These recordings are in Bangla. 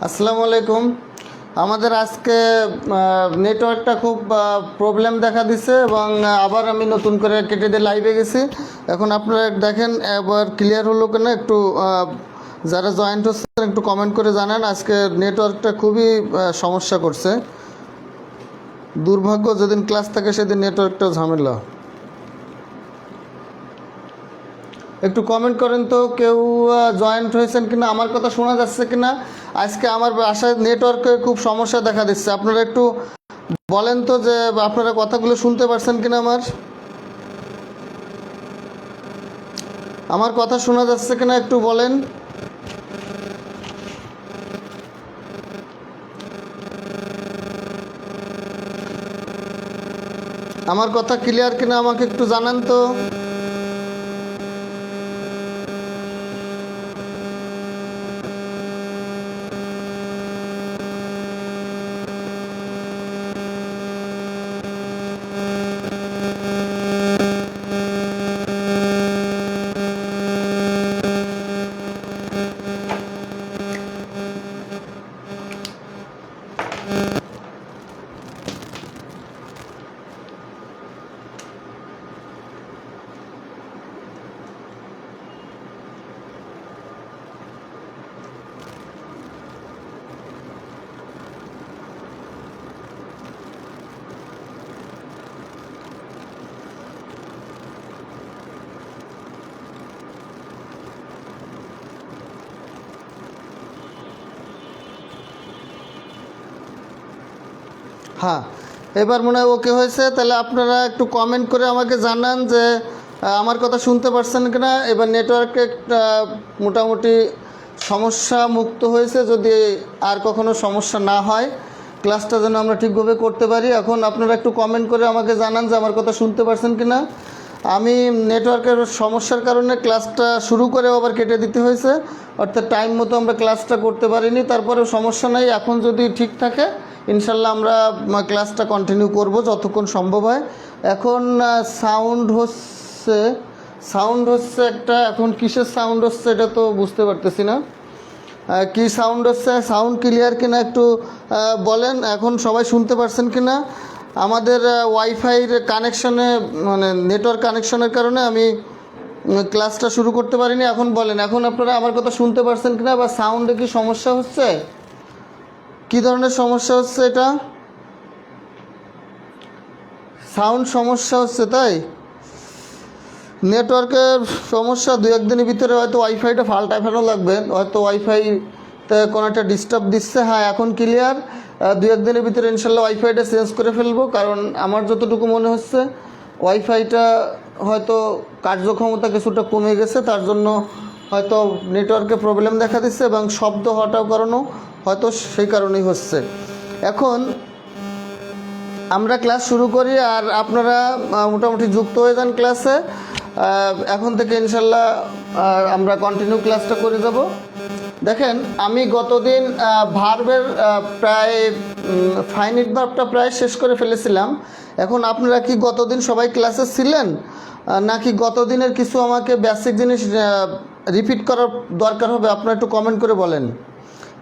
আসসালামু আলাইকুম। আমাদের আজকে নেটওয়ার্কটা খুব প্রবলেম দেখা দিছে এবং আবার আমি নতুন করে কেটে দিয়ে লাইভে গেছি। এখন আপনারা দেখেন এবার ক্লিয়ার হলো কিনা, একটু যারা জয়েন্ট হচ্ছেন একটু কমেন্ট করে জানান। আজকে নেটওয়ার্কটা খুবই সমস্যা করছে। দুর্ভাগ্য, যেদিন ক্লাস থাকে সেদিন নেটওয়ার্কটা ঝামেলা। একটু কমেন্ট করেন তো কেউ জয়েন্ট হয়েছেন কিনা, আমার কথা শোনা যাচ্ছে কিনা। আজকে আমার বাসায় নেটওয়ার্কে খুব সমস্যা দেখা দিচ্ছে। আপনারা একটু বলেন তো যে আপনারা কথাগুলো শুনতে পারছেন কিনা। আমার কথা শোনা যাচ্ছে কিনা একটু বলেন। আমার কথা ক্লিয়ার কিনা আমাকে একটু জানান তো। হ্যাঁ, এবার মনে হয় ওকে হয়েছে। তাহলে আপনারা একটু কমেন্ট করে আমাকে জানান যে আমার কথা শুনতে পারছেন কিনা। এবার নেটওয়ার্কে মোটামুটি সমস্যা মুক্ত হয়েছে। যদি আর কখনো সমস্যা না হয়, ক্লাসটা যেন আমরা ঠিকভাবে করতে পারি। এখন আপনারা একটু কমেন্ট করে আমাকে জানান যে আমার কথা শুনতে পারছেন কিনা। আমি নেটওয়ার্কের সমস্যার কারণে ক্লাসটা শুরু করে আবার কেটে দিতে হয়েছে, অর্থাৎ টাইম মতো আমরা ক্লাসটা করতে পারিনি। তারপরেও সমস্যা নাই, এখন যদি ঠিক থাকে ইনশাল্লাহ আমরা ক্লাসটা কন্টিনিউ করব যতক্ষণ সম্ভব হয়। এখন সাউন্ড হচ্ছে একটা, এখন কিসের সাউন্ড হচ্ছে এটা তো বুঝতে পারতেছি না। কি সাউন্ড হচ্ছে, সাউন্ড ক্লিয়ার কিনা একটু বলেন। এখন সবাই শুনতে পারছেন কিনা। আমাদের ওয়াইফাইয়ের কানেকশনে, মানে নেটওয়ার্ক কানেকশনের কারণে আমি ক্লাসটা শুরু করতে পারিনি। এখন বলেন, এখন আপনারা আমার কথা শুনতে পারছেন কিনা, বা সাউন্ডে কি সমস্যা হচ্ছে, কী ধরনের সমস্যা হচ্ছে। এটা সাউন্ড সমস্যা হচ্ছে, তাই নেটওয়ার্কের সমস্যা। দু একদিনের ভিতরে হয়তো ওয়াইফাইটা পাল্টানো লাগবে, হয়তো ওয়াইফাইতে কোনো একটা ডিস্টার্ব দিচ্ছে। হ্যাঁ, এখন ক্লিয়ার। দু একদিনের ভিতরে ইনশাল্লাহ ওয়াইফাইটা চেঞ্জ করে ফেলবো, কারণ আমার যতটুকু মনে হচ্ছে ওয়াইফাইটা হয়তো কার্যক্ষমতা কিছুটা কমে গেছে, তার জন্য হয়তো নেটওয়ার্কে প্রবলেম দেখা দিচ্ছে এবং শব্দ হওয়াটাও কারণও হয়তো সেই কারণেই হচ্ছে। এখন আমরা ক্লাস শুরু করি, আর আপনারা মোটামুটি যুক্ত হয়ে যান ক্লাসে। এখন থেকে ইনশাল্লাহ আমরা কন্টিনিউ ক্লাসটা করে যাব। দেখেন, আমি গতদিন ভার্বের প্রায় ফাইনিট ভার্বটা প্রায় শেষ করে ফেলেছিলাম। এখন আপনারা কি গতদিন সবাই ক্লাসে ছিলেন, নাকি গতদিনের কিছু আমাকে বেসিক জিনিস রিপিট করার দরকার হবে? আপনারা একটু কমেন্ট করে বলেন।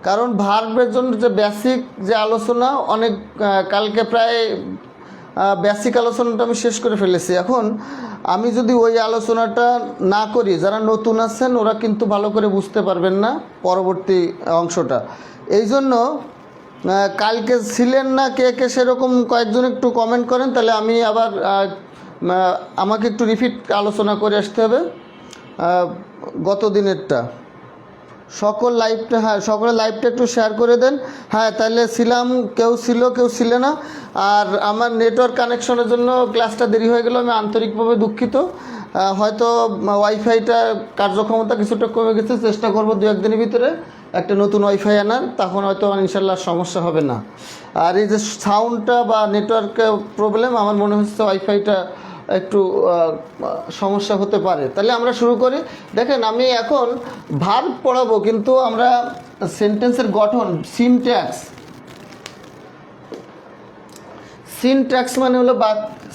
কারণ ভার্বের জন্য যে বেসিক যে আলোচনা, অনেক কালকে প্রায় বেসিক আলোচনাটা আমি শেষ করে ফেলেছি। এখন আমি যদি ওই আলোচনাটা না করি, যারা নতুন আছেন ওরা কিন্তু ভালো করে বুঝতে পারবেন না পরবর্তী অংশটা। এই জন্য কালকে ছিলেন না কে কে সেরকম কয়েকজন একটু কমেন্ট করেন, তাহলে আমি আবার আমাকে একটু রিপিট আলোচনা করে আসতে হবে গত দিনেরটা। সকল লাইভটা, হ্যাঁ সকলের লাইভটা একটু শেয়ার করে দেন। হ্যাঁ, তাহলে ছিলাম, কেউ ছিল কেউ ছিল না। আর আমার নেটওয়ার্ক কানেকশনের জন্য ক্লাসটা দেরি হয়ে গেল, আমি আন্তরিকভাবে দুঃখিত। হয়তো ওয়াইফাইটা কার্যক্ষমতা কিছুটা কমে গেছে, চেষ্টা করব দু একদিনের ভিতরে একটা নতুন ওয়াইফাই আনার, তখন হয়তো ইনশাল্লাহ সমস্যা হবে না। আর এই যে সাউন্ডটা বা নেটওয়ার্ক প্রবলেম, আমার মনে হচ্ছে ওয়াইফাইটা একটু সমস্যা হতে পারে। তাহলে আমরা শুরু করি। দেখেন, আমি এখন ভার্ব পড়াবো, কিন্তু আমরা সেন্টেন্সের গঠন, সিনট্যাক্স মানে হলো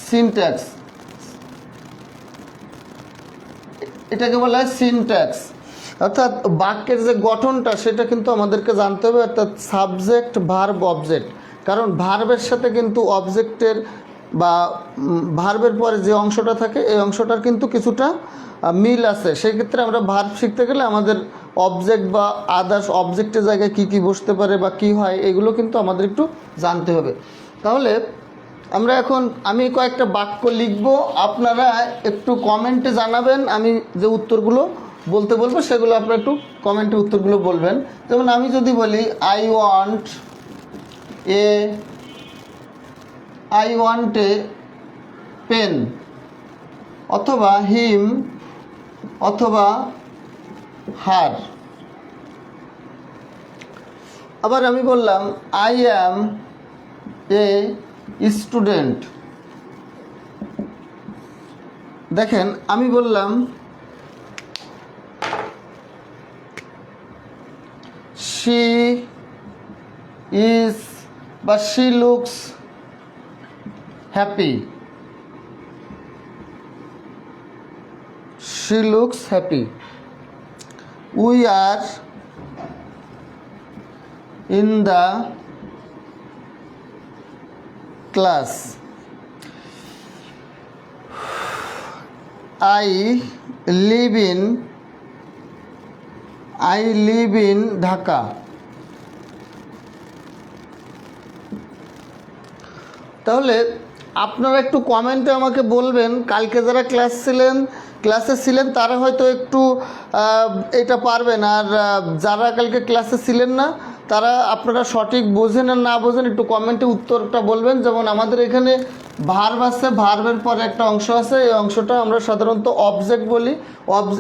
সিনট্যাক্স, এটাকে বলা হয় সিনট্যাক্স। অর্থাৎ বাক্যের যে গঠনটা সেটা কিন্তু আমাদেরকে জানতে হবে, অর্থাৎ সাবজেক্ট ভার্ব অবজেক্ট। কারণ ভার্বের সাথে কিন্তু অবজেক্টের বা ভার্বের পরে যে অংশটা থাকে এই অংশটার কিন্তু কিছুটা মিল আছে। সেই ক্ষেত্রে আমরা ভার্ব শিখতে গেলে আমাদের অবজেক্ট বা আদার্স অবজেক্টের জায়গায় কী কী বসতে পারে বা কী হয় এগুলো কিন্তু আমাদের একটু জানতে হবে। তাহলে আমরা এখন আমি কয়েকটা বাক্য লিখব, আপনারা একটু কমেন্টে জানাবেন। আমি যে উত্তরগুলো বলতে বলবো সেগুলো আপনারা একটু কমেন্টে উত্তরগুলো বলবেন। যেমন আমি যদি বলি আই ওয়ান্ট এ পেন, অথবা হিম, অথবা হার। আবার আমি বললাম আই অ্যাম এ স্টুডেন্ট। দেখেন আমি বললাম শি ইজ বা she looks happy, she looks happy. We are in the class. I live in Dhaka. তাহলে আপনারা একটু কমেন্টে আমাকে বলবেন, কালকে যারা ক্লাসে ছিলেন তারা হয়তো একটু এটা পারবেন, আর যারা কালকে ক্লাসে ছিলেন না তারা আপনারা সঠিক বোঝেন আর না বোঝেন একটু কমেন্টে উত্তরটা বলবেন। যেমন আমাদের এখানে ভার্ব আছে, ভার্বের পরে একটা অংশ আছে, এই অংশটা আমরা সাধারণত অবজেক্ট বলি।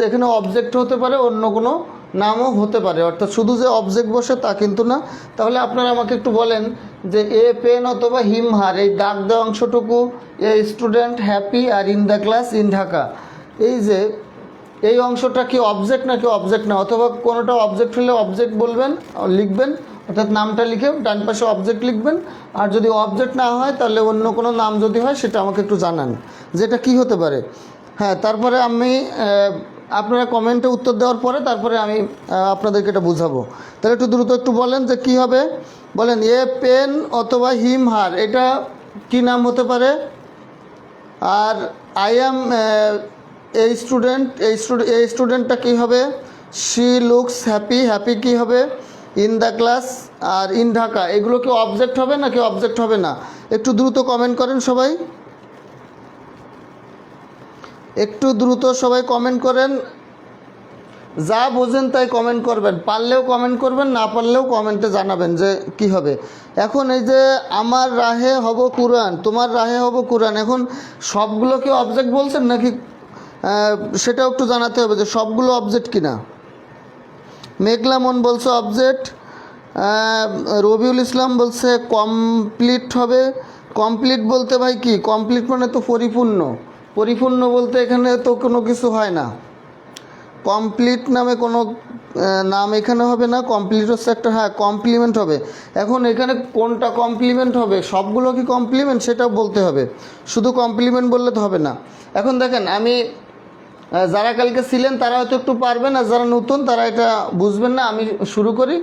এখানে অবজেক্ট হতে পারে, অন্য কোনো নামও হতে পারে, অর্থাৎ শুধু যে অবজেক্ট বসে তা কিন্তু না। তাহলে আপনারা আমাকে একটু বলেন যে এ পেন অথবা হিম হার, এই দাগ দেওয়া অংশটুকু এ স্টুডেন্ট হ্যাপি আর in the class in Dhaka, এই যে এই অংশটা কি অবজেক্ট নাকি অবজেক্ট না, অথবা কোনোটা অবজেক্ট হলে অবজেক্ট বলবেন, লিখবেন, অর্থাৎ নামটা লিখে ডান পাশে অবজেক্ট লিখবেন। আর যদি অবজেক্ট না হয় তাহলে অন্য কোনো নাম যদি হয় সেটা আমাকে একটু জানান যেটা কি হতে পারে। হ্যাঁ, তারপরে আমি আপনারা কমেন্টে উত্তর দেওয়ার পরে তারপরে আমি আপনাদেরকে এটা বুঝাবো। তাহলে একটু দ্রুত একটু বলেন যে কি হবে। বলেন এ পেন অথবা হিম হার, এটা কি নাম হতে পারে। আর আই অ্যাম এই স্টুডেন্টটা কী হবে, শি লুকস হ্যাপি, হ্যাপি কী হবে, ইন দ্য ক্লাস আর ইন ঢাকা, এগুলো কি অবজেক্ট হবে নাকি অবজেক্ট হবে না, একটু দ্রুত কমেন্ট করেন সবাই, একটু দ্রুত সবাই কমেন্ট করেন। যা বোঝেন তাই কমেন্ট করবেন, পারলেও কমেন্ট করবেন, না পারলেও কমেন্টে জানাবেন যে কি হবে। এখন এই যে আমার রাহে হব কুরআন, তোমার রাহে হব কুরআন, এখন সবগুলো কি অবজেক্ট বলছেন নাকি সেটাও একটু জানাতে হবে যে সবগুলো অবজেক্ট কিনা। মেঘলা মন বলছে অবজেক্ট, রবিউল ইসলাম বলছে কমপ্লিট হবে। কমপ্লিট বলতে ভাই কি, কমপ্লিট মানে তো পরিপূর্ণ, পরিপূর্ণ বলতে এখানে তো কোনো কিছু হয় না, কমপ্লিট নামে কোনো নাম এখানে হবে না। কমপ্লিট হচ্ছে একটা, হ্যাঁ কমপ্লিমেন্ট হবে। এখন এখানে কোনটা কমপ্লিমেন্ট হবে, সবগুলো কি কমপ্লিমেন্ট সেটাও বলতে হবে, শুধু কমপ্লিমেন্ট বললে তো হবে না। এখন দেখেন আমি যারা কালকে ছিলেন তারা হয়তো একটু পারবেন, আর যারা নতুন তারা এটা বুঝবেন না। আমি শুরু করি,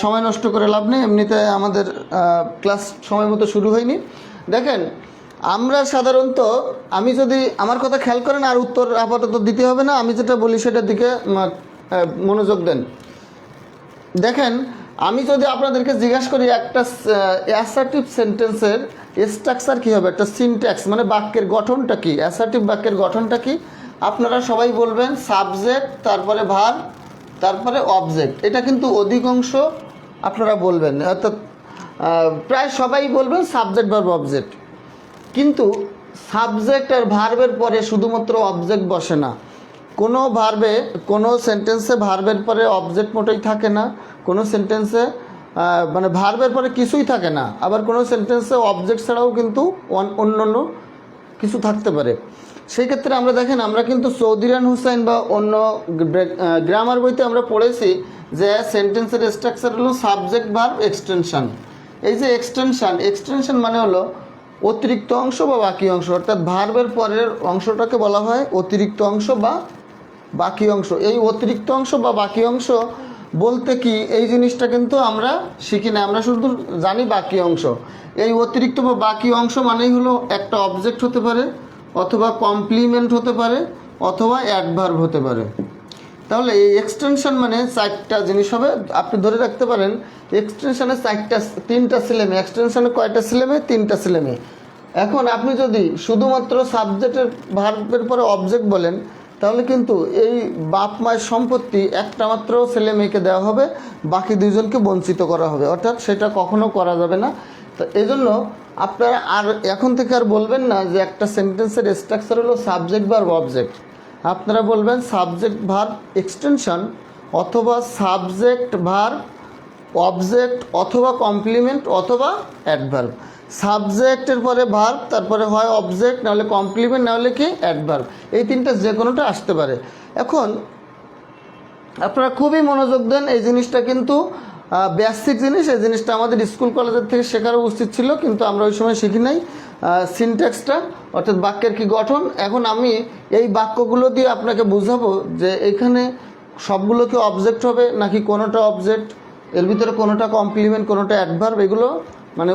সময় নষ্ট করে লাভ নেই, এমনিতে আমাদের ক্লাস সময় মতো শুরু হয়নি। দেখেন আমরা সাধারণত, আমি যদি আমার কথা খেয়াল করেন, আর উত্তর আপাতত দিতে হবে না, আমি যেটা বলি সেটার দিকে মনোযোগ দেন। দেখেন আমি যদি আপনাদেরকে জিজ্ঞাসা করি একটা অ্যাসার্টিভ সেন্টেন্সের স্ট্রাকচার কী হবে, একটা সিনট্যাক্স মানে বাক্যের গঠনটা কী, অ্যাসার্টিভ বাক্যের গঠনটা কী, আপনারা সবাই বলবেন সাবজেক্ট, তারপরে ভার্ব, তারপরে অবজেক্ট। এটা কিন্তু অধিকাংশ আপনারা বলবেন, অর্থাৎ প্রায় সবাই বলবেন সাবজেক্ট ভার্ব অবজেক্ট। কিন্তু সাবজেক্ট আর ভার্বের পরে শুধুমাত্র অবজেক্ট বসে না, কোনো ভার্বে, কোনো সেন্টেন্সে ভার্বের পরে অবজেক্ট মোটেই থাকে না, কোনো সেন্টেন্সে মানে ভার্বের পরে কিছুই থাকে না, আবার কোনো সেন্টেন্সে অবজেক্ট ছাড়াও কিন্তু অন্য কিছু থাকতে পারে। সেই ক্ষেত্রে আমরা দেখেন, আমরা কিন্তু চৌধুরান হুসাইন বা অন্য গ্রামার বইতে আমরা পড়েছি যে সেন্টেন্সের স্ট্রাকচার হলো সাবজেক্ট ভার্ব এক্সটেনশন। এই যে এক্সটেনশন মানে হলো অতিরিক্ত অংশ বা বাকি অংশ, অর্থাৎ ভার্বের পরের অংশটাকে বলা হয় অতিরিক্ত অংশ বা বাকি অংশ, এই অতিরিক্ত অংশ বা বাকি অংশ বলতে কি এই জিনিসটা কিন্তু আমরা শিখি না, আমরা শুধু জানি বাকি অংশ। এই অতিরিক্ত বা বাকি অংশ মানেই হলো একটা অবজেক্ট হতে পারে, অথবা কমপ্লিমেন্ট হতে পারে, অথবা অ্যাডভার্ব হতে পারে। তাহলে এই এক্সটেনশন মানে চারটা জিনিস হবে, আপনি ধরে রাখতে পারেন এক্সটেনশনে তিনটা ছেলেমে। এক্সটেনশনে কয়টা ছেলেমে? তিনটা ছেলেমে। এখন আপনি যদি শুধুমাত্র সাবজেক্টের ভার্বের পরে অবজেক্ট বলেন, তাহলে কিন্তু এই বাপ মায়ের সম্পত্তি একটা মাত্র ছেলে মেয়েকে দেওয়া হবে, বাকি দুইজনকে বঞ্চিত করা হবে, অর্থাৎ সেটা কখনো করা যাবে না। তো এই জন্য আপনারা আর এখন থেকে আর বলবেন না যে একটা সেন্টেন্সের স্ট্রাকচার হলো সাবজেক্ট ভার্ব অবজেক্ট। আপনারা বলবেন সাবজেক্ট ভার্ব এক্সটেনশন, অথবা সাবজেক্ট ভার্ব অবজেক্ট, অথবা কমপ্লিমেন্ট, অথবা অ্যাডভার্ব। সাবজেক্টের পরে ভার্ব, তারপরে হয় অবজেক্ট, নাহলে কমপ্লিমেন্ট, নাহলে কি অ্যাডভার্ব। এই তিনটা যে কোনোটা আসতে পারে। এখন আপনারা খুবই মনোযোগ দেন, এই জিনিসটা কিন্তু বেসিক জিনিস। এই জিনিসটা আমাদের স্কুল কলেজের থেকে শেখারও উচিত ছিল, কিন্তু আমরা ওই সময় শিখি নাই সিনট্যাক্সটা, অর্থাৎ বাক্যের কি গঠন। এখন আমি এই বাক্যগুলো দিয়ে আপনাকে বুঝাবো যে এখানে সবগুলো কি অবজেক্ট হবে, নাকি কোনোটা অবজেক্ট, এর ভিতরে কোনোটা কমপ্লিমেন্ট, কোনোটা অ্যাডভার্ব, এগুলো মানে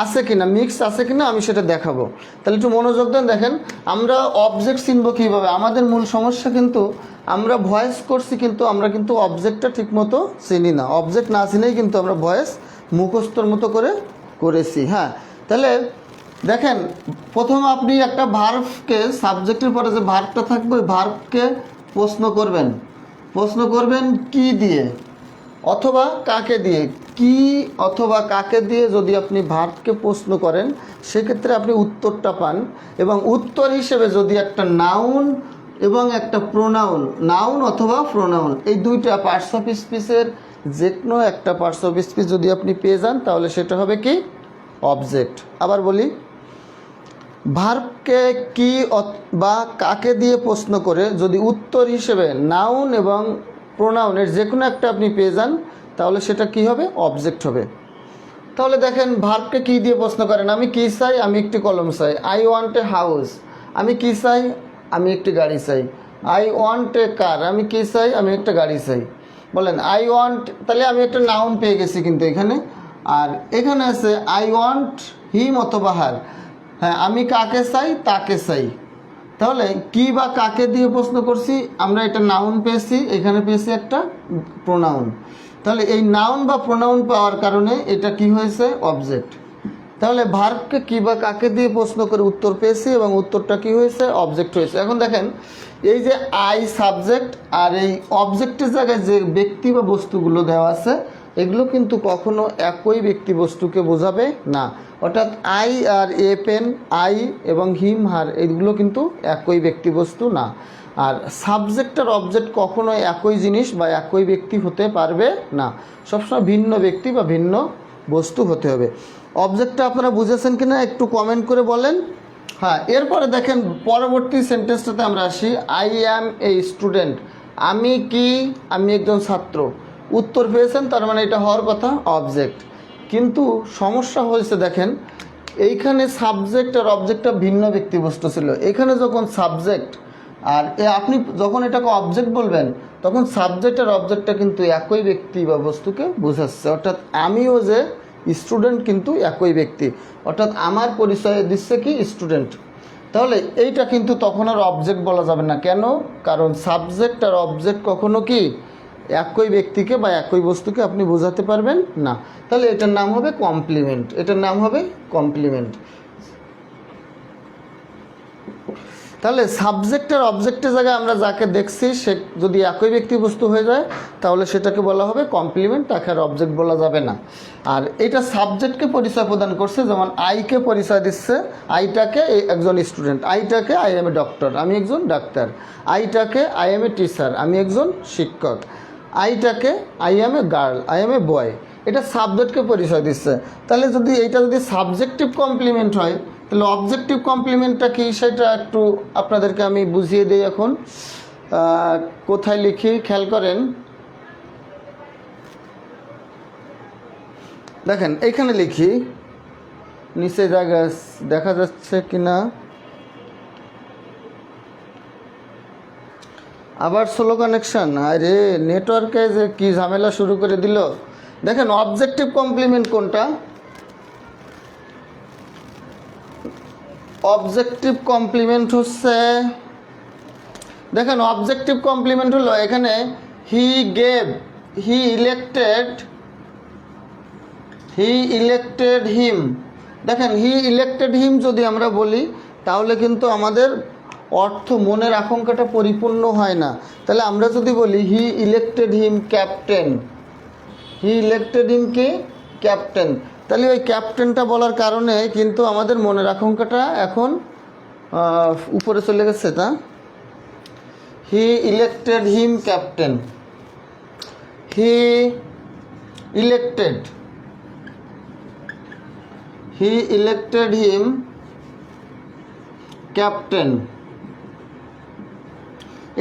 আছে কিনা, মিক্স আছে কিনা আমি সেটা দেখাবো। তাহলে একটু মনোযোগ দেন। দেখেন আমরা অবজেক্ট চিনব কীভাবে। আমাদের মূল সমস্যা কিন্তু আমরা ভয়েস করছি, কিন্তু আমরা কিন্তু অবজেক্টটা ঠিকমতো চিনি না। অবজেক্ট না চিনেই কিন্তু আমরা ভয়েস মুখস্থর মতো করে করেছি। হ্যাঁ, তাহলে দেখেন প্রথম আপনি একটা ভার্বকে, সাবজেক্টের পরে যে ভার্বটা থাকবে ওই ভার্বকে প্রশ্ন করবেন কি দিয়ে অথবা কাকে দিয়ে। কি অথবা কাকে দিয়ে যদি আপনি ভার্বকে প্রশ্ন করেন, সেক্ষেত্রে আপনি উত্তরটা পান। এবং উত্তর হিসেবে যদি একটা নাউন এবং একটা প্রোনাউন, নাউন অথবা প্রোনাউন, এই দুইটা পার্টস অফ স্পিচের যে কোনো একটা পার্টস অফ স্পিচ যদি আপনি পেয়ে যান, তাহলে সেটা হবে কি অবজেক্ট। আবার বলি, ভার্বকে কি বা কাকে দিয়ে প্রশ্ন করে যদি উত্তর হিসেবে নাউন এবং প্রোনাউনের যে কোনো একটা আপনি পেয়ে যান, তাহলে সেটা কি হবে? অবজেক্ট হবে। তাহলে দেখেন ভার্বকে কি দিয়ে প্রশ্ন করেন, আমি কি চাই? আমি একটি কলম চাই। I want a house. আমি কি চাই? আমি একটি গাড়ি চাই। আই ওয়ান্ট এ কার। আমি কি চাই? আমি একটা গাড়ি চাই। বলেন আই ওয়ান্ট, তাহলে আমি একটা নাউন পেয়ে গেছি কিন্তু এখানে। আর এখানে আছে আই ওয়ান্ট হিম অথবা হার। হ্যাঁ, আমি কাকে চাই? তাকে চাই। তাহলে কি বা কাকে দিয়ে প্রশ্ন করছি, আমরা এটা নাউন পেয়েছি, এখানে পেয়েছি একটা প্রোনাউন। তাহলে এই নাউন বা প্রোনাউন পাওয়ার কারণে এটা কি হয়েছে? অবজেক্ট। তাহলে ভার্বকে কি বা কাকে দিয়ে প্রশ্ন করে উত্তর পেয়েছি, এবং উত্তরটা কি হয়েছে? অবজেক্ট হয়েছে। এখন দেখেন এই যে আই সাবজেক্ট, আর এই অবজেক্টের জায়গায় যে ব্যক্তি বা বস্তুগুলো দেওয়া আছে, এগুলো কিন্তু কখনো একই ব্যক্তি বস্তুকে বোঝাবে না। অর্থাৎ আই আর এ পেন, আই এবং হিম হার, এগুলো কিন্তু একই ব্যক্তি বস্তু না। আর সাবজেক্ট আর অবজেক্ট কখনো একই জিনিস বা একই ব্যক্তি হতে পারবে না, সবসময় ভিন্ন ব্যক্তি বা ভিন্ন বস্তু হতে হবে। অবজেক্টটা আপনারা বুঝেছেন কিনা একটু কমেন্ট করে বলেন। হ্যাঁ, এরপরে দেখেন পরবর্তী সেন্টেন্সটাতে আমরা আসি। I am a student. আমি কি? আমি একজন ছাত্র। উত্তর পেয়েছেন, তার মানে এটা হওয়ার কথা অবজেক্ট। কিন্তু সমস্যা হয়েছে, দেখেন এইখানে সাবজেক্ট আর অবজেক্টটা ভিন্ন ব্যক্তিবস্তু ছিল। এখানে যখন সাবজেক্ট আর আপনি যখন এটাকে অবজেক্ট বলবেন, তখন সাবজেক্ট আর অবজেক্টটা কিন্তু একই ব্যক্তি বা বস্তুকে বোঝাচ্ছে। অর্থাৎ আমিও যে স্টুডেন্ট কিন্তু একই ব্যক্তি, অর্থাৎ আমার পরিচয় দিচ্ছে কি স্টুডেন্ট। তাহলে এইটা কিন্তু তখন আর অবজেক্ট বলা যাবে না। কেন? কারণ সাবজেক্ট আর অবজেক্ট কখনো কি একই ব্যক্তিকে বা একই বস্তুকে আপনি বোঝাতে পারবেন না। তাহলে এটার নাম হবে কমপ্লিমেন্ট। এটার নাম হবে কমপ্লিমেন্ট। তাহলে সাবজেক্ট আর অবজেক্টের জায়গায় আমরা যাকে দেখছি সে যদি একই ব্যক্তি বস্তু হয়ে যায়, তাহলে সেটাকে বলা হবে কমপ্লিমেন্ট, তাকে আর অবজেক্ট বলা যাবে না। আর এটা সাবজেক্টকে পরিচয় প্রদান করছে, যেমন আইকে পরিচয় দিচ্ছে, আইটাকে একজন স্টুডেন্ট, আইটাকে আই এম এ ডক্টর, আমি একজন ডাক্তার, আইটাকে আই এম এ টিচার, আমি একজন শিক্ষক, আইটাকে I am a girl, I am a boy. এটা সাবজেক্টকে পরিচয় দিচ্ছে। তাহলে যদি এইটা যদি সাবজেক্টিভ কমপ্লিমেন্ট হয়, তাহলে অবজেক্টিভ কমপ্লিমেন্টটা কি সেটা একটু আপনাদেরকে আমি বুঝিয়ে দিই। এখন কোথায় লিখি খেয়াল করেন, দেখেন এইখানে লিখি, নিচে জায়গা দেখা যাচ্ছে কিনা, আবার স্লো কানেকশন, আরে নেটওয়ার্কে যে কি ঝামেলা শুরু করে দিল। দেখেন অবজেক্টিভ কমপ্লিমেন্ট কোনটা, অবজেক্টিভ কমপ্লিমেন্ট হচ্ছে, দেখেন অবজেক্টিভ কমপ্লিমেন্ট হলো এখানে he gave, he elected him. দেখেন হি ইলেক্টেড হিম যদি আমরা বলি তাহলে কিন্তু আমাদের অর্থ মনের আকাঙ্ক্ষাটা পরিপূর্ণ হয় না। তাহলে আমরা যদি বলি হি ইলেক্টেড হিম ক্যাপ্টেন, হি ইলেক্টেড হিম কি ক্যাপ্টেন, তাহলে ওই ক্যাপ্টেনটা বলার কারণে কিন্তু আমাদের মনের আকাঙ্ক্ষাটা এখন উপরে চলে গেছে। তা হি ইলেক্টেড হিম ক্যাপ্টেন, হি ইলেক্টেড হিম ক্যাপ্টেন।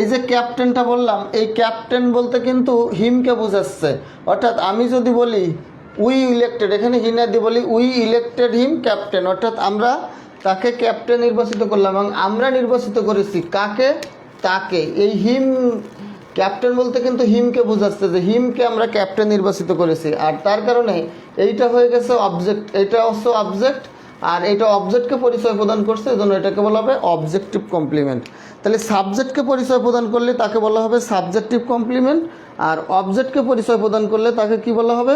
এই যে ক্যাপ্টেনটা বললাম, এই ক্যাপ্টেন বলতে কিন্তু হিমকে বোঝাচ্ছে। অর্থাৎ আমি যদি বলি উই ইলেক্টেড, এখানে হি না দিয়ে বলি উই ইলেক্টেড হিম ক্যাপ্টেন, অর্থাৎ আমরা তাকে ক্যাপ্টেন নির্বাচিত করলাম এবং আমরা নির্বাচিত করেছি কাকে, তাকে। এই হিম ক্যাপ্টেন বলতে কিন্তু হিমকে বোঝাচ্ছে যে হিমকে আমরা ক্যাপ্টেন নির্বাচিত করেছি, আর তার কারণে এইটা হয়ে গেছে অবজেক্ট, এটা হচ্ছে অবজেক্ট, আর এটা অবজেক্টকে পরিচয় প্রদান করছে, এজন্য এটাকে বলা হবে অবজেক্টিভ কমপ্লিমেন্ট। তাহলে সাবজেক্টকে পরিচয় প্রদান করলে তাকে বলা হবে সাবজেক্টিভ কমপ্লিমেন্ট, আর অবজেক্টকে পরিচয় প্রদান করলে তাকে কি বলা হবে,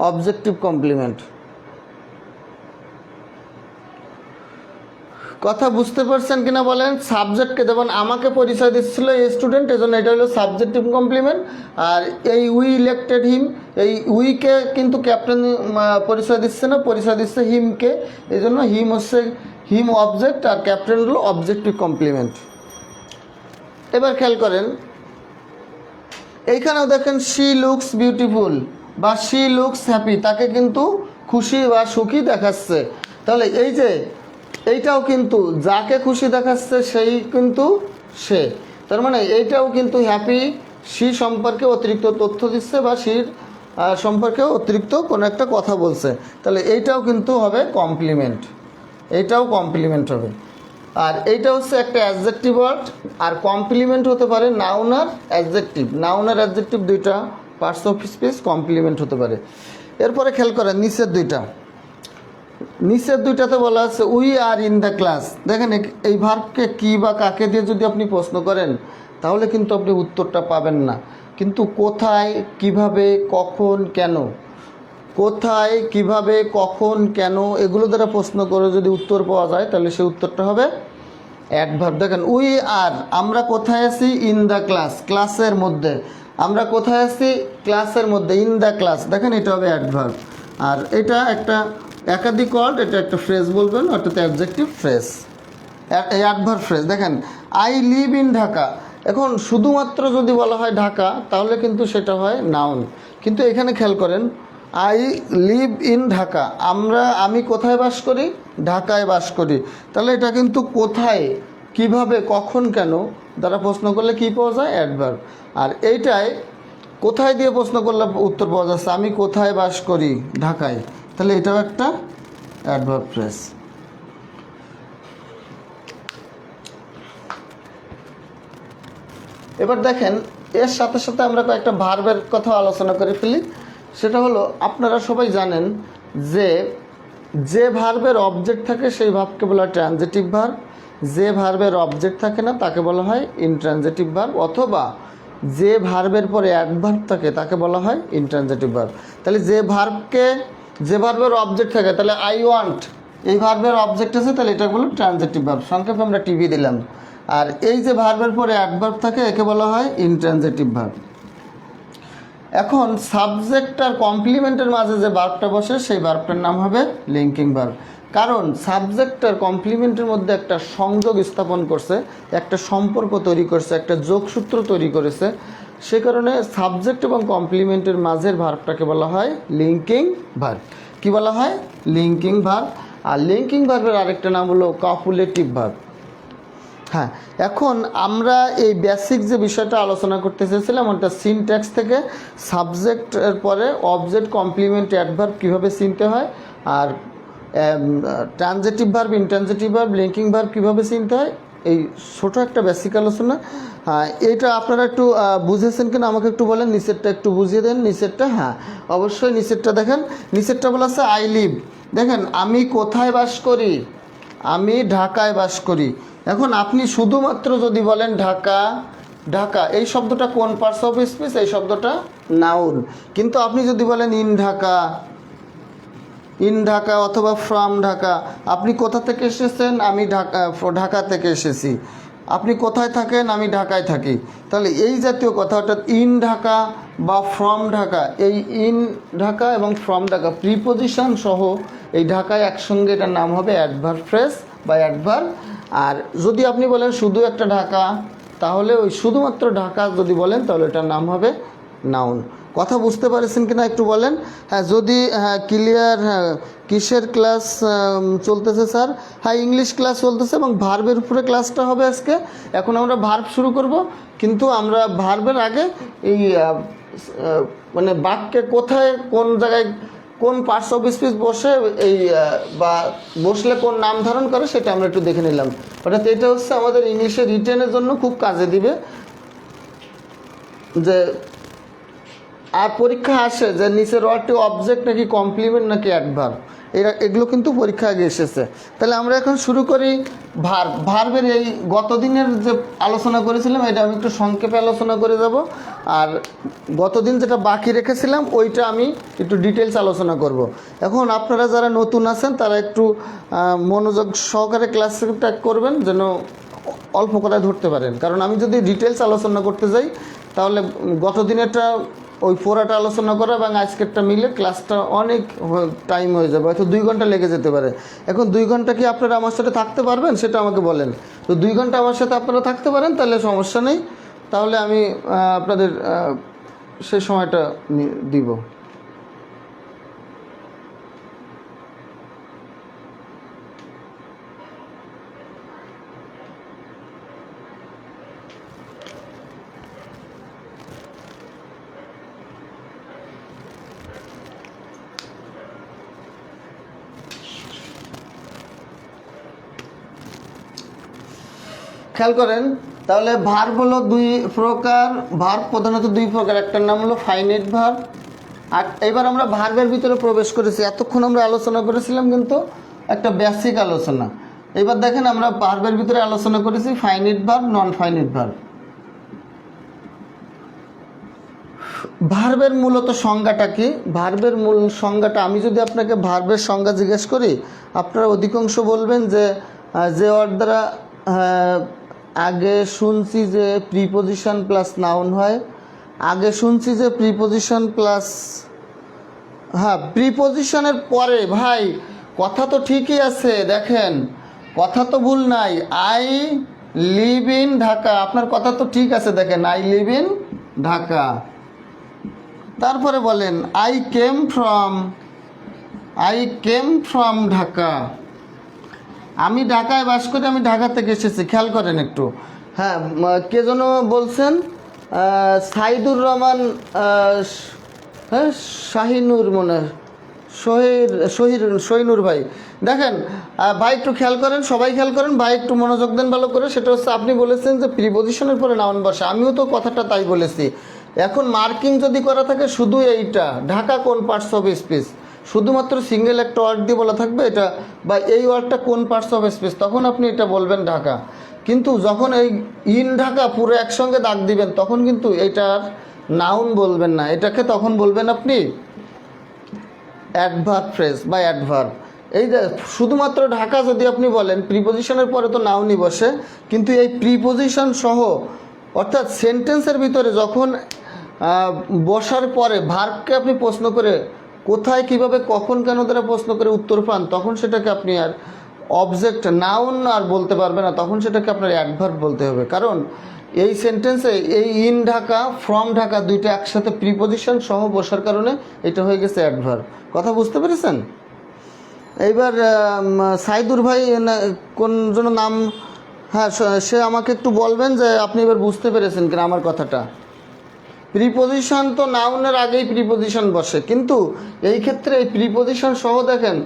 অবজেক্টিভ কমপ্লিমেন্ট। কথা বুঝতে পারছেন কিনা বলেন। সাবজেক্টকে যেমন আমাকে পরিচয় দিচ্ছিল এই স্টুডেন্ট, এজন্য এটা হলো সাবজেক্টিভ কমপ্লিমেন্ট। আর এই উই ইলেক্টেড হিম, এই উইকে কিন্তু ক্যাপ্টেন পরিচয় দিচ্ছে না, পরিচয় দিচ্ছে হিমকে, এই জন্য হিম হচ্ছে হিম অবজেক্ট আর ক্যাপ্টেন হলো অবজেক্টিভ কমপ্লিমেন্ট। এবার খেয়াল করেন এইখানেও দেখেন শি লুকস বিউটিফুল বা শি লুকস হ্যাপি, তাকে কিন্তু খুশি বা সুখী দেখাচ্ছে। তাহলে এই যে এইটাও কিন্তু যাকে খুশি দেখাচ্ছে সেই কিন্তু সে, তার মানে এইটাও কিন্তু হ্যাপি, শি সম্পর্কে অতিরিক্ত তথ্য দিচ্ছে বা শির সম্পর্কেও অতিরিক্ত কোনো একটা কথা বলছে। তাহলে এইটাও কিন্তু হবে কমপ্লিমেন্ট, এইটাও কমপ্লিমেন্ট হবে। আর এইটা হচ্ছে একটা অ্যাডজেক্টিভ ওয়ার্ড, আর কমপ্লিমেন্ট হতে পারে নাউন আর অ্যাডজেক্টিভ, নাউন আর অ্যাডজেক্টিভ দুইটা পার্টস অফ স্পিচ কমপ্লিমেন্ট হতে পারে। এরপরে খেয়াল করেন নিচের দুইটাতে বলা আছে we are in the class. দেখেন এই ভার্বকে কি বা কাকে দিয়ে যদি আপনি প্রশ্ন করেন তাহলে কিন্তু আপনি উত্তরটা পাবেন না, কিন্তু কোথায়, কিভাবে, কখন, কেন, কোথায়, কিভাবে, কখন, কেন এগুলো দ্বারা প্রশ্ন করে যদি উত্তর পাওয়া যায় তাহলে সেই উত্তরটা হবে অ্যাডভার্ব। দেখেন উই আর, আমরা কোথায় আছি, ইন দ্য ক্লাস, ক্লাসের মধ্যে, আমরা কোথায় আছি, ক্লাসের মধ্যে, ইন দ্য ক্লাস, দেখেন এটা হবে অ্যাডভার্ব। আর এটা একটা একাধিক ওয়ার্ড, এটা একটা ফ্রেজ বলবেন, অর্থাৎ অ্যাডজেক্টিভ ফ্রেজ, অ্যাডভার্ব ফ্রেজ। দেখেন আই লিভ ইন ঢাকা, এখন শুধুমাত্র যদি বলা হয় ঢাকা তাহলে কিন্তু সেটা হয় নাউন, কিন্তু এখানে খেয়াল করেন আই লিভ ইন ঢাকা, আমি কোথায় বাস করি, ঢাকায় বাস করি, তাহলে এটা কিন্তু কোথায়, কিভাবে, কখন, কেন দ্বারা প্রশ্ন করলে কি পাওয়া যায়, অ্যাডভার্ব। আর এইটাই কোথায় দিয়ে প্রশ্ন করলে উত্তর পাওয়া যাচ্ছে, আমি কোথায় বাস করি, ঢাকায়, তাহলে এটাও একটা অ্যাডভার্ব ফ্রেজ। এবার দেখেন এর সাথে সাথে আমরা কয়েকটা ভার্বের কথা আলোচনা করে ফেলি। সেটা হলো আপনারা সবাই জানেন যে ভার্বের অবজেক্ট থাকে সেই ভার্বকে বলা হয় ট্রানজিটিভ ভার্ব, যে ভার্বের অবজেক্ট থাকে না তাকে বলা হয় ইনট্রানজিটিভ ভার্ব, অথবা যে ভার্বের পরে অ্যাডভার্ব থাকে তাকে বলা হয় ইনট্রানজিটিভ ভার্ব। তাহলে যে ভার্বের অবজেক্ট থাকে, তাহলে আই ওয়ান্ট, এই ভার্বের অবজেক্ট আছে, তাহলে এটা বলো ট্রানজিটিভ ভার্ব, সংক্ষেপে আমরা টিভি দিলাম। আর এই যে ভার্বের পরে অ্যাডভার্ব থাকে একে বলা হয় ইনট্রানজিটিভ ভার্ব। এখন সাবজেক্ট আর কমপ্লিমেন্টের মাঝে যে ভার্বটা বসে সেই ভার্বটার নাম হবে লিঙ্কিং ভার্ব, কারণ সাবজেক্ট আর কমপ্লিমেন্টের মধ্যে একটা সংযোগ স্থাপন করছে, একটা সম্পর্ক তৈরি করছে, একটা যোগসূত্র তৈরি করেছে, সে কারণে সাবজেক্ট এবং কমপ্লিমেন্টের মাঝের ভার্বটাকে বলা হয় লিঙ্কিং ভার্ব। কি বলা হয়, লিঙ্কিং ভার্ব। আর লিঙ্কিং ভার্বের আরেকটা নাম হলো কপুলেটিভ ভার্ব। হ্যাঁ, এখন আমরা এই বেসিক যে বিষয়টা আলোচনা করতে চেয়েছিলাম ওটা সিনট্যাক্স থেকে সাবজেক্টের পরে অবজেক্ট, কমপ্লিমেন্ট, অ্যাডভার্ব কীভাবে চিনতে হয়, আর transitive verb, intransitive verb, linking verb কীভাবে চিনতে হয়, এই ছোট একটা বেসিক আলোচনা। হ্যাঁ, এইটা আপনারা একটু বুঝেছেন কিনা আমাকে একটু বলেন। নিচেরটা একটু বুঝিয়ে দেন। নিচেরটা, হ্যাঁ অবশ্যই নিচেরটা দেখেন। নিচেরটা বলা আছে আই লিভ। দেখেন আমি কোথায় বাস করি, আমি ঢাকায় বাস করি। এখন আপনি শুধুমাত্র যদি বলেন ঢাকা, ঢাকা এই শব্দটা কোন পার্টস অফ স্পিচ? এই শব্দটা নাউন। কিন্তু আপনি যদি বলেন ইন ঢাকা, ইন ঢাকা অথবা ফ্রম ঢাকা, আপনি কোথা থেকে এসেছেন? আমি ঢাকা থেকে এসেছি। আপনি কোথায় থাকেন? আমি ঢাকায় থাকি। তাহলে এই জাতীয় কথা, অর্থাৎ ইন ঢাকা বা ফ্রম ঢাকা, এই ইন ঢাকা এবং ফ্রম ঢাকা প্রিপোজিশন সহ এই ঢাকায় একসঙ্গে এটার নাম হবে অ্যাডভার্ব ফ্রেজ বা অ্যাডভার্ব। আর যদি আপনি বলেন শুধু একটা ঢাকা, তাহলে ওই শুধুমাত্র ঢাকা যদি বলেন তাহলে এটার নাম হবে নাউন। কথা বুঝতে পারছেন কিনা একটু বলেন। হ্যাঁ যদি হ্যাঁ ক্লিয়ার। হ্যাঁ কিসের ক্লাস চলতেছে স্যার? হ্যাঁ ইংলিশ ক্লাস চলতেছে এবং ভার্বের উপরে ক্লাসটা হবে আজকে। এখন আমরা ভার্ব শুরু করব, কিন্তু আমরা ভার্বের আগে এই মানে বাক্যে কোথায় কোন জায়গায় কোন পার্টস অফ স্পিচ বসে এই বা বসলে কোন নাম ধারণ করে সেটা আমরা একটু দেখে নিলাম। অর্থাৎ এটা হচ্ছে আমাদের ইংলিশে রিটেনের জন্য খুব কাজে দিবে। যে আর পরীক্ষা আসে যে নিচের ওয়ার্ডটি অবজেক্ট নাকি কমপ্লিমেন্ট নাকি অ্যাডভার্ব, এগুলো কিন্তু পরীক্ষা আগে এসেছে। তাহলে আমরা এখন শুরু করি ভার্ব। ভার্বের এই গতদিনের যে আলোচনা করেছিলাম এটা আমি একটু সংক্ষেপে আলোচনা করে যাব, আর গতদিন যেটা বাকি রেখেছিলাম ওইটা আমি একটু ডিটেলস আলোচনা করব। এখন আপনারা যারা নতুন আছেন তারা একটু মনোযোগ সহকারে ক্লাসটা করবেন যেন অল্প কথায় ধরতে পারেন। কারণ আমি যদি ডিটেলস আলোচনা করতে যাই তাহলে গতদিনেরটা ওই পুরাটা আলোচনা করা এবং আজকেরটা মিলে ক্লাসটা অনেক টাইম হয়ে যাবে, হয়তো 2 ঘন্টা লেগে যেতে পারে। এখন 2 ঘন্টা কি আপনারা আমার সাথে থাকতে পারবেন সেটা আমাকে বলেন। তো 2 ঘন্টা আমার সাথে আপনারা থাকতে পারেন তাহলে সমস্যা নেই, তাহলে আমি আপনাদের সেই সময়টা দিব। খেয়াল করেন তাহলে ভার্ব হলো 2 প্রকার। ভার্ব প্রধানত 2 প্রকার, একটার নাম হলো ফাইনাইট ভার্ব। আর এবার আমরা ভার্বের ভিতরে প্রবেশ করেছি। এতক্ষণ আমরা আলোচনা করেছিলাম কিন্তু একটা বেসিক আলোচনা। এবার দেখেন আমরা ভার্বের ভিতরে আলোচনা করেছি finite verb, non finite verb. ভার্বের মূলত সংজ্ঞাটা কি? ভার্বের মূল সংজ্ঞাটা আমি যদি আপনাকে ভার্বের সংজ্ঞা জিজ্ঞেস করি আপনারা অধিকাংশ বলবেন যে ওয়ার্ড দ্বারা আগে শুনছি যে প্রিপোজিশন প্লাস নাউন হয়, আগে শুনছি যে প্রিপোজিশন প্লাস, হ্যাঁ প্রিপোজিশনের পরে, ভাই কথা তো ঠিকই আছে, দেখেন কথা তো ভুল নাই। আই লিভ ইন ঢাকা, আপনার কথা তো ঠিক আছে, দেখেন আই লিভ ইন ঢাকা। তারপরে বলেন আই কেম ফ্রম ঢাকা, আমি ঢাকায় বাস করি, আমি ঢাকা থেকে এসেছি। খেয়াল করেন একটু। হ্যাঁ কে যেন বলছেন সাইদুর রহমান, হ্যাঁ শাহিনুর মনে শহীনুর ভাই। দেখেন ভাই একটু খেয়াল করেন, সবাই খেয়াল করেন, ভাই একটু মনোযোগ দেন ভালো করে। সেটা হচ্ছে আপনি বলেছেন যে প্রিপোজিশনের পরে নাউন বসে, আমিও তো কথাটা তাই বলেছি। এখন মার্কিং যদি করা থাকে শুধু এইটা ঢাকা কোন পার্টস অফ স্পিচ, শুধুমাত্র সিঙ্গেল একটা ওয়ার্ড দিয়ে বলা থাকবে এটা বা এই ওয়ার্ডটা কোন পার্টস অফ স্পিচ, তখন আপনি এটা বলবেন ঢাকা। কিন্তু যখন এই ইন ঢাকা পুরো একসঙ্গে দাগ দিবেন তখন কিন্তু এটার নাউন বলবেন না, এটাকে তখন বলবেন আপনি অ্যাডভার্ব ফ্রেজ বা অ্যাডভার্ব। এই যে শুধুমাত্র ঢাকা যদি আপনি বলেন প্রিপোজিশনের পরে তো নাউনই বসে, কিন্তু এই প্রিপোজিশন সহ অর্থাৎ সেন্টেন্সের ভিতরে যখন বসার পরে ভার্বকে আপনি প্রশ্ন করে কোথায় কিভাবে কখন কেন দ্বারা প্রশ্ন করে উত্তর পান তখন সেটাকে আপনি আর অবজেক্ট নাউন আর বলতে পারবে না, তখন সেটাকে আপনার অ্যাডভার্ব বলতে হবে। কারণ এই সেন্টেন্সে এই ইন ঢাকা ফ্রম ঢাকা দুইটা একসাথে প্রিপোজিশন সহ বসার কারণে এটা হয়ে গেছে অ্যাডভার্ব। কথা বুঝতে পেরেছেন? এইবার সাইদুর ভাই কোন জন্য নাম, হ্যাঁ সে আমাকে একটু বলবেন যে আপনি এবার বুঝতে পেরেছেন কিনা আমার কথাটা। প্রিপোজিশন তো নাউনের আগেই প্রিপোজিশন বসে, কিন্তু এই ক্ষেত্রে এই প্রিপোজিশন সহ দেখেন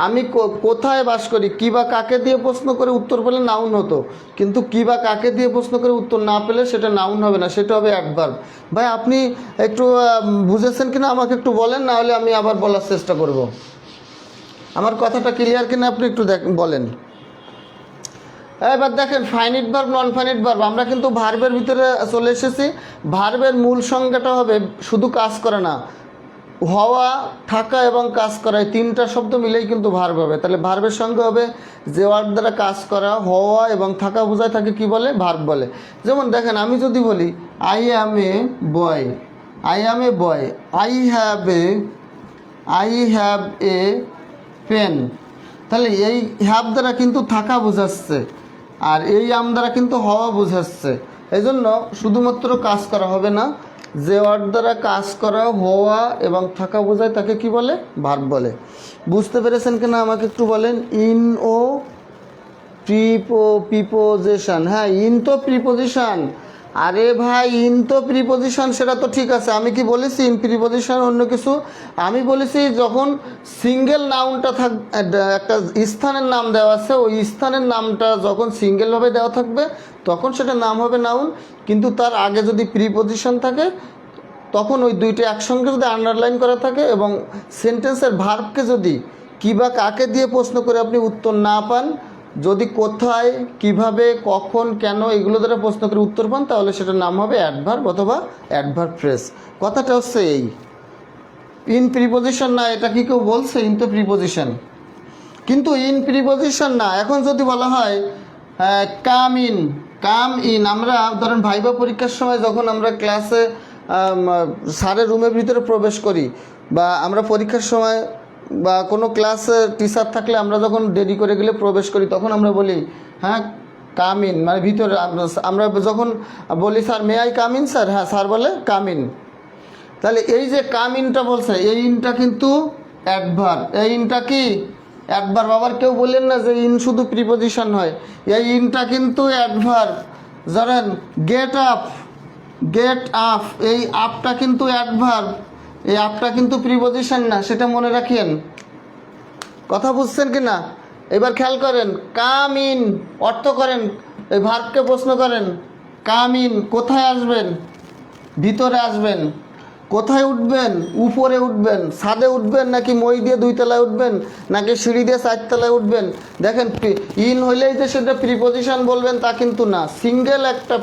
আমি কোথায় বাস করি, কী বা কাকে দিয়ে প্রশ্ন করে উত্তর পেলে নাউন হতো, কিন্তু কী বা কাকে দিয়ে প্রশ্ন করে উত্তর না পেলে সেটা নাউন হবে না, সেটা হবে অ্যাডভার্ব। ভাই আপনি একটু বুঝেছেন কিনা আমাকে একটু বলেন, না হলে আমি আবার বলার চেষ্টা করব। আমার কথাটা ক্লিয়ার কিনা আপনি একটু বলেন। এবার দেখেন finite verb, non finite verb, আমরা কিন্তু ভার্বের ভিতরে চলে এসেছি। ভার্বের মূল সংজ্ঞাটা হবে শুধু কাজ করে না, হওয়া, থাকা এবং কাজ করা, এই তিনটা শব্দ মিলেই কিন্তু ভার্ব হবে। তাহলে ভার্বের সঙ্গে হবে যে ওয়ার্ড দ্বারা কাজ করা, হওয়া এবং থাকা বোঝায় থাকে কি বলে, ভার্ব বলে। যেমন দেখেন আমি যদি বলি I am a boy, I am a boy, I have a pen, তাহলে এই হ্যাভ দ্বারা কিন্তু থাকা বোঝাচ্ছে, আর এই আম দ্বারা কিন্তু হওয়া বোঝাচ্ছে। এই জন্য শুধুমাত্র কাজ করা হবে না, যে ওয়ার্ড দ্বারা কাজ করা, হওয়া এবং থাকা বোঝায় তাকে কি বলে, ভার্ব বলে। বুঝতে পেরেছেন কিনা আমাকে একটু বলেন। ইন ও প্রিপোজিশন, হ্যাঁ ইন তো প্রিপোজিশন। আরে ভাই ইন তো প্রিপোজিশন, সেটা তো ঠিক আছে, আমি কি বলেছি ইন প্রিপোজিশন অন্য কিছু? আমি বলেছি যখন সিঙ্গেল নাউনটা একটা স্থানের নাম দেওয়া আছে, ওই স্থানের নামটা যখন সিঙ্গেলভাবে দেওয়া থাকবে তখন সেটা নাম হবে নাউন, কিন্তু তার আগে যদি প্রিপোজিশন থাকে তখন ওই দুইটা একসঙ্গে যদি আন্ডারলাইন করা থাকে এবং সেন্টেন্সের ভার্বকে যদি কী বা কাকে দিয়ে প্রশ্ন করে আপনি উত্তর না পান, যদি কোথায়, কিভাবে, কখন, কেন এগুলো দ্বারা প্রশ্ন করে উত্তর পান, তাহলে সেটার নাম হবে অ্যাডভার্ব অথবা অ্যাডভার্ব ফ্রেজ। কথাটা হচ্ছে এই, ইন প্রিপোজিশন না, এটা কি কেউ বলছে? ইন তো প্রিপোজিশন, কিন্তু ইন প্রিপোজিশন না। এখন যদি বলা হয় কাম ইন, কাম ইন, আমরা ধরেন ভাইবা পরীক্ষার সময় যখন আমরা ক্লাসে স্যারের রুমের ভিতরে প্রবেশ করি, বা আমরা পরীক্ষার সময় বা কোনো ক্লাসে টিচার থাকলে আমরা যখন দেরি করে গেলে প্রবেশ করি, তখন আমরা বলি হ্যাঁ কাম ইন, মানে ভিতরে। আমরা যখন বলি sir may I come in sir, হ্যাঁ স্যার বলে কাম ইন। তাহলে এই যে কাম ইনটা বলছে, এই ইনটা কিন্তু অ্যাডভার্ব। এই ইনটা কি অ্যাডভার্ব। আবার কেউ বললেন না যে ইন শুধু প্রিপোজিশন হয়, এই ইনটা কিন্তু অ্যাডভার্ব। ধরেন গেট আপ, গেট আপ, এই আপটা কিন্তু অ্যাডভার্ব, এই আপটা কিন্তু প্রিপোজিশন না, সেটা মনে রাখেন। কথা বুঝছেন কি না? এবার খেয়াল করেন, কাম ইন অর্থ করেন, এই ভার্বকে প্রশ্ন করেন, কাম ইন কোথায় আসবেন, ভিতরে আসবেন। কোথায় উঠবেন? উপরে উঠবেন। ছাদে উঠবেন নাকি মই দিয়ে 2 তলায় উঠবেন, নাকি সিঁড়ি দিয়ে 4 তলায় উঠবেন? দেখেন ইন হইলেই যে সেটা প্রিপোজিশন বলবেন তা কিন্তু না, সিঙ্গেল একটা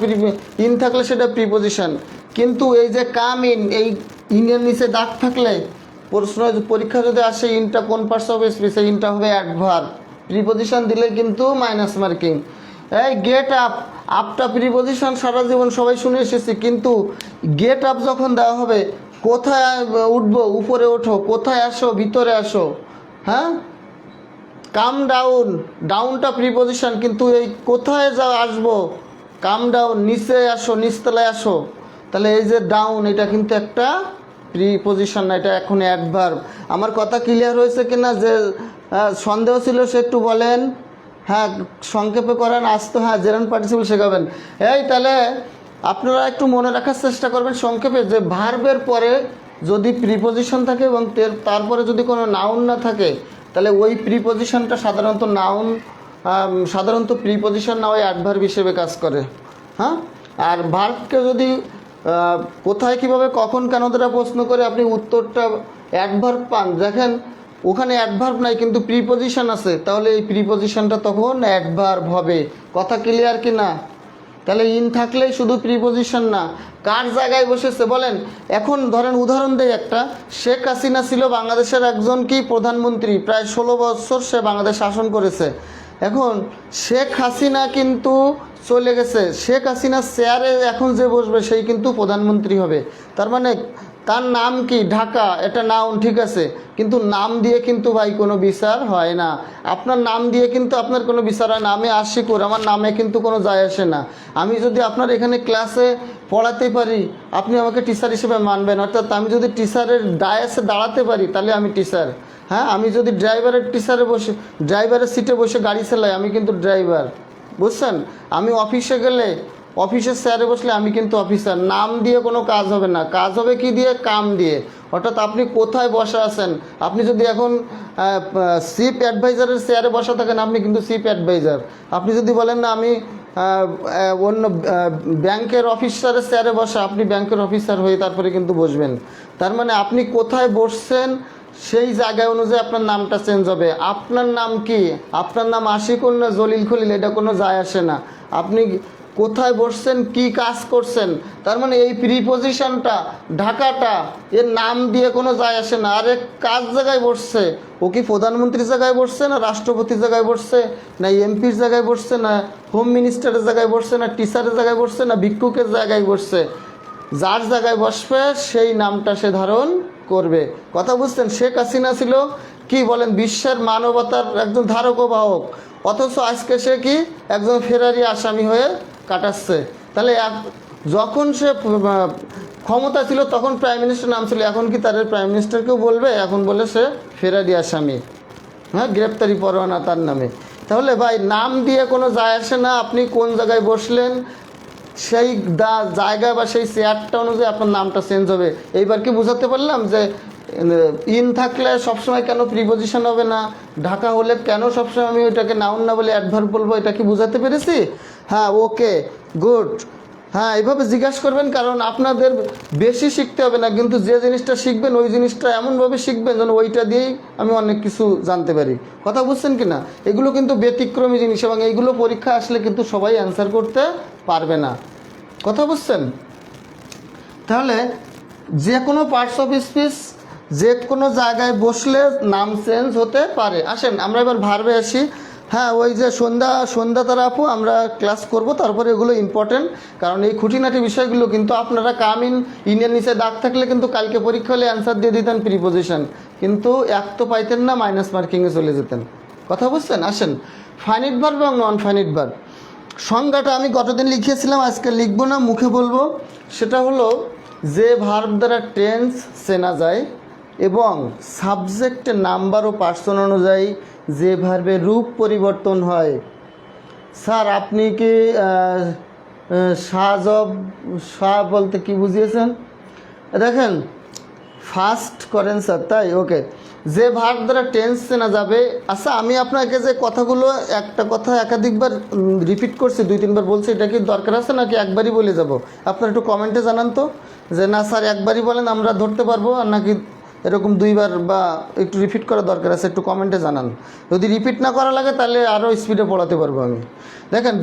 ইন থাকলে সেটা প্রিপোজিশন। কিন্তু এই যে কাম ইন, এই ইনের নিচে দাগ থাকলে প্রশ্ন পরীক্ষা যদি আসে ইনটা কোন পার্টস অফ স্পিচ, ইনটা হবে অ্যাডভার্ব। প্রিপোজিশন দিলে কিন্তু মাইনাস মার্কিং। এই গেট আপ, আপটা প্রিপোজিশন সারা জীবন সবাই শুনে এসেছি, কিন্তু গেট আপ যখন দেওয়া হবে, কোথায় উঠবো, উপরে ওঠো, কোথায় আসো, ভিতরে আসো। হ্যাঁ কাম ডাউন, ডাউনটা প্রিপোজিশন, কিন্তু এই কোথায় আসবো, কাম ডাউন, নিচে আসো, নিচতলায় আসো। তাহলে এই যে ডাউন, এটা কিন্তু একটা প্রিপোজিশন না, এটা এখন অ্যাডভার্ব। আমার কথা ক্লিয়ার হয়েছে কিনা? যে সন্দেহ ছিল সে একটু বলেন। হ্যাঁ সংক্ষেপে করেন, আজ তো হ্যাঁ জেরান পার্টিসিপল শেখাবেন। এই তাহলে আপনারা একটু মনে রাখার চেষ্টা করবেন সংক্ষেপে, যে ভার্বের পরে যদি প্রিপোজিশন থাকে এবং তারপরে যদি কোনো নাউন না থাকে, তাহলে ওই প্রিপোজিশনটা সাধারণত নাউন, সাধারণত প্রিপোজিশন না ওই অ্যাডভার্ব হিসেবে কাজ করে। হ্যাঁ, আর ভার্বকে যদি কোথায়, কিভাবে, কখন, কেন দ্বারা প্রশ্ন করে আপনি উত্তরটা অ্যাডভার্ব পান, দেখেন ওখানে অ্যাডভার্ব নাই কিন্তু প্রিপোজিশন আছে, তাহলে এই প্রিপোজিশনটা তখন অ্যাডভার্ব হবে। কথা ক্লিয়ার কি না? তাহলে ইন থাকলেই শুধু প্রিপোজিশন না, কার জায়গায় বসেছে বলেন। এখন ধরেন উদাহরণ দেই একটা, শেখ হাসিনা ছিল বাংলাদেশের একজন কি প্রধানমন্ত্রী, প্রায় 16 বছর সে বাংলাদেশ শাসন করেছে। এখন শেখ হাসিনা কিন্তু চলে গেছে, শেখ হাসিনার চেয়ারে এখন যে বসবে সেই কিন্তু প্রধানমন্ত্রী হবে। তার মানে তার নাম কি? ঢাকা, এটা নাউন, ঠিক আছে, কিন্তু নাম দিয়ে কিন্তু ভাই কোনো বিচার হয় না। আপনার নাম দিয়ে কিন্তু আপনার কোনো বিচার হয় না। আমি আশিকুর, আমার নামে কিন্তু কোনো যায় আসে না। আমি যদি আপনার এখানে ক্লাসে পড়াতে পারি, আপনি আমাকে টিচার হিসেবে মানবেন, অর্থাৎ আমি যদি টিচারের ডায়াসে দাঁড়াতে পারি তাহলে আমি টিচার। হ্যাঁ, আমি যদি ড্রাইভারের সিটে বসে গাড়ি চালাই, আমি কিন্তু ড্রাইভার, বুঝছেন? আমি অফিসে গেলে অফিসের চেয়ারে বসলে আমি কিন্তু অফিসার। নাম দিয়ে কোনো কাজ হবে না, কাজ হবে কি দিয়ে? কাম দিয়ে। অর্থাৎ আপনি কোথায় বসা আছেন, আপনি যদি এখন চিফ অ্যাডভাইজারের চেয়ারে বসা থাকেন, আপনি কিন্তু চিফ অ্যাডভাইজার। আপনি যদি বলেন না আমি অন্য ব্যাংকের অফিসারের চেয়ারে বসা, আপনি ব্যাংকের অফিসার হয়ে তারপরে কিন্তু বসবেন। তার মানে আপনি কোথায় বসছেন সেই জায়গায় অনুযায়ী আপনার নামটা চেঞ্জ হবে। আপনার নাম কি? আপনার নাম আশিকুর না জলিল খলিল, এটা কোনো যায় আসে না। আপনি কোথায় বসছেন, কি কাজ করছেন, তার মানে এই প্রিপোজিশনটা, ঢাকাটা, এর নাম দিয়ে কোনো যায় আসে না। আরে কাজ জায়গায় বসছে, ও কি প্রধানমন্ত্রীর জায়গায় বসছে, না রাষ্ট্রপতির জায়গায় বসছে, না এমপির জায়গায় বসছে, না হোম মিনিস্টারের জায়গায় বসছে, না টিচারের জায়গায় বসছে, না ভিক্ষুকের জায়গায় বসছে? যার জায়গায় বসবে সেই নামটা সে ধারণ করবে। কথা বুঝছেন? শেখ হাসিনা ছিল কি বলেন, বিশ্বের মানবতার একজন ধারক ও বাহক, অথচ আজকে সে কি একজন ফেরারি আসামি হয়ে কাটাচ্ছে। তাহলে যখন সে ক্ষমতা ছিল তখন প্রাইম মিনিস্টার নাম ছিল, এখন কি তার প্রাইম মিনিস্টারকেও বলবে? এখন বলে সে ফেরারি আসামি, হ্যাঁ, গ্রেপ্তারি পরোয়ানা তার নামে। তাহলে ভাই নাম দিয়ে কোনো যায় আসে না। আপনি কোন জায়গায় বসলেন সেই জায়গা বা সেই চেয়ারটা অনুযায়ী আপনার নামটা চেঞ্জ হবে। এইবার কি বুঝাতে পারলাম যে ইন থাকলে সবসময় কেন প্রিপোজিশন হবে না, ঢাকা হলে কেন সবসময় আমি ওইটাকে নাউন না বলে অ্যাডভার্ব বলবো? এটা কি বুঝাতে পেরেছি? হ্যাঁ, ওকে, গুড। হ্যাঁ, এইভাবে জিজ্ঞাসা করবেন, কারণ আপনাদের বেশি শিখতে হবে না, কিন্তু যে জিনিসটা শিখবেন ওই জিনিসটা এমনভাবে শিখবেন যেন ওইটা দিয়েই আমি অনেক কিছু জানতে পারি। কথা বুঝছেন কি না? এগুলো কিন্তু ব্যতিক্রমী জিনিস, এবং এইগুলো পরীক্ষা আসলে কিন্তু সবাই অ্যান্সার করতে পারবে না। কথা বুঝছেন? তাহলে যে কোনো পার্টস অফ স্পিচ যে কোনো জায়গায় বসলে নাম চেঞ্জ হতে পারে। আসেন আমরা এবার ভার্বে আসি। হ্যাঁ, ওই যে সন্ধ্যা তারা আপু আমরা ক্লাস করব, তারপরে এগুলো ইম্পর্টেন্ট, কারণ এই খুঁটিনাটি বিষয়গুলো কিন্তু আপনারা ইনের নিচে দাগ থাকলে কিন্তু কালকে পরীক্ষা হলে অ্যান্সার দিয়ে দিতেন প্রিপোজিশন, কিন্তু এক তো পাইতেন না, মাইনাস মার্কিংয়ে চলে যেতেন। কথা বুঝছেন? আসেন ফাইনিট ভার্ব এবং নন ফাইনিট ভার্ব সংজ্ঞাটা আমি গতদিন লিখিয়েছিলাম, আজকে লিখবো না, মুখে বলবো। সেটা হলো যে ভার্ব দ্বারা টেন্স চেনা যায় এবং সাবজেক্টের নাম্বার ও পার্সন অনুযায়ী যে ভার্বের রূপ পরিবর্তন হয়। স্যার আপনি কি শাহ বলতে কি বুঝিয়েছেন? দেখেন ফার্স্ট করেন স্যার, তাই? ওকে, যে ভার্ব দ্বারা টেন্স চেনা যাবে। আচ্ছা, আমি আপনাকে যে কথাগুলো একটা কথা একাধিকবার রিপিট করছি, 2-3বার বলছি, এটা কি দরকার আছে নাকি একবারই বলে যাব? আপনারা একটু কমেন্টে জানান তো, যে না স্যার একবারই বলেন আমরা ধরতে পারবো, আর নাকি এরকম 2বার বা একটু রিপিট করা দরকার আছে, একটু কমেন্টে জানান। যদি রিপিট না করা লাগে তাহলে আরও স্পিডে পড়াতে পারবো আমি। দেখেন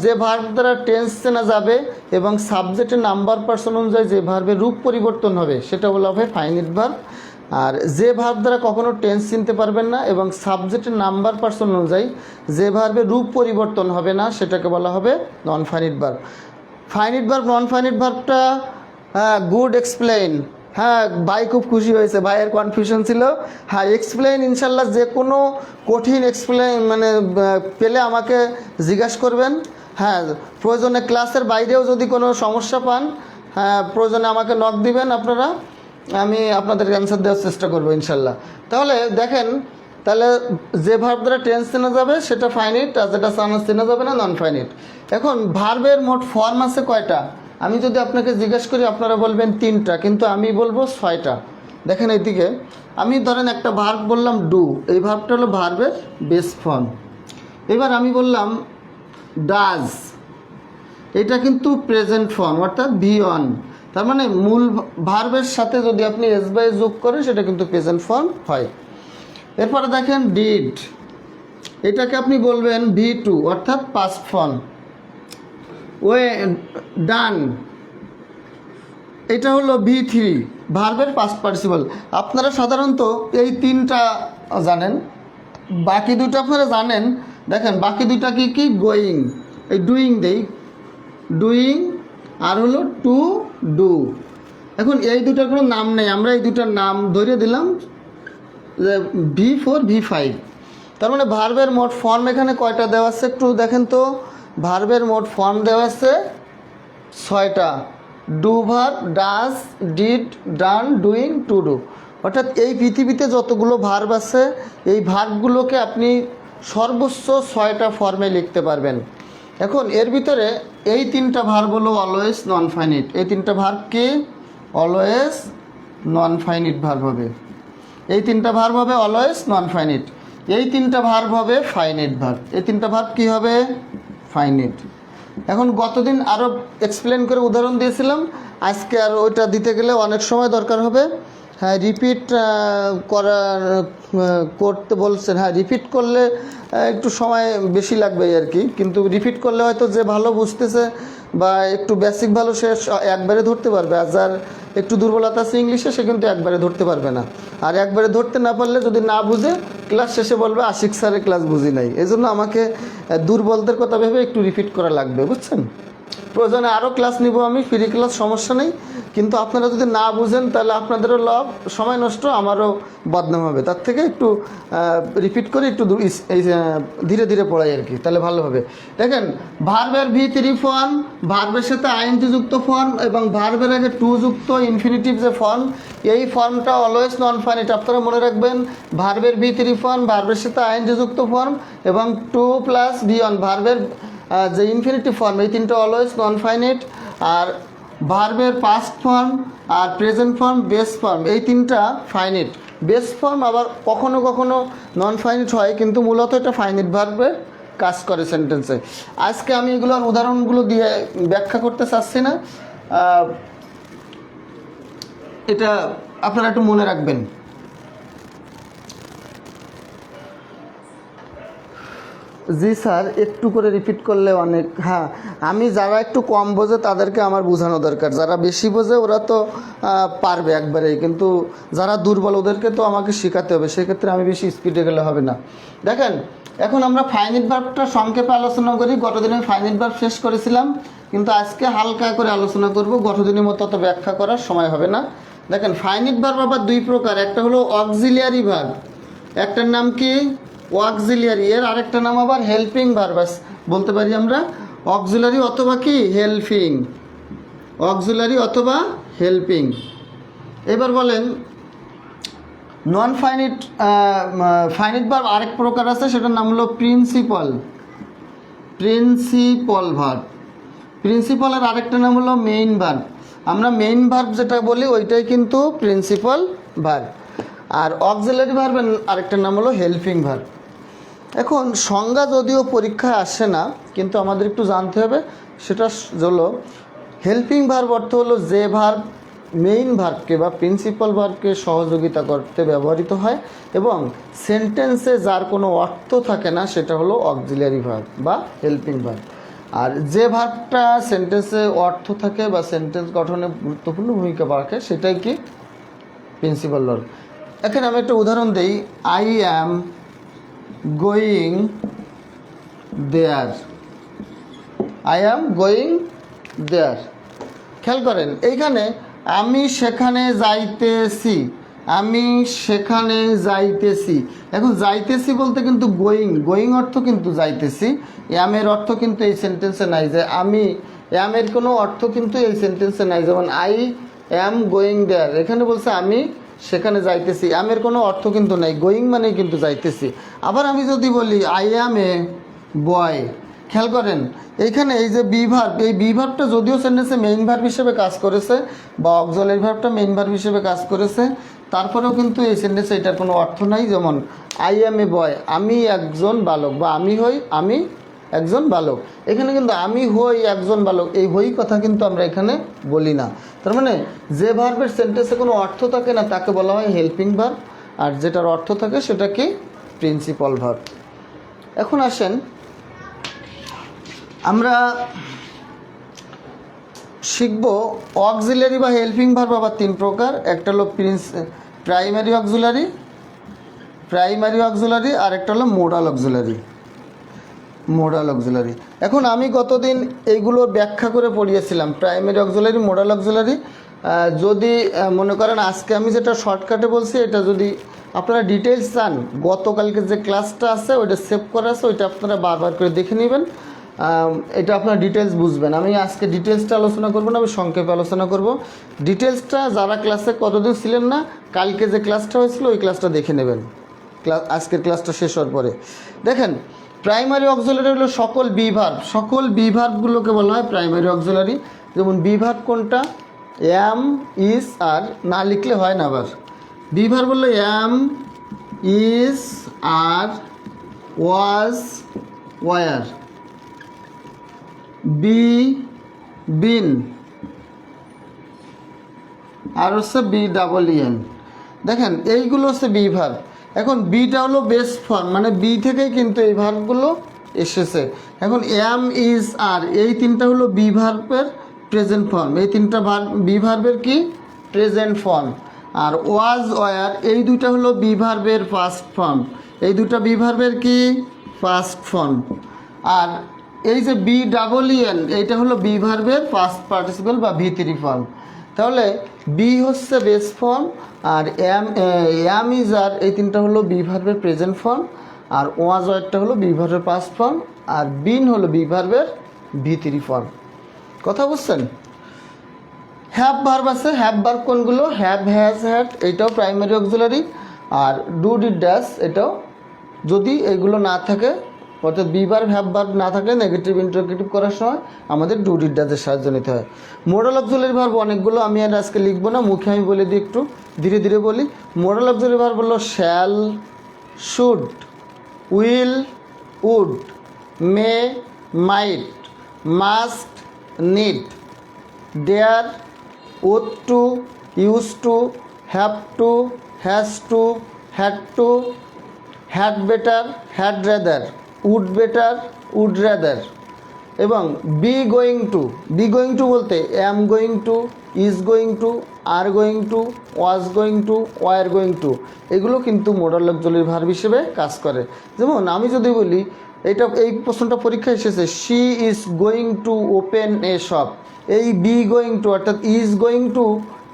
যে ভার্ব দ্বারা টেন্স চেনা যাবে এবং সাবজেক্টের নাম্বার পার্সন অনুযায়ী যে ভার্বের রূপ পরিবর্তন হবে সেটা বলা হবে ফাইনিট ভার্ব। আর যে ভার্ব দ্বারা কখনো টেন্স চিনতে পারবেন না এবং সাবজেক্টের নাম্বার পার্সন অনুযায়ী যে ভার্বের রূপ পরিবর্তন হবে না সেটাকে বলা হবে non finite verb. Finite verb non finite ভার্বটা গুড এক্সপ্লেইন। হ্যাঁ, ভাই খুব খুশি হয়েছে, ভাইয়ের কনফিউশন ছিল। হ্যাঁ, এক্সপ্লেইন ইনশাল্লাহ যে কোনো কঠিন এক্সপ্লেইন মানে পেলে আমাকে জিজ্ঞাসা করবেন। হ্যাঁ, প্রয়োজনে ক্লাসের বাইরেও যদি কোনো সমস্যা পান, হ্যাঁ প্রয়োজনে আমাকে নক দিবেন আপনারা, আমি আপনাদের অ্যান্সার দেওয়ার চেষ্টা করবো ইনশাল্লাহ। তাহলে দেখেন, তাহলে যে ভার্ব দ্বারা টেন্স চেনা যাবে সেটা ফাইনিট, আর যেটা চেনা যাবে না নন ফাইনিট। এখন ভার্বের মোট ফর্ম আছে কয়টা? আমি যদি আপনাকে জিজ্ঞেস করি আপনারা বলবেন 3টা, কিন্তু আমি বলবো 6টা। দেখেন এইদিকে, আমি ধরেন একটা ভার্ব বললাম ডু, এই ভার্বটা হলো ভার্বের বেস ফর্ম। এবার আমি বললাম ডাজ, এটা কিন্তু প্রেজেন্ট ফর্ম, অর্থাৎ V1। তার মানে মূল ভার্বের সাথে যদি আপনি এস বাই যোগ করেন সেটা কিন্তু প্রেজেন্ট ফর্ম হয়। এরপরে দেখেন ডিড, এটাকে আপনি বলবেন V2, অর্থাৎ পাস্ট ফর্ম। ওয়ে ডান, এটা হলো V3, ভার্বের পাস্ট পার্টিসিপল। আপনারা সাধারণত এই 3টা জানেন, বাকি 2টা আপনারা জানেন। দেখেন বাকি 2টা কি কি? গোয়িং, এই ডুইং দেই, ডুইং, আর হলো টু ডু। এখন এই 2টার কোনো নাম নেই, আমরা এই 2টার নাম ধরে দিলাম যে V4 V5। তার মানে ভার্বের মোট ফর্ম এখানে কয়টা দেওয়া আছে একটু দেখেন তো। ভার্বের মোট ফর্ম দেওয়া আছে 6টা। Do verb, does, did, done, doing, to do. অর্থাৎ এই পৃথিবীতে যতগুলো ভার্ব আছে এই ভার্বগুলোকে আপনি সর্বোচ্চ 6টা ফর্মে লিখতে পারবেন। এখন এর ভিতরে এই তিনটা ভার্ব হলো অলওয়েজ নন ফাইনিট, এই তিনটা ভার্ব কি অলওয়েজ নন ফাইনিট ভার্ব হবে, এই তিনটা ভার্ব হবে অলওয়েজ নন ফাইনিট, এই তিনটা ভার্ব হবে ফাইনিট ভার্ব, এই তিনটা ভার্ব কি হবে ফাইনিট। এখন গতদিন আরও এক্সপ্লেন করে উদাহরণ দিয়েছিলাম, আজকে আর ওইটা দিতে গেলে অনেক সময় দরকার হবে। হ্যাঁ রিপিট করতে বলছেন, হ্যাঁ রিপিট করলে একটু সময় বেশি লাগবে আর কি, কিন্তু রিপিট করলে হয়তো যে ভালো বুঝতেছে বা একটু বেসিক ভালো সে একবারে ধরতে পারবে, আর যার একটু দুর্বলতা আছে ইংলিশে সে কিন্তু একবারে ধরতে পারবে না, আর একবারে ধরতে না পারলে যদি না বুঝে ক্লাস শেষে বলবে আশিক স্যারের ক্লাস বুঝি নাই, এই জন্য আমাকে দুর্বলদের কথা ভেবে একটু রিপিট করা লাগবে, বুঝছেন। প্রয়োজনে আরও ক্লাস নিব আমি, ফ্রি ক্লাস, সমস্যা নেই, কিন্তু আপনারা যদি না বুঝেন তাহলে আপনাদেরও লাভ, সময় নষ্ট, আমারও বদনাম হবে, তার থেকে একটু রিপিট করে একটু ধীরে ধীরে পড়াই আর কি, তাহলে ভালো হবে। দেখেন ভার্বের V3 ফর্ম, ভার্বের সাথে আইএনজি যুক্ত ফর্ম এবং ভার্বের আগে টু যুক্ত ইনফিনিটিভ যে ফর্ম, এই ফর্মটা অলওয়েজ নন ফাইনিট। আপনারা মনে রাখবেন ভার্বের V3 ফর্ম, ভার্বের সাথে আইএনজি যুক্ত ফর্ম এবং 2+V1 ভার্বের যে ইনফিনিটিভ ফর্ম, এই তিনটা অলওয়েজ নন ফাইনিট। আর ভার্বের পাস্ট ফর্ম আর প্রেজেন্ট ফর্ম, বেস ফর্ম, এই তিনটা ফাইনিট। বেস ফর্ম আবার কখনো কখনো নন ফাইনিট হয়, কিন্তু মূলত এটা ফাইনিট ভার্বের কাজ করে সেন্টেন্সে। আজকে আমি এগুলোর উদাহরণগুলো দিয়ে ব্যাখ্যা করতে চাচ্ছি না, এটা আপনারা একটু মনে রাখবেন। জি স্যার, একটু করে রিপিট করলে অনেক। হ্যাঁ, আমি যারা একটু কম বোঝে তাদেরকে আমার বোঝানো দরকার, যারা বেশি বোঝে ওরা তো পারবে একবারেই, কিন্তু যারা দুর্বল ওদেরকে তো আমাকে শেখাতে হবে, সেক্ষেত্রে আমি বেশি স্পিডে গেলে হবে না। দেখেন এখন আমরা ফাইনিট ভার্বটা সংক্ষেপে আলোচনা করি। গতদিন আমি ফাইনিট ভার্ব শেষ করেছিলাম, কিন্তু আজকে হালকা করে আলোচনা করব, গতদিনের মতো অত ব্যাখ্যা করার সময় হবে না। দেখেন ফাইনিট ভার্ব আবার দুই প্রকার, একটা হলো অক্সিলিয়ারি ভার্ব, একটার নাম কি অক্সিলিয়ারি, এর আরেকটা নাম আবার হেল্পিং ভার্ব বলতে পারি আমরা, অক্সিলারি অথবা কি হেল্পিং, অক্সিলারি অথবা হেল্পিং। এবার বলেন নন ফাইনিট ফাইনিট ভার্ব আরেক প্রকার আছে, সেটার নাম হলো প্রিন্সিপাল, প্রিন্সিপাল ভার্ব। প্রিন্সিপালের আরেকটা নাম হলো মেইন ভার্ব। আমরা মেইন ভার্ব যেটা বলি ওইটাই কিন্তু প্রিন্সিপাল ভার্ব, আর অক্সিলারি ভার্বের আরেকটা নাম হলো হেল্পিং ভার্ব। এখন সংজ্ঞা যদিও পরীক্ষায় আসে না, কিন্তু আমাদের একটু জানতে হবে, সেটা হলো হেল্পিং ভার্ব অর্থ হলো যে ভার্ব মেইন ভার্বকে বা প্রিন্সিপাল ভার্বকে সহযোগিতা করতে ব্যবহৃত হয় এবং সেন্টেন্সে যার কোনো অর্থ থাকে না, সেটা হলো অক্সিলিয়ারি ভার্ব বা হেল্পিং ভার্ব। আর যে ভার্বটা সেন্টেন্সে অর্থ থাকে বা সেন্টেন্স গঠনে গুরুত্বপূর্ণ ভূমিকা রাখে, সেটাই কি প্রিন্সিপাল ভার্ব। এখানে আমি একটা উদাহরণ দিই, I am going there, I am going there. খেয়াল করেন এইখানে আমি সেখানে যাইতেছি, আমি সেখানে যাইতেছি। এখন যাইতেছি বলতে কিন্তু গোয়িং, গোয়িং অর্থ কিন্তু যাইতেছি, অ্যামের অর্থ কিন্তু এই সেন্টেন্সে নাই, যে আমি অ্যামের কোনো অর্থ কিন্তু এই সেন্টেন্সে নাই। যেমন আই অ্যাম গোয়িং দেয়ার, এখানে বলছে আমি সেখানে যাইতেছি, অ্যামের কোনো অর্থ কিন্তু নাই, গোয়িং মানে কিন্তু যাইতেছি। আবার আমি যদি বলি আই অ্যাম এ বয়, খেয়াল করেন এইখানে এই যে বি ভার্ব, এই বি ভার্বটা যদিও সেন্টেন্সে মেইন ভার্ব হিসেবে কাজ করেছে বা অক্সিলারি ভার্বটা মেইন ভার্ব হিসেবে কাজ করেছে, তারপরেও কিন্তু এই সেন্টেন্সে এটার কোনো অর্থ নাই। যেমন আই অ্যাম এ বয়, আমি একজন বালক, বা আমি হই, আমি একজন বালক। এখানে কিন্তু আমি হই একজন বালক, এই হই কথা কিন্তু আমরা এখানে বলি না। তার মানে যে ভার্বের সেন্টেন্সে কোনো অর্থ থাকে না তাকে বলা হয় হেল্পিং ভার্ব, আর যেটার অর্থ থাকে সেটা কি প্রিন্সিপাল ভার্ব। এখন আসেন আমরা শিখব অক্সিলারি বা হেল্পিং ভার্ব আবার তিন প্রকার, একটা হলো প্রাইমারি অক্সিলারি, প্রাইমারি অক্সিলারি, আর একটা হলো মোডাল অক্সিলারি, মোডাল অক্সিলারি। এখন আমি গতদিন এইগুলো ব্যাখ্যা করে পড়িয়েছিলাম, প্রাইমারি অক্সিলারি, মোডাল অক্সিলারি। যদি মনে করেন আজকে আমি যেটা শর্টকাটে বলছি, এটা যদি আপনারা ডিটেলস চান, গতকালকে যে ক্লাসটা আছে ওইটা সেভ করা আছে, ওইটা আপনারা বারবার করে দেখে নেবেন, এটা আপনারা ডিটেলস বুঝবেন। আমি আজকে ডিটেলসটা আলোচনা করব না, আমি সংক্ষেপে আলোচনা করব। ডিটেলসটা যারা ক্লাসে কতদিন ছিলেন না, কালকে যে ক্লাসটা হয়েছিল ওই ক্লাসটা দেখে নেবেন, আজকের ক্লাসটা শেষ হওয়ার পরে। দেখেন প্রাইমারি অক্সিলারি হলো সকল বি ভার্ব, সকল বি ভার্বগুলোকে বলা হয় প্রাইমারি অক্সিলারি। যেমন বি ভার্ব কোনটা? এম, ইজ, আর, না লিখলে হয় না। আবার বি ভার্ব হলো am, is, are, was, were, be, been, আর হচ্ছে বি ডাবল এন। দেখেন এইগুলো হচ্ছে বি ভার্ব। এখন বিটা হলো বেস ফর্ম, মানে বি থেকেই কিন্তু এই ভার্বগুলো এসেছে। এখন এম, ইজ, আর, এই তিনটা হলো বি ভার্বের প্রেজেন্ট ফর্ম, এই তিনটা বি ভার্বের কি present form. R was, war, এই দুইটা হলো বি ভার্বের ফার্স্ট ফর্ম, এই দুটা বি ভার্বের কি ফার্স্ট ফর্ম। আর এই যে বি ডাবল এন, এইটা হলো বি ভার্বের ফার্স্ট পার্টিসিপল বা ভি3 ফর্ম। তাহলে বি হচ্ছে বেস ফর্ম, আর এম, ইজ, আর, এই তিনটা হলো বি ভার্বের প্রেজেন্ট ফর্ম, আর ওয়াজ, ওয়ারটা হলো বি ভার্বের পাস্ট ফর্ম, আর বিন হলো বি ভার্বের ভি3 ফর্ম। কথা বুঝছেন? হ্যাভ ভার্ব আছে, হ্যাভ ভার্ব কোনগুলো? হ্যাভ, হ্যাজ, হ্যাড, এটাও প্রাইমারি অক্সিলারি। আর ডু, ডিড, ড্যাশ, এটাও যদি এগুলো না থাকে, অর্থাৎ বি ভার্ব, হ্যাভ ভার্ব না থাকলে নেগেটিভ ইন্টারোগেটিভ করার সময় আমাদের ডু, ডিড, ড্যাশের সাহায্য নিতে হয়। মোডাল অক্সিলারি ভার্ব অনেকগুলো, আমি আর আজকে লিখবো না, মুখে আমি বলে দিই, একটু ধীরে ধীরে বলি। মোডাল অক্সিলারি ভার্ব হলো shall, should, will, would, may, might, must, need, dare, ought to, used to, have to, has to, had to, had better, had rather, would better, would rather. এবং be going to, be going to বলতে am going to, is going to, are going to, was going to, were going to, এগুলো কিন্তু মোডাল অক্সিলারি ভার্ব হিসেবে কাজ করে। যেমন আমি যদি বলি, এই প্রশ্নটা পরীক্ষা এসেছে, she is going to open A shop, এই বি গোয়িং টু অর্থাৎ ইজ গোয়িং টু,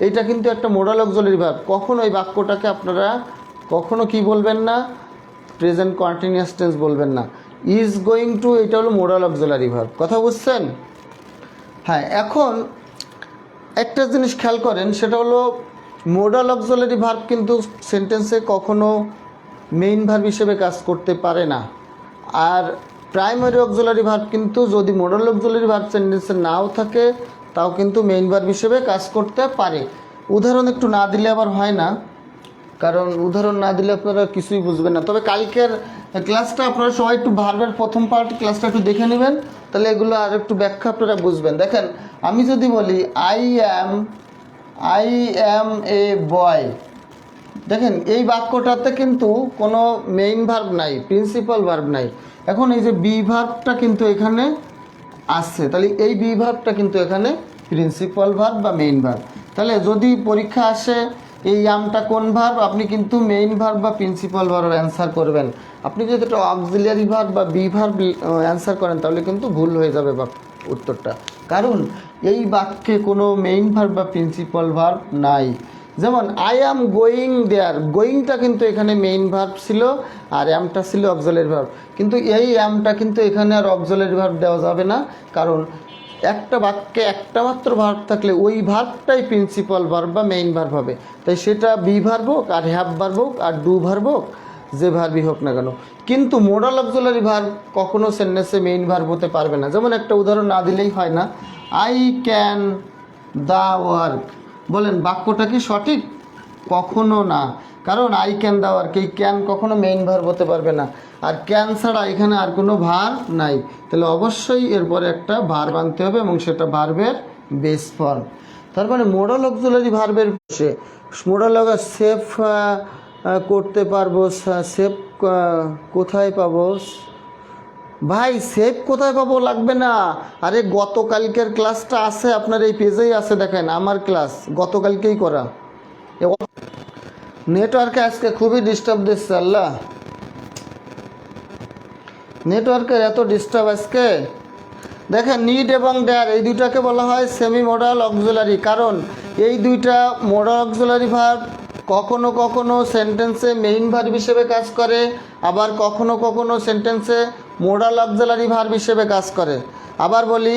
এটা কিন্তু একটা মোডাল অক্সিলারি ভার্ব। কখনো এই বাক্যটাকে আপনারা কখনো কি বলবেন না? প্রেজেন্ট কন্টিনিউয়াস টেন্স বলবেন না। ইজ গোয়িং টু, এটা হলো মোডাল অক্সিলারি ভার্ব। কথা বুঝছেন? হ্যাঁ, এখন একটা জিনিস খেয়াল করেন, সেটা হলো মোডাল অক্সিলারি ভার্ব কিন্তু সেন্টেন্সে কখনো মেইন ভার্ব হিসেবে কাজ করতে পারে না। আর প্রাইমারি অক্সিলারি ভার্ব কিন্তু যদি মোডাল অক্সিলারি ভার্ব সেন্টেন্সে নাও থাকে, তাও কিন্তু মেইন ভার্ব হিসেবে কাজ করতে পারে। উদাহরণ একটু না দিলে আবার হয় না, কারণ উদাহরণ না দিলে আপনারা কিছুই বুঝবেন না। তবে কালকের ক্লাসটা আপনারা সবাই একটু ভার্বের প্রথম পার্ট ক্লাসটা একটু দেখে নেবেন, তাহলে এগুলো আর একটু ব্যাখ্যা আপনারা বুঝবেন। দেখেন, আমি যদি বলি আই অ্যাম এ বয়, দেখেন এই বাক্যটাতে কিন্তু কোনো মেইন ভার্ব নাই, প্রিন্সিপাল ভার্ব নাই। এখন এই যে বি ভার্বটা কিন্তু এখানে আসছে, তাহলে এই বি ভার্বটা কিন্তু এখানে প্রিন্সিপাল ভার্ব বা মেইন ভার্ব। তাহলে যদি পরীক্ষা আসে এই আমটা কোন ভার্ব, আপনি কিন্তু মেইন ভার্ব বা প্রিন্সিপাল ভার্ব অ্যান্সার করবেন। আপনি যদি একটা অক্সিলিয়ারি ভার্ব বা বি ভার্ব অ্যান্সার করেন, তাহলে কিন্তু ভুল হয়ে যাবে উত্তরটা, কারণ এই বাক্যে কোনো মেইন ভার্ব বা প্রিন্সিপাল ভার্ব নাই। যেমন আই অ্যাম গোয়িং দেয়ার, গোয়িংটা কিন্তু এখানে মেইন ভার্ব ছিল, আর অ্যামটা ছিল অক্সিলিয়ারি ভার্ব। কিন্তু এই অ্যামটা কিন্তু এখানে আর অক্সিলিয়ারি ভার্ব দেওয়া যাবে না, কারণ একটা বাক্যে একটা মাত্র ভার্ব থাকলে ওই ভার্বটাই প্রিন্সিপাল ভার্ব বা মেইন ভার্ব হবে। তাই সেটা বি ভার্ব হোক, আর হ্যাভ ভার্ব হোক, আর ডু ভার্ব হোক, যে ভার্বই হোক না কেন। কিন্তু মোডাল অক্সিলারি ভার্ব কখনো সেন্টেন্সে মেইন ভার্ব হতে পারবে না। যেমন একটা উদাহরণ না দিলেই হয় না, আই ক্যান দ্য ওয়ার্ক, বলেন বাক্যটা কি সঠিক? কখনো না, কারণ আই ক্যান দ্য ওয়ার্ক, এই ক্যান কখনো মেইন ভার্ব হতে পারবে না। আর ক্যান ছাড়া এখানে আর কোনো ভার্ব নাই, তাহলে অবশ্যই এরপরে একটা ভার্ব আনতে হবে, এবং সেটা ভার্বের বেস ফর্ম। তারপরে মোডাল অক্সিলারি ভার্বের মোডাল সেভ করতে পারবো, সেভ কোথায় পাবো? ভাই সেভ কোথায় পাবো লাগবে না, আরে গতকালকের ক্লাসটা আছে আপনার এই পেজেই আছে, দেখেন আমার ক্লাস গতকালকেই করা। নেটওয়ার্কে আজকে খুবই ডিস্টার্ব দিচ্ছে, আল্লাহ নেটওয়ার্কের এত ডিস্টার্ব আজকে। দেখেন নিড এবং ডেয়ার, এই দুইটাকে বলা হয় সেমি মোডাল অক্সিলারি, কারণ এই দুইটা মোডাল অক্সিলারি ভার্ব কখনো কখনো সেন্টেন্সে মেইন ভার্ব হিসেবে কাজ করে, আবার কখনো কখনো সেন্টেন্সে মোডাল অক্সিলারি ভার্ব হিসেবে কাজ করে। আবার বলি,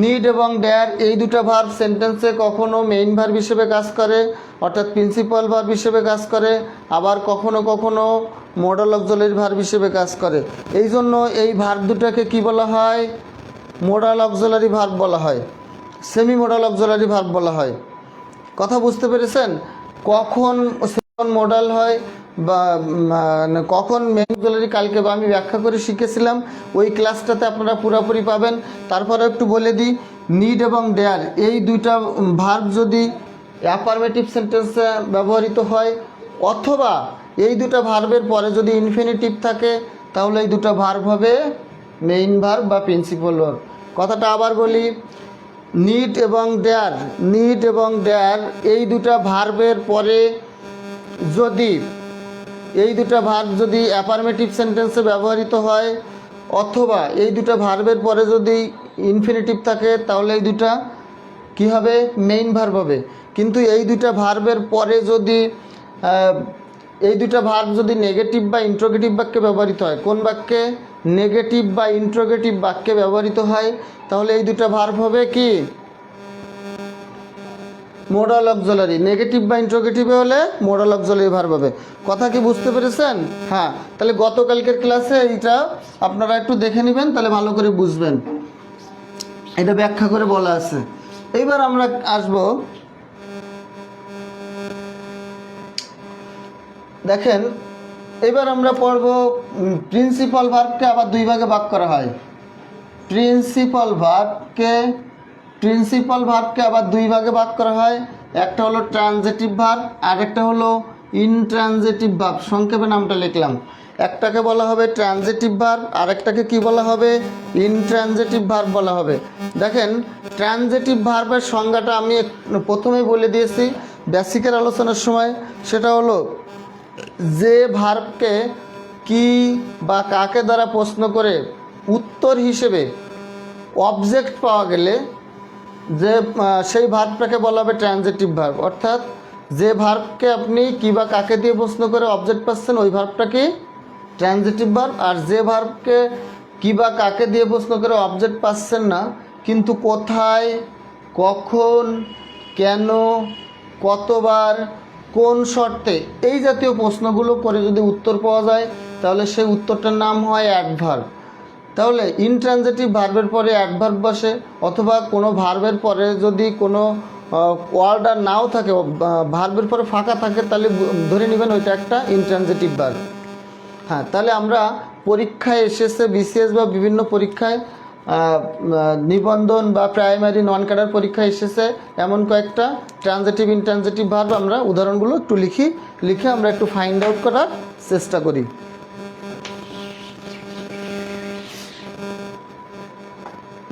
নিড এবং ডেয়ার এই দুটো ভার্ব সেন্টেন্সে কখনো মেইন ভার্ব হিসেবে কাজ করে, অর্থাৎ প্রিন্সিপাল ভার্ব হিসেবে কাজ করে, আবার কখনো কখনো মডাল অক্সিলারি ভার্ব হিসেবে কাজ করে। এই জন্য এই ভার্ব দুটাকে কি বলা হয়? মডাল অক্সিলারি ভার্ব বলা হয়, সেমি মডাল অক্সিলারি ভার্ব বলা হয়। কথা বুঝতে পেরেছেন? কখন মডাল হয় বা কখন মেইন অক্সিলারি কালকে বা আমি ব্যাখ্যা করে শিখেছিলাম, ওই ক্লাসটাতে আপনারা পুরোপুরি পাবেন। তারপরে একটু বলে দিই, নিড এবং ডেয়ার এই দুইটা ভার্ব যদি অ্যাফার্মেটিভ সেন্টেন্সে ব্যবহৃত হয়, অথবা এই দুটো ভার্বের পরে যদি ইনফিনিটিভ থাকে, তাহলে এই দুটো ভার্ব হবে মেইন ভার্ব বা প্রিন্সিপাল ভার্ব। কথাটা আবার বলি, নিড এবং ডেয়ার এই দুটো ভার্বের পরে যদি এই দুটো ভার্ব যদি অ্যাফার্মেটিভ সেন্টেন্সে ব্যবহৃত হয়, অথবা এই দুটো ভার্বের পরে যদি ইনফিনিটিভ থাকে, তাহলে এই দুটা কী হবে? মেইন ভার্ব হবে। কিন্তু এই দুটো ভার্বের পরে যদি এই দুটো ভার্ব যদি নেগেটিভ বা ইন্ট্রোগেটিভ বাক্যে ব্যবহৃত হয়, কোন বাক্যে? নেগেটিভ বা ইন্ট্রোগেটিভ বাক্যে ব্যবহৃত হয়, তাহলে এই দুটো ভার্ব হবে কি? Modal auxiliary. নেগেটিভ বা ইন্ট্রোগেটিভে হলে মডাল অক্সিলারি ভার্ব হবে। কথা কি বুঝতে পেরেছেন? হ্যাঁ, তাহলে গতকালকের ক্লাসে এইটা আপনারা একটু দেখে নেবেন, তাহলে ভালো করে বুঝবেন। এটা ব্যাখ্যা করে বলা আছে। এইবার আমরা আসব, দেখেন এবার আমরা পড়ব প্রিন্সিপাল ভার্বকে আবার দুই ভাগে ভাগ করা হয়। প্রিন্সিপাল ভার্বকে আবার দুই ভাগে ভাগ করা হয়। একটা হলো ট্রানজিটিভ ভার্ব আর একটা হলো ইনট্রানজিটিভ ভার্ব। সংক্ষেপে নামটা লিখলাম। একটাকে বলা হবে ট্রানজিটিভ ভার্ব আর একটাকে কি বলা হবে? ইনট্রানজিটিভ ভার্ব বলা হবে। দেখেন, ট্রানজিটিভ ভার্বের সংজ্ঞাটা আমি প্রথমেই বলে দিয়েছি বেসিকের আলোচনার সময়। সেটা হলো যে ভার্বকে কি বা কাকে দ্বারা প্রশ্ন করে উত্তর হিসেবে অবজেক্ট পাওয়া গেলে যে সেই ভার্বটাকে বলা হবে ট্রানজিটিভ ভার্ব। অর্থাৎ যে ভার্বকে আপনি কি বা কাকে দিয়ে প্রশ্ন করে অবজেক্ট পাচ্ছেন, ওই ভার্বটাকে ট্রানজিটিভ ভার্ব। আর যে ভার্বকে কি বা কাকে দিয়ে প্রশ্ন করে অবজেক্ট পাচ্ছেন না, কিন্তু কোথায়, কখন, কেন, কতবার, কোন শর্তে, এই জাতীয় প্রশ্নগুলো করে যদি উত্তর পাওয়া যায়, তাহলে সেই উত্তরটার নাম হয় অ্যাডভার্ব। তাহলে ইনট্রানজিটিভ ভার্বের পরে অ্যাডভার্ব বসে, অথবা কোনো ভার্বের পরে যদি কোনো ওয়ার্ড আর নাও থাকে, ভার্বের পরে ফাঁকা থাকে, তাহলে ধরে নেবেন ওইটা একটা ইনট্রানজিটিভ ভার্ব। হ্যাঁ, তাহলে আমরা পরীক্ষায় এসেছে, বিসিএস বা বিভিন্ন পরীক্ষায়, নিবন্ধন বা প্রাইমারি নন ক্যাডার পরীক্ষায় এসেছে এমন কয়েকটা ট্রানজিটিভ ইনট্রানজিটিভ ভার্ব। আমরা উদাহরণগুলো একটু লিখে আমরা একটু ফাইন্ড আউট করার চেষ্টা করি।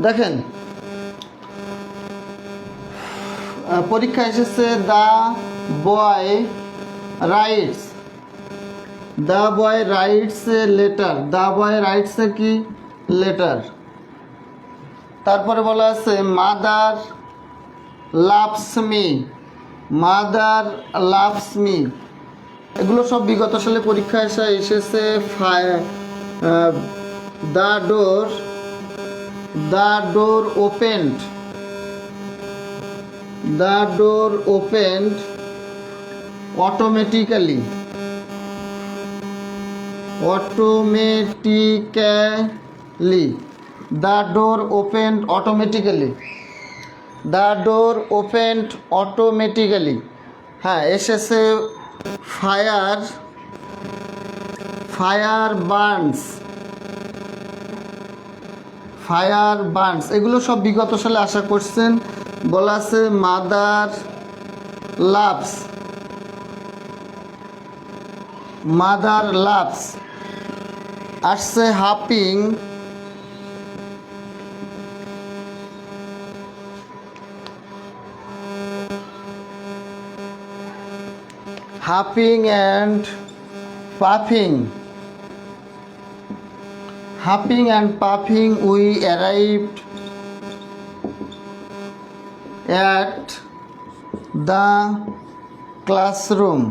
দেখেন, পরীক্ষা এসেছে the boy writes a letter. The boy writes a কি? লেটার। তারপরে বলা আছে মাদার লাভস মি। এগুলো সব বিগত সালে পরীক্ষায় এসেছে। The door opened automatically. The door opened automatically. হ্যাঁ, এসেছে ফায়ার বার্নস। এগুলো সব বিগত সালে আশা করছেন। বলা আছে মাদার লাভস। আসছে hopping and puffing. We arrived at the classroom.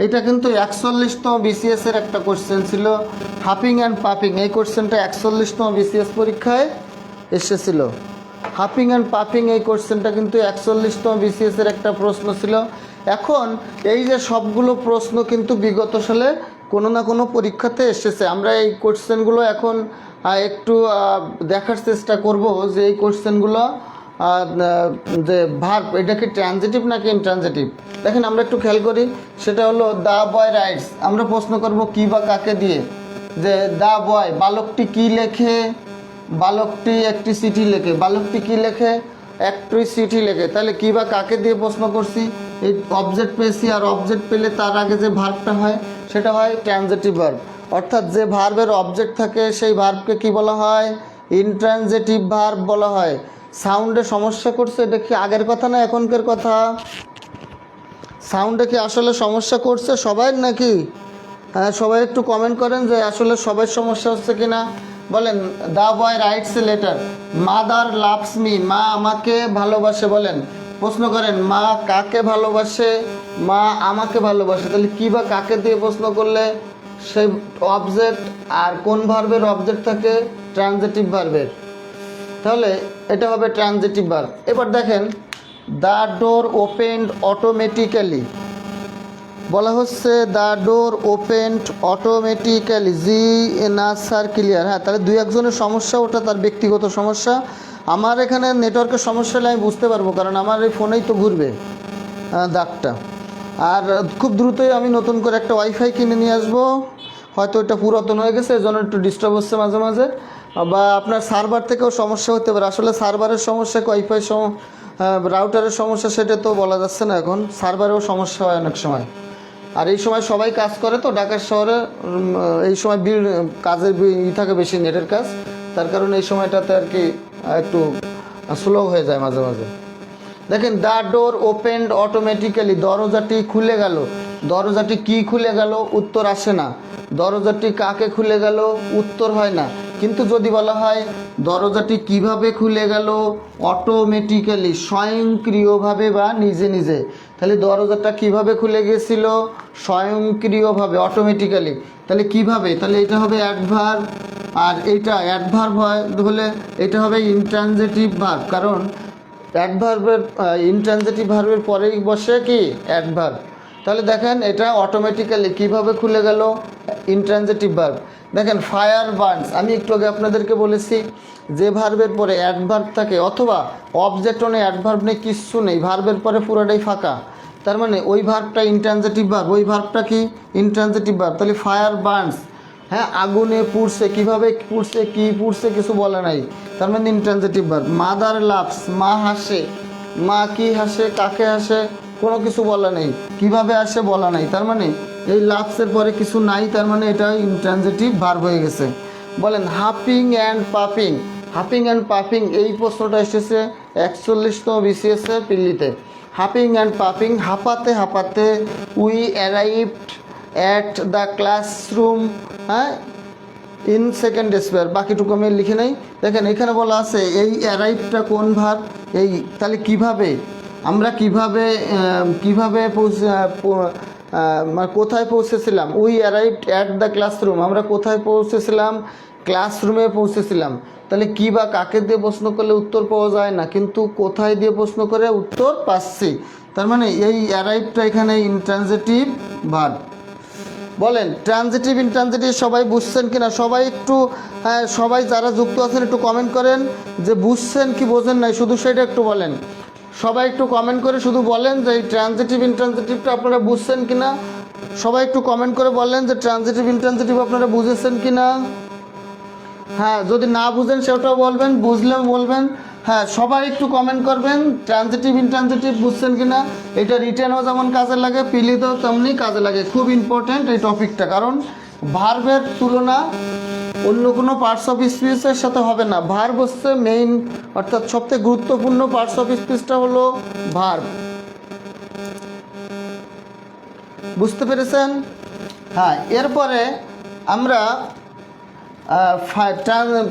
এটা কিন্তু 41তম বিসিএস এর একটা কোশ্চেন ছিল, হাফিং অ্যান্ড পাফিং। এই কোশ্চেনটা 41তম বিসিএস পরীক্ষায় এসেছিল। হাফিং অ্যান্ড পাফিং এই কোশ্চেনটা কিন্তু 41তম বিসিএস এর একটা প্রশ্ন ছিল। এখন এই যে সবগুলো প্রশ্ন কিন্তু বিগত সালে কোনো না কোনো পরীক্ষাতে এসেছে। আমরা এই কোশ্চেনগুলো এখন একটু দেখার চেষ্টা করব যে এই কোশ্চেনগুলো যে ভার্ব এটা কি ট্রানজিটিভ নাকি ইনট্রানজিটিভ। দেখেন আমরা একটু খেয়াল করি, সেটা হলো দ্য বয় রাইটস। আমরা প্রশ্ন করব কি বা কাকে দিয়ে, যে দ্য বয় বালকটি কি লেখে, বালকটি একটি চিঠি লেখে। বালকটি কি লেখে? একটি চিঠি লেখে। তাহলে কি বা কাকে দিয়ে প্রশ্ন করছি, এই অবজেক্ট পেয়েছি, আর অবজেক্ট পেলে তার আগে যে ভার্বটা হয় সেটা হয় ট্রানজিটিভ ভার্ব। অর্থাৎ যে ভার্বের অবজেক্ট থাকে সেই ভার্বকে কি বলা হয়? ইনট্রানজিটিভ ভার্ব বলা হয়। সাউন্ডে সমস্যা করছে, এটা কি আগের কথা না এখনকার কথা? সাউন্ডে কি আসলে সমস্যা করছে সবাই নাকি? সবাই একটু কমেন্ট করেন যে আসলে সবাই সমস্যা হচ্ছে কিনা। বলেন the boy writes a letter, mother loves me, মা আমাকে ভালোবাসে। বলেন, প্রশ্ন করেন মা কাকে ভালোবাসে? মা আমাকে ভালোবাসে। তাহলে কি বা কাকে দিয়ে প্রশ্ন করলে সেই অবজেক্ট, আর কোন ভার্বের অবজেক্ট থাকে? ট্রানজিটিভ ভার্বের। তাহলে এটা হবে ট্রানজিটিভ ভার্ব। এবার দেখেন দ্য ডোর ওপেন্ড অটোমেটিক্যালি, বলা হচ্ছে দ্য ডোর ওপেন্ড অটোমেটিক্যালি, জি না স্যার ক্লিয়ার। হ্যাঁ, তাহলে দুই একজনের সমস্যা, ওটা তার ব্যক্তিগত সমস্যা। আমার এখানে নেটওয়ার্কের সমস্যা হলে আমি বুঝতে পারবো, কারণ আমার এই ফোনেই তো ঘুরবে দাগটা। আর খুব দ্রুতই আমি নতুন করে একটা ওয়াইফাই কিনে নিয়ে আসবো। হয়তো এটা পুরাতন হয়ে গেছে, এই জন্য একটু ডিস্টার্ব হচ্ছে মাঝে মাঝে, বা আপনার সার্ভার থেকেও সমস্যা হতে পারে। আসলে সার্ভারের সমস্যা কি ওয়াইফাই রাউটারের সমস্যা সেটা তো বলা যাচ্ছে না, এখন সার্ভারেও সমস্যা হয় অনেক সময়। আর এই সময় সবাই কাজ করে তো ঢাকা শহরে, এই সময় কাজের থাকে বেশি, নেটের কাজ, তার কারণে এই সময়টাতে আর কি একটু স্লো হয়ে যায় মাঝে মাঝে। দেখেন দ্য ডোর ওপেন্ড অটোমেটিক্যালি, দরজাটি খুলে গেল। দরজাটি কি খুলে গেল? উত্তর আসে না। দরজাটি কাকে খুলে গেল? উত্তর হয় না। কিন্তু যদি বলা হয় দরজাটি কিভাবে খুলে গেল? অটোমেটিক্যালি, স্বয়ংক্রিয়ভাবে বা নিজে নিজে। তাহলে দরজাটা কিভাবে খুলে গেছিল? স্বয়ংক্রিয়ভাবে, অটোমেটিক্যালি। তাহলে কিভাবে? তাহলে এটা হবে অ্যাডভার্ব, আর এইটা অ্যাডভার্ব হলে এটা হবে ইনট্রানজিটিভ ভার্ব, কারণ অ্যাডভার্বের ইনট্রানজিটিভ ভার্বের পরেই বসে কি? অ্যাডভার্ব। তাহলে দেখেন এটা অটোমেটিক্যালি কিভাবে খুলে গেল? Intransitive verb. দেখেন ফায়ার বার্নস, আমি একটু আগে আপনাদেরকে বলেছি যে ভার্বের পরে অ্যাডভার্ব থাকে, অথবা অবজেক্টও নেই, অ্যাডভার্ব নেই, কিচ্ছু নেই, ভার্বের পরে পুরোটাই ফাঁকা, তার মানে ওই ভার্বটা ইনট্রানজিটিভ ভার্ব, ওই ভার্বটা কি? Intransitive verb. তাহলে ফায়ার বার্নস, হ্যাঁ আগুনে পুড়ছে, কিভাবে পুড়ছে, কি পুড়ছে, কিছু বলে নাই, তার মানে ইনট্রানজিটিভ ভার্ব। মাদার লাভস, মা হাসে। মা কি হাসে, কাকে হাসে, কোনো কিছু বলা নেই, কিভাবে আসে বলা নাই, তার মানে এই লাভসের পরে কিছু নাই, তার মানে এটা ইনট্রানজিটিভ ভার্ব হয়ে গেছে। বলেন huffing and puffing. Huffing and puffing এই প্রশ্নটা এসেছে 41তম বিসিএস এর পিল্লিতে। হাফিং অ্যান্ড পাফিং, হাঁপাতে হাঁপাতে we arrived at the classroom, হ্যাঁ ইন সেকেন্ড স্পেয়ার, বাকিটুকু আমি লিখে নেই। দেখেন এখানে বলা আছে এই অ্যারাইভটা কোন ভার্ব, এই, তাহলে কিভাবে আমরা কিভাবে কোথায় পৌঁছেছিলাম? We arrived at the classroom, আমরা কোথায় পৌঁছেছিলাম? ক্লাসরুমে পৌঁছেছিলাম। তাহলে কি বা কাকে দিয়ে প্রশ্ন করলে উত্তর পাওয়া যায় না, কিন্তু কোথায় দিয়ে প্রশ্ন করে উত্তর পাচ্ছি, তার মানে এই অ্যারাইভটা এখানে ইনট্রানজিটিভ ভার্ব। বলেন ট্রানজিটিভ ইনট্রানজিটিভ সবাই বুঝছেন কিনা? সবাই একটু সবাই যারা যুক্ত আছেন একটু কমেন্ট করেন যে বুঝছেন কি বোঝেন নাই, শুধু সেটা একটু বলেন। সবাই একটু কমেন্ট করে শুধু বলেন যে এই ট্রানজিটিভ ইনট্রানজিটিভটা আপনারা বুঝছেন কিনা। সবাই একটু কমেন্ট করে বলেন যে ট্রানজিটিভ ইনট্রানজিটিভ আপনারা বুঝেছেন কিনা। হ্যাঁ, যদি না বুঝেন সেটাও বলবেন, বুঝলেও বলবেন। হ্যাঁ, সবাই একটু কমেন্ট করবেন ট্রানজিটিভ ইনট্রানজিটিভ বুঝছেন কিনা। এটা রিটেনও যেমন কাজে লাগে, পিলিতেও তেমনি কাজে লাগে। খুব ইম্পর্ট্যান্ট এই টপিকটা, কারণ ভার্বের তুলনা অন্য কোনো পার্টস অফ স্পিচের সাথে হবে না। ভার্ব হচ্ছে মেইন, অর্থাৎ সবথেকে গুরুত্বপূর্ণ পার্টস অফ স্পিচটা হলো ভার্ব। বুঝতে পেরেছেন? হ্যাঁ, এরপরে আমরা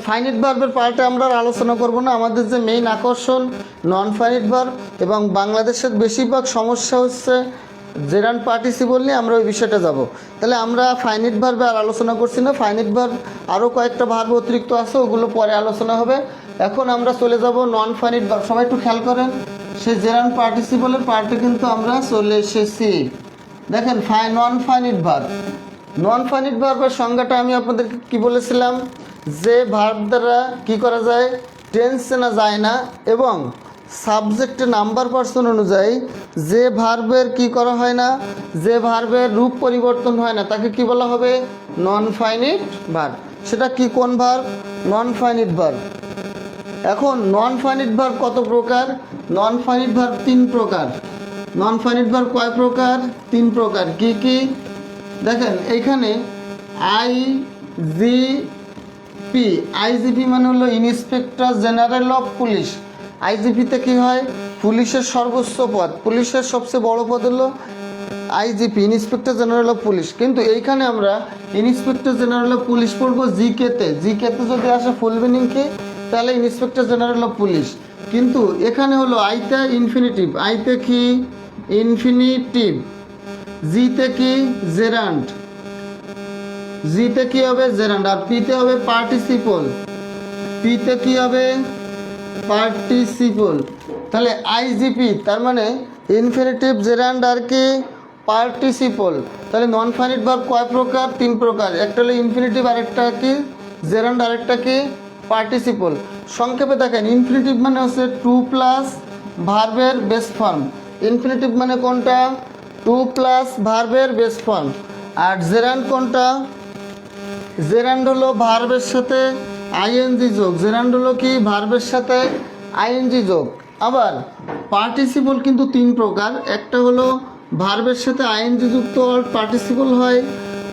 ফাইনিট ভার্বের পার্টে আমরা আলোচনা করব না। আমাদের যে মেইন আকর্ষণ নন ফাইনিট ভার্ব, এবং বাংলাদেশের বেশিরভাগ সমস্যা হচ্ছে জেরান্ড পার্টিসিপল নিয়ে আমরা ওই বিষয়টা যাব। তাহলে আমরা ফাইনিট ভার্বে আর আলোচনা করছি না, ফাইনিট ভার্ব আরও কয়েকটা ভার্ব অতিরিক্ত আছে, ওগুলো পরে আলোচনা হবে। এখন আমরা চলে যাব নন ফাইনিট ভার্ব। সবাই একটু খেয়াল করেন, সেই জেরান্ড পার্টিসিপলের পার্টে কিন্তু আমরা চলে এসেছি। দেখেন নন ফাইনিট ভার্ব, নন ফাইনিট ভার্বের সংজ্ঞাটা আমি আপনাদেরকে কি বলেছিলাম, যে ভার্ব দ্বারা কি করা যায়, টেন্স চেনা যায় না এবং সাবজেক্টে নাম্বার পার্সন অনুযায়ী যে ভার্বের কি করা হয় না, যে ভার্বের রূপ পরিবর্তন হয় না, তাকে কি বলা হবে, নন ফাইনিট ভার্ব। সেটা কি, কোন ভার্ব, নন ফাইনিট ভার্ব। এখন নন ফাইনিট ভার্ব কত প্রকার, নন ফাইনিট ভার্ব 3 প্রকার। নন ফাইনিট ভার্ব কয় প্রকার, 3 প্রকার। কি কি দেখেন এইখানে আইজিপি, আইজিপি মানে হলো ইন্সপেক্টর জেনারেল অফ পুলিশ। আইজিপিতে কি হয়, পুলিশের সর্বোচ্চ পদ, পুলিশের সবচেয়ে বড় পদ হলো IGP, inspector general of police. কিন্তু এইখানে আমরা ইন্সপেক্টর জেনারেল অফ পুলিশ পড়বো জিকেতে, জিকেতে যদি আসে ফুল মিনিং কি, তাহলে ইন্সপেক্টর জেনারেল অফ পুলিশ। কিন্তু এখানে হলো আইতে ইনফিনিটিভ, আইতে কি ইনফিনিটিভ, জিতে কি জেরান্ড, জিতে কি হবে জেরান্ড, আর পিতে হবে পার্টিসিপল, পিতে কি হবে পার্টিসিপল। তাহলে আইজিপি তার মানে ইনফিনিটিভ জেরান্ড আর কি পার্টিসিপল। তাহলে নন ফাইনিট ভার্ব কয় প্রকার, 3 প্রকার। একটা হলো ইনফিনিটিভ, আরেকটা কি জেরান্ড, আরেকটা কি পার্টিসিপল। সংক্ষেপে দেখেন, ইনফিনিটিভ মানে হচ্ছে 2 প্লাস ভার্বের বেস ফর্ম। ইনফিনিটিভ মানে কোনটা, 2 প্লাস ভার্বের বেস ফর্ম। আর জেরান্ড কোনটা, জেরান্ড হলো ভার্বের সাথে আইএনজি যোগ, জেরান্ড হলো কি ভার্বের সাথে আইএনজি যোগ। আবার পার্টিসিপল কিন্তু 3 প্রকার। একটা হলো ভার্বের সাথে আইএনজি যুক্ত পার্টিসিপল হয়,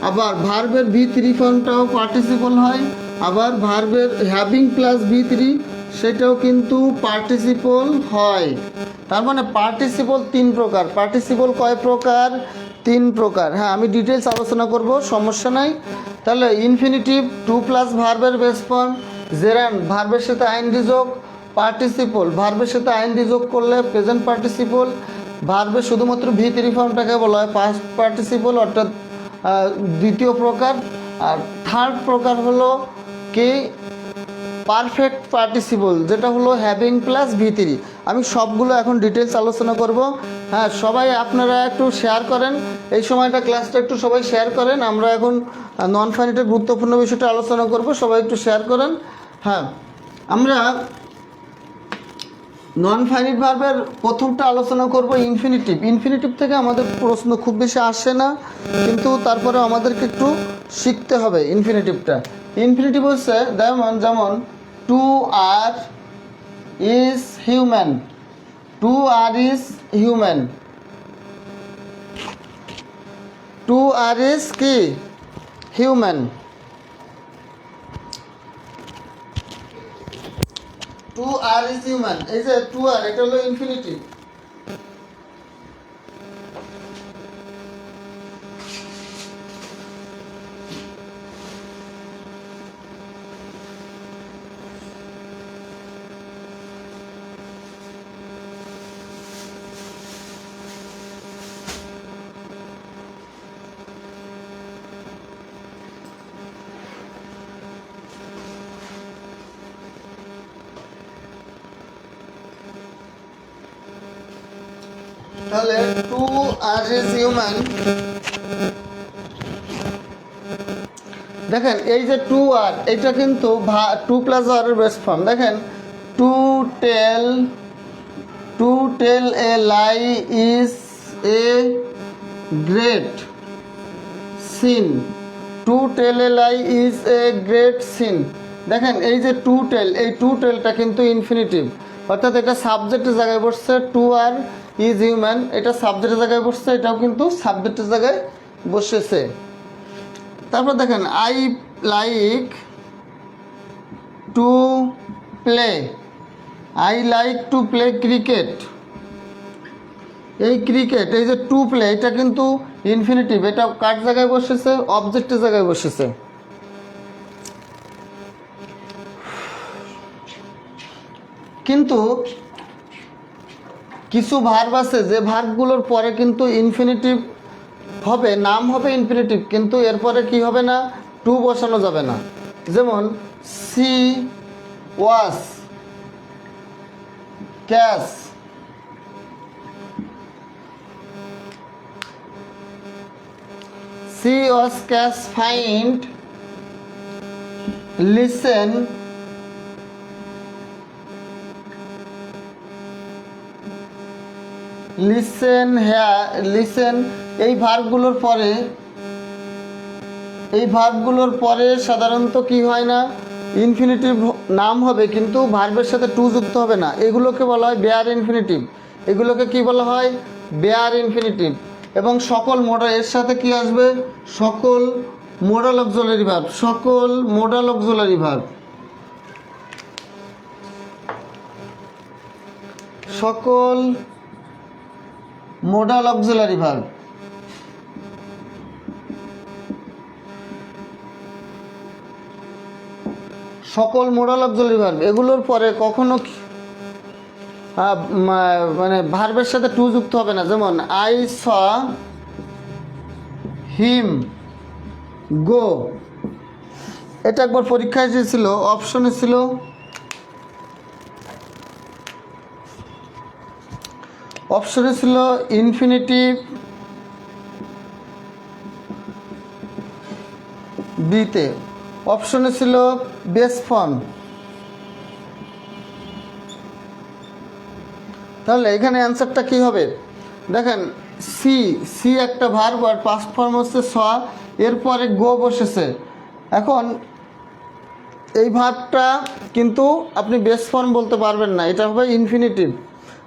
আবার ভার্বের V3 ফর্মটাও পার্টিসিপল হয়, আবার ভার্বের হ্যাভিং প্লাস V3 সেটাও কিন্তু পার্টিসিপল হয়। তার মানে পার্টিসিপল 3 প্রকার। পার্টিসিপল কয় প্রকার, 3 প্রকার। হ্যাঁ, আমি ডিটেলস আলোচনা করব, সমস্যা নাই। তাহলে ইনফিনিটিভ 2 প্লাস ভার্বের বেস ফর্ম, জেরান্ড ভার্বের সাথে আইএনজি যোগ, পার্টিসিপল ভার্বের সাথে আইএনজি যোগ করলে প্রেজেন্ট পার্টিসিপল, ভার্বের শুধুমাত্র V3 ফর্মটাকে বলা হয় পাস্ট পার্টিসিপল, অর্থাৎ দ্বিতীয় প্রকার। আর থার্ড প্রকার হলো কি পারফেক্ট পার্টিসিপল, যেটা হলো হ্যাভিং প্লাস V3। আমি সবগুলো এখন ডিটেলস আলোচনা করব। হ্যাঁ, সবাই আপনারা একটু শেয়ার করেন, এই সময়টা ক্লাসটা একটু সবাই শেয়ার করেন। আমরা এখন নন ফাইনিটের গুরুত্বপূর্ণ বিষয়টা আলোচনা করব, সবাই একটু শেয়ার করেন। হ্যাঁ, আমরা নন ফাইনিট ভার্বের প্রথমটা আলোচনা করব ইনফিনিটিভ। ইনফিনিটিভ থেকে আমাদের প্রশ্ন খুব বেশি আসে না, কিন্তু তারপরে আমাদেরকে একটু শিখতে হবে ইনফিনিটিভটা। ইনফিনিটিভ হচ্ছে যেমন to err is human, to err is human, to err is কি human, to err is human. এই যে টু আর, এটা হলো ইনফিনিটিভ। তাহলে টু আর ইজ হিউম্যান, দেখেন এই যে টু আর, এটা কিন্তু 2 প্লাস আর এর বেস্ট ফর্ম। দেখেন to tell a lie is a great sin, to tell a lie is a great sin. দেখেন এই যে টু টেল, এই টু টেলটা কিন্তু ইনফিনিটিভ, অর্থাৎ এটা সাবজেক্টের জায়গায় বসছে। টু আর ইজ হিউম্যান, এটা সাবজেক্টের জায়গায় বসছে, এটাও কিন্তু সাবজেক্টের জায়গায় বসেছে। তারপর দেখেন I like to play, I like to play cricket. এই ক্রিকেট, এই যে টু প্লে, এটা কিন্তু ইনফিনিটিভ, এটা কার জায়গায় বসেছে, অবজেক্টের জায়গায় বসেছে। কিছু ভার্ব আছে যে ভার্বগুলোর পরে কিন্তু ইনফিনিটিভ হবে, নাম হবে ইনফিনিটিভ, কিন্তু এরপরে কি হবে না, টু বসানো যাবে না। যেমন সি ওয়াস ক্যাশ, সি ওয়াস ক্যাশ ফাইন্ড লিসেন লিসেন হ্যাঁ লিসেন। এই ভার্বগুলোর পরে সাধারণত কি হয় না, ইনফিনিটিভ নাম হবে কিন্তু ভার্বের সাথে টু যুক্ত হবে না, এগুলোকে বলা হয় বেয়ার ইনফিনিটিভ। এগুলোকে কি বলা হয়, বেয়ার ইনফিনিটিভ। এবং সকল মোডাল এর সাথে কি আসবে, সকল মোডাল অক্সিলারি ভার্ব, সকল মোডাল অক্সিলারি ভার্ব, সকল মোডাল অক্সিলারি ভার্ব। সকল মোডাল অক্সিলারি ভার্ব এগুলোর পরে কখনো মানে ভার্বের সাথে টু যুক্ত হবে না। যেমন আই স হিম গো, এটা একবার পরীক্ষায় এসেছিল, অপশনে ছিল ইনফিনিটিভ বিতে, অপশনে ছিল বেস ফর্ম। তাহলে এখানে অ্যান্সারটা কি হবে, দেখেন সি একটা ভার্ব আর পাস্ট ফর্ম হচ্ছে স, এরপরে গো বসেছে। এখন এই ভার্বটা কিন্তু আপনি বেস ফর্ম বলতে পারবেন না, এটা হবে ইনফিনিটিভ,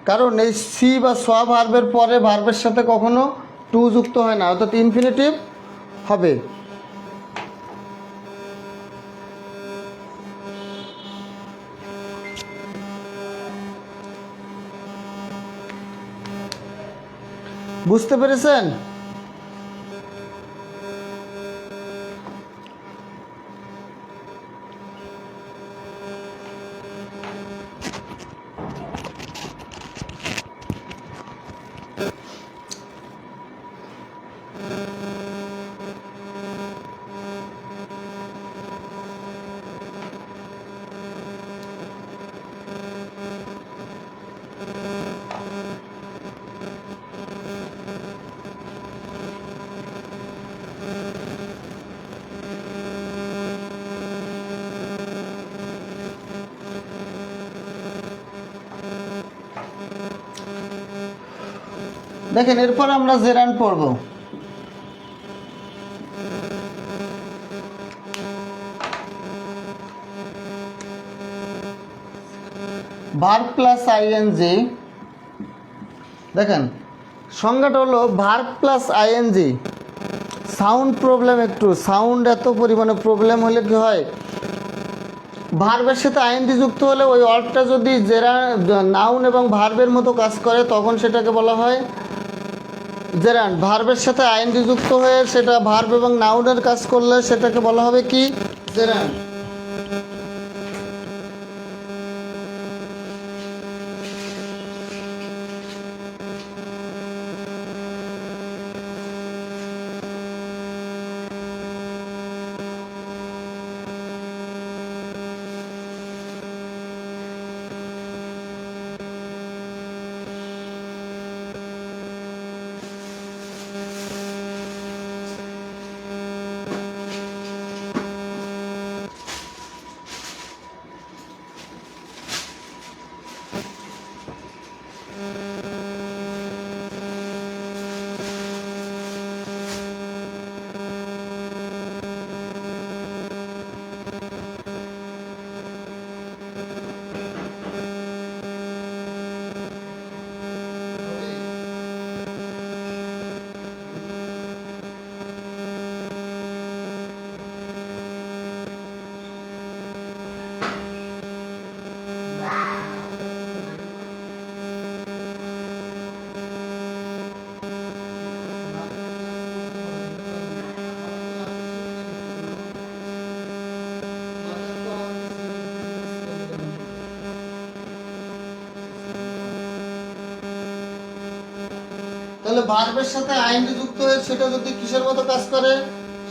কারণ এই সি বা স ভার্বের পরে ভার্বের সাথে কখনো টু যুক্ত হয় না, অর্থাৎ ইনফিনিটিভ হবে। বুঝতে পেরেছেন? দেখেন এরপর আমরা জেরান্ড পড়ব। ভার্ব প্লাস আইএনজি, দেখেন সংজ্ঞাটা হলো verb plus ING. Sound problem, একটু সাউন্ড এত পরিমাণে প্রবলেম হলে কি হয়, ভার্বের সাথে আইএনজি যুক্ত হলে ওই ওয়ার্ডটা যদি নাউন এবং ভার্বের মতো কাজ করে তখন সেটাকে বলা হয় জেরান্ড। ভার্বের সাথে আইএনজি যুক্ত হয়ে সেটা ভার্ব এবং নাউনের কাজ করলে সেটাকে বলা হবে কি, জেরান্ড। তাহলে ভার্বের সাথে আইএনজি যুক্ত হয়ে সেটা যদি কিসের মতো কাজ করে,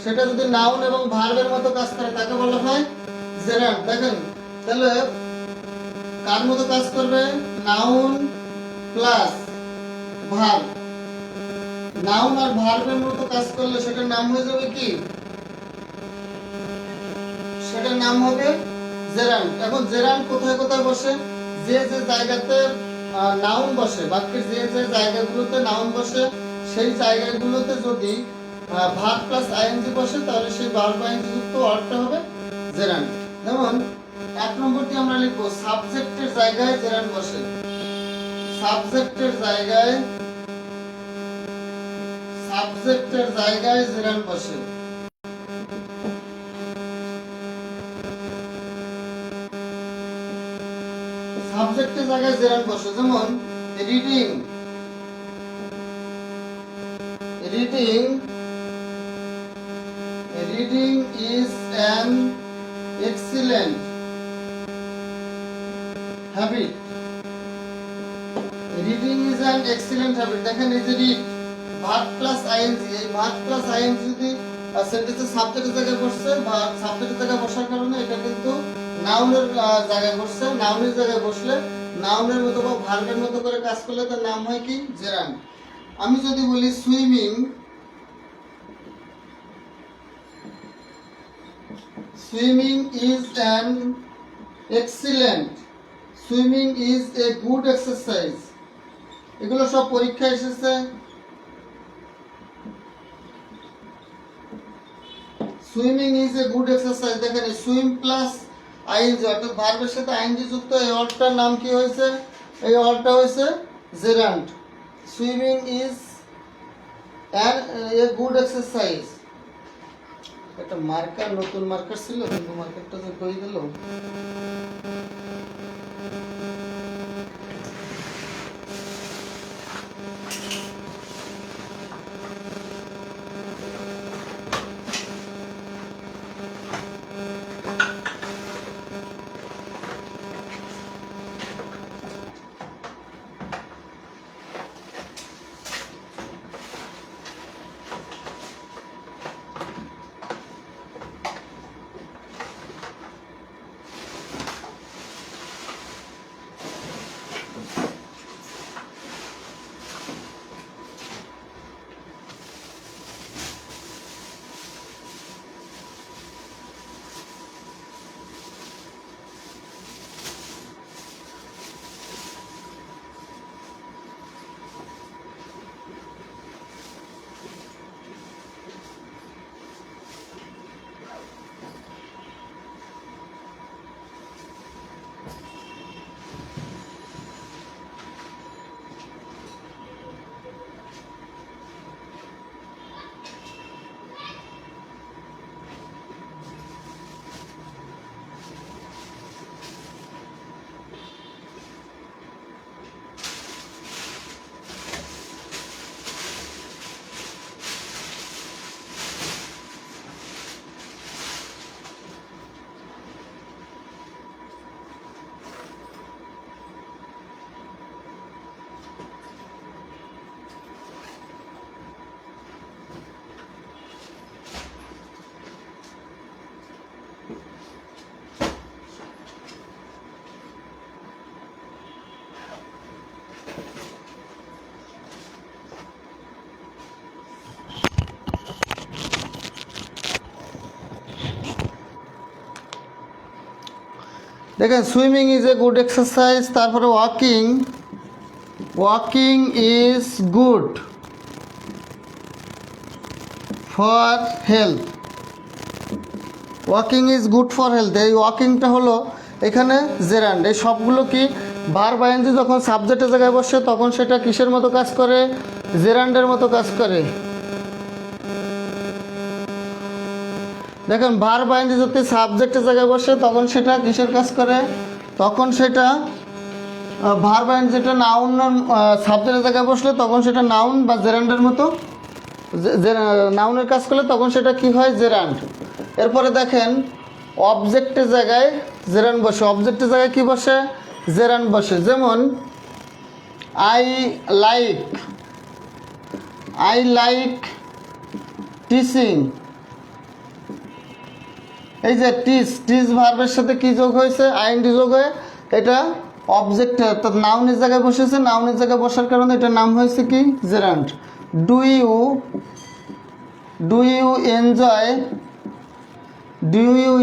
সেটা যদি নাউন এবং ভার্বের মতো কাজ করে তাকে বলা হয় জেরান্ড। দেখেন তাহলে কার মতো কাজ করবে, নাউন প্লাস ভার্ব, নাউন আর ভার্বের মতো কাজ করলে সেটার নাম হয়ে যাবে কি, সেটার নাম হবে জেরান্ড। এখন জেরান্ড কোথায় কোথায় বসে, যে যে জায়গাতে নাউন বসে, বাক্যের যে যে জায়গাগুলোতে নাউন বসে সেই জায়গাগুলোতে যদি ভার্ব প্লাস আইএনজি বসে তাহলে সেই ভার্ব আইএনজি যুক্ত ওয়ার্ডটা হবে জেরান্ড। যেমন 1 নম্বরটি আমরা লিখবো সাবজেক্টের জায়গায় জেরান্ড বসে, সাবজেক্টের জায়গায়, সাবজেক্টের জায়গায় জেরান্ড বসে। সাবজেক্টের জায়গায় জেরান্ড বসে, যেমন reading, reading, reading is an excellent habit, reading is an excellent habit. দেখেন এই যে রিড ভার্ব প্লাস আইএনজি, এই ভার্ব প্লাস আইএনজি যদি সেন্টেন্সের সাবজেক্টের জায়গায় বসছে বা সাবজেক্টের জায়গায় বসার কারণে এটা কিন্তু নাউনের জায়গায় বসছে, নাউনের জায়গায় বসলে নাউনের মতো বা ভার্বের মতো করে কাজ করলে তার নাম হয় কি, জেরান্ড। আমি যদি বলি swimming, swimming is an excellent, swimming is a good exercise, এগুলো সব পরীক্ষায় এসেছে। Swimming is a good exercise, দেখেন সুইম প্লাস আইএনজি অর্থাৎ ভার্বের সাথে আইএনজি যুক্ত এই ওয়ার্ডটার নাম কি হয়েছে, এই ওয়ার্ডটা হয়েছে gerund. Swimming is a good exercise. একটা মার্কার, নতুন মার্কার ছিল কিন্তু মার্কারটা যে কই গেল। দেখেন swimming is a good exercise, তারপরে walking, walking is good for health, walking is good for health. এই ওয়াকিংটা হলো এখানে জেরান্ড। এই সবগুলো কি ভার্ব আইএনজি যখন সাবজেক্টের জায়গায় বসে তখন সেটা কিসের মতো কাজ করে, জেরান্ডের মতো কাজ করে। দেখেন ভার্ব আইএনজি যদি সাবজেক্টের জায়গায় বসে তখন সেটা কিসের কাজ করে, তখন সেটা ভার্ব আইএনজি যেটা নাউন সাবজেক্টের জায়গায় বসলে তখন সেটা নাউন বা জেরান্ডের মতো, নাউনের কাজ করলে তখন সেটা কি হয়, জেরান্ড। এরপরে দেখেন অবজেক্টের জায়গায় জেরান্ড বসে, অবজেক্টের জায়গায় কি বসে, জেরান্ড বসে। যেমন I like, I like teaching, এই যে টিচ ভার্বের সাথে কি যোগ হয়েছে, আইএনজি যোগ হয়ে এটা অবজেক্ট অর্থাৎ নাউনের জায়গায় বসেছে, নাউনের জায়গায় বসার কারণে এটার নাম হয়েছে কি gerund. Do you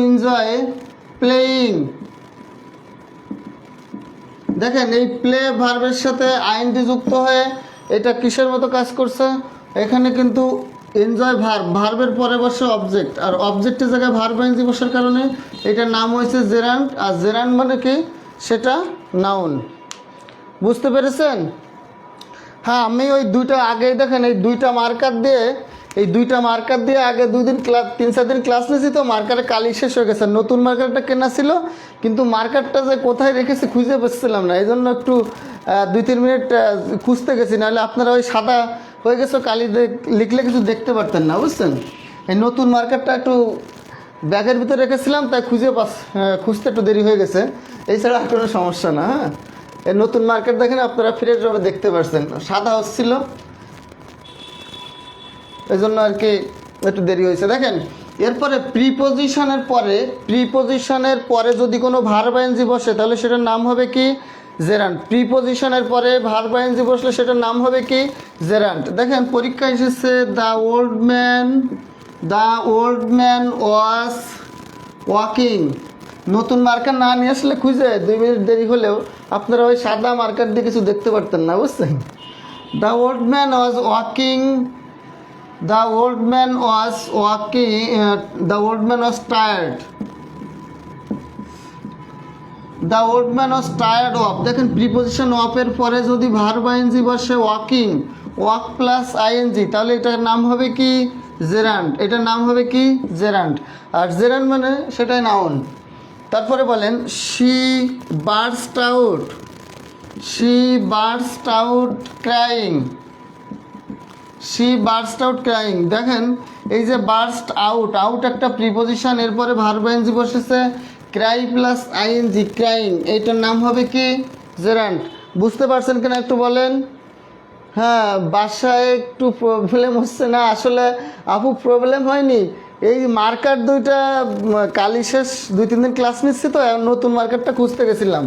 enjoy playing, দেখেন এই প্লে ভার্বের সাথে আইএনজি যুক্ত হয়ে এটা কিসের মতো কাজ করছে, এখানে কিন্তু এনজয় ভার্বের পরে বসে অবজেক্ট, আর অবজেক্টের জায়গায় ভার্ব আইএনজি বসার কারণে এটার নাম হয়েছে জেরান্ড। আর জেরান্ড মানে কি, সেটা নাউন। বুঝতে পেরেছেন? হ্যাঁ, আমি ওই দুইটা আগেই দেখেন এই দুইটা মার্কার দিয়ে আগে 3-4 দিন ক্লাস নিয়েছি, তো মার্কারে কালি শেষ হয়ে গেছে। নতুন মার্কারটা কেনা ছিল, কিন্তু মার্কারটা যে কোথায় রেখেছি খুঁজে পাচ্ছিলাম না, এই জন্য একটু 2-3 মিনিট খুঁজতে গেছি, নাহলে আপনারা ওই সাদা হয়ে গেছে কালি লিখলে কিছু দেখতে পারতেন না, বুঝছেন? এই নতুন মার্কারটা একটু ব্যাগের ভিতরে রেখেছিলাম, তাই খুঁজতে একটু দেরি হয়ে গেছে, এছাড়া আর কোনো সমস্যা না। হ্যাঁ, এই নতুন মার্কার দেখেন আপনারা ফ্রেশভাবে দেখতে পারছেন, সাদা হচ্ছিল এই জন্য আর কি একটু দেরি হয়েছে। দেখেন এরপরে প্রিপোজিশনের পরে যদি কোনো ভার্ব আইএনজি বসে তাহলে সেটার নাম হবে কি জেরান্ড। প্রিপোজিশনের পরে ভার্ব আইএনজি বসলে সেটার নাম হবে কি জেরান্ড। দেখেন পরীক্ষা এসেছে the old man was walking. নতুন মার্কার না নিয়ে আসলে খুঁজে 2 মিনিট দেরি হলেও আপনারা ওই সাদা মার্কার দিয়ে কিছু দেখতে পারতেন না, বুঝছেন? The old man was tired of. দেখেন প্রিপোজিশন অফের পরে যদি ভার্ব আইএনজি বসে ওয়াকিং, ওয়াক প্লাস আইএনজি, তাহলে এটার নাম হবে কি জেরান্ড। এটার নাম হবে কি জেরান্ড। আর জেরান্ড মানে সেটাই নাউন। তারপরে বলেন শি বার্স্ট আউট ক্রাইং। দেখেন এই যে বার্স্ট আউট একটা প্রিপোজিশন, এরপরে ভার্ব আইএনজি বসেছে ক্রাই প্লাস আইএনজি, ক্রাইং, এইটার নাম হবে কি জেরান্ড। বুঝতে পারছেন কিনা একটু বলেন? হ্যাঁ, বাসায় একটু প্রবলেম হচ্ছে না, আসলে আপু প্রবলেম হয়নি, এই মার্কার দুইটা কালি শেষ 2-3 দিন ক্লাস নিচ্ছি, তো নতুন মার্কারটা খুঁজতে গেছিলাম।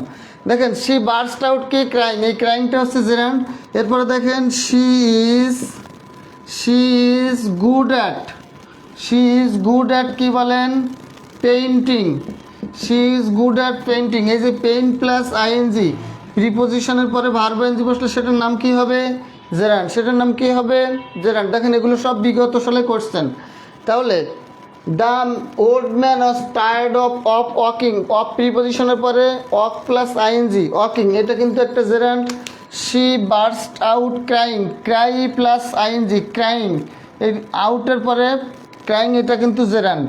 দেখেন শি বার্স্ট আউট কি ক্রাইং, এই ক্রাইংটা হচ্ছে জেরান্ড। এরপরে দেখেন শি ইজ গুড অ্যাট কি বলেন পেইন্টিং। এই যে পেইন্ট প্লাস আইএনজি প্রিপোজিশনের পরে ভার্ব আইএনজি বসলে সেটার নাম কি হবে জেরান্ড। দেখেন এগুলো সব বিগত সালে করছেন। তাহলে the old man was tired of walking, of প্রিপোজিশনের পরে ওয়াক প্লাস আইএনজি ওয়াকিং, এটা কিন্তু একটা gerund. She burst out cry plus ING crying, এই আউটের পরে ক্রাইং, এটা কিন্তু gerund.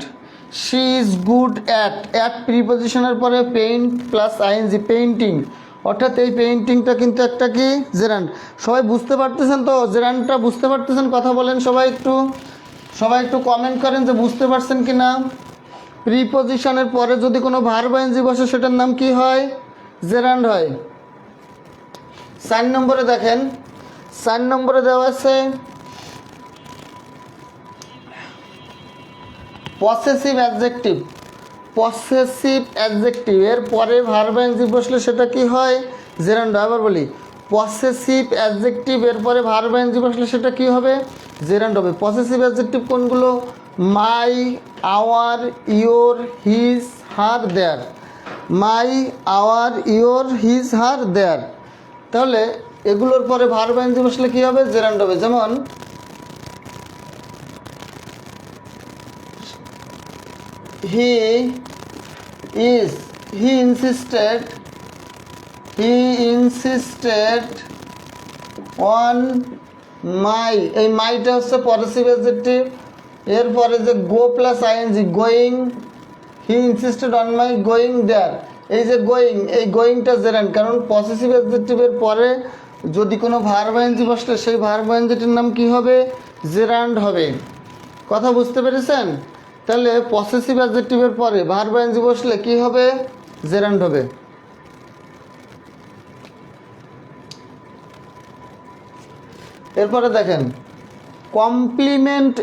She is good at প্রিপোজিশনের পরে পেইন্ট প্লাস আইএনজি পেইন্টিং, অর্থাৎ এই পেইন্টিংটা কিন্তু একটা কি জেরান্ড। সবাই বুঝতে পারতেছেন তো? জেরান্ডটা বুঝতে পারতেছেন? কথা বলেন সবাই একটু কমেন্ট করেন যে বুঝতে পারছেন কি না। প্রিপোজিশনের পরে যদি কোনো ভার্ব আইএনজি বসে সেটার নাম কি হয় জেরান্ড হয়। 4 নম্বরে দেখেন, 4 নম্বরে দেওয়া আছে পসেসিভ অ্যাডজেক্টিভ, এর পরে ভার্ব আইএনজি বসলে সেটা কি হয় জেরান্ড। আবার বলি, পসেসিভ অ্যাডজেক্টিভ এর পরে ভার্ব আইএনজি বসলে সেটা কি হবে জেরান্ড হবে। পসেসিভ অ্যাডজেক্টিভ কোনগুলো? My, our, your, his, her, their. My, our, your, his, her, their. তাহলে এগুলোর পরে ভার্ব আইএনজি বসলে কি হবে জেরান্ড হবে। যেমন he insisted on my, এই মাইটা হচ্ছে পসেসিভ অ্যাডজেক্টিভ, এরপরে যে go plus ING going, he insisted on my going there, এই যে গোয়িং, এই গোয়িংটা জেরান্ড, কারণ পসেসিভ অ্যাডজেক্টিভের পরে যদি কোনো ভার্ব আইএনজি বসলে সেই ভার্ব আইএনজিটির নাম কি হবে জেরান্ড হবে। কথা বুঝতে পেরেছেন? তাহলে পসেসিভ অ্যাডজেক্টিভের পরে ভার্ব আইএনজি বসলে কি হবে জেরান্ড হবে। এরপরে দেখেন কমপ্লিমেন্ট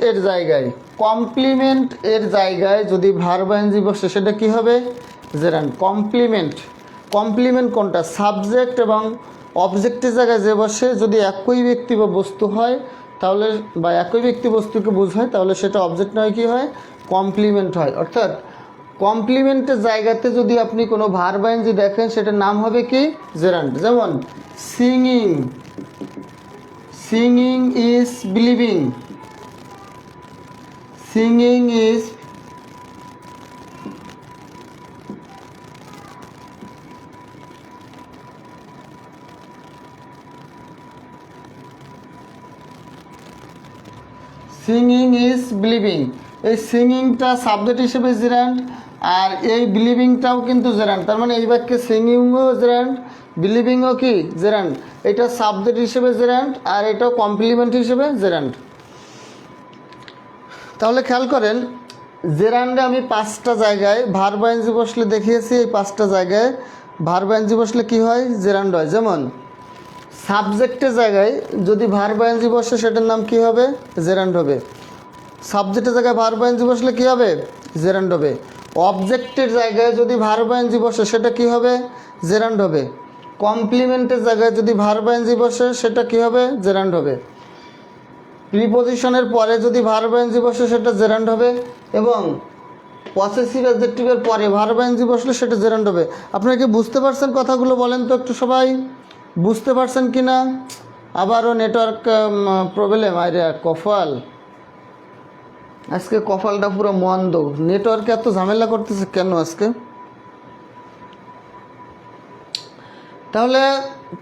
এর জায়গায় যদি ভার্ব আইএনজি বসে সেটা কি হবে? জেরান্ড। কমপ্লিমেন্ট কোনটা? সাবজেক্ট এবং অবজেক্টের জায়গায় যে বসে যদি একই ব্যক্তি বা বস্তু হয় তাহলে, বা একই ব্যক্তি বস্তুকে বোঝায় তাহলে সেটা অবজেক্ট নয়, কি হয়? কমপ্লিমেন্ট হয়। অর্থাৎ কমপ্লিমেন্টের জায়গাতে যদি আপনি কোনো ভার্ব আইএনজি দেখেন সেটার নাম হবে কি? জেরান্ড। যেমন singing is believing, singing is believing. এই সিঙ্গিংটা সাবজেক্ট হিসেবে জেরান্ড, আর এই বিলিভিংটাও কিন্তু জেরান্ড। তার মানে এই বাক্যে সিঙ্গিংও জেরান্ড, বিলিভিংও কি? জেরান্ড। এটা সাবজেক্ট হিসেবে জেরান্ড আর এটাও কমপ্লিমেন্ট হিসেবে জেরান্ড। তাহলে খেয়াল করেন, জেরান্ডে আমি 5টা জায়গায় ভার্ব আইএনজি বসলে দেখিয়েছি। এই 5টা জায়গায় ভার্ব আইএনজি বসলে কি হয়? জেরান্ড হয়। যেমন সাবজেক্টের জায়গায় যদি ভার্ব আইএনজি বসে সেটার নাম কি হবে? জেরান্ড হবে। সাবজেক্টের জায়গায় ভার্ব আইএনজি বসলে কি হবে? জেরান্ড হবে। অবজেক্টের জায়গায় যদি ভার্ব আইএনজি বসে সেটা কি হবে? জেরান্ড হবে। কমপ্লিমেন্টের জায়গায় যদি ভার্ব আইএনজি বসে সেটা কি হবে? জেরান্ড হবে। প্রিপোজিশনের পরে যদি ভার্ব আইএনজি বসে সেটা জেরান্ড হবে, এবং পসেসিভ অ্যাডজেক্টিভের পরে ভার্ব আইএনজি বসলে সেটা জেরান্ড হবে। আপনারা কি বুঝতে পারছেন কথাগুলো? বলেন তো একটু সবাই, বুঝতে পারছেন কি না? আবারও নেটওয়ার্ক প্রবলেম। আরে কপাল, আজকে কপালটা পুরো মন্দ। নেটওয়ার্কে এত ঝামেলা করতেছে কেন আজকে? তাহলে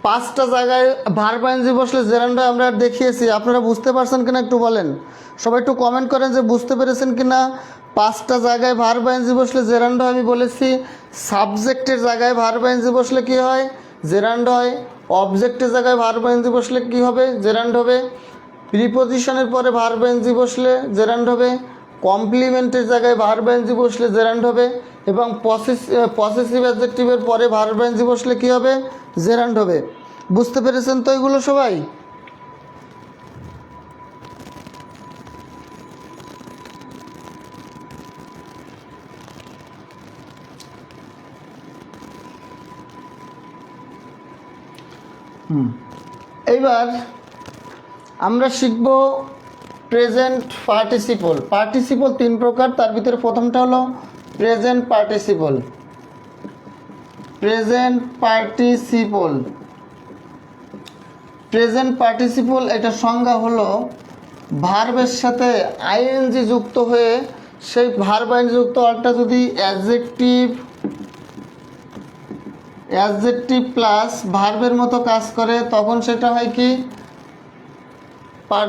5টা জায়গায় ভার্ব আইএনজি বসলে জেরান্ড হয় আমরা দেখিয়েছি। আপনারা বুঝতে পারছেন কিনা একটু বলেন। সবাই একটু কমেন্ট করেন যে বুঝতে পেরেছেন কিনা। 5টা জায়গায় ভার্ব আইএনজি বসলে জেরান্ড হয় আমি বলেছি। সাবজেক্টের জায়গায় ভার্ব আইএনজি বসলে কি হয়? জেরান্ড হয়। অবজেক্টের জায়গায় ভার্ব আইএনজি বসলে কি হবে? জেরান্ড হবে। প্রিপোজিশনের পরে ভার্ব আইএনজি বসলে জেরান্ড হবে। কমপ্লিমেন্টের জায়গায় ভার্ব আইএনজি বসলে জেরান্ড হবে, এবং পসেসিভ অ্যাডজেক্টিভের পরে ভার্ব আইএনজি বসলে কি হবে? জেরান্ড হবে। বুঝতে পেরেছেন তো এগুলো সবাই? এইবার আমরা শিখব প্রেজেন্ট পার্টিসিপল। 3 প্রকার, তার ভিতরে প্রথমটা হলো প্রেজেন্ট পার্টিসিপল। প্রেজেন্ট পার্টিসিপল এটার সংজ্ঞা হলো ভার্বের সাথে আইএনজি যুক্ত হয়ে সেই ভার্ব আইএনজি যুক্ত ওয়ার্ডটা যদি অ্যাডজেক্টিভ প্লাস ভার্বের মতো কাজ করে তখন সেটা হয় কি?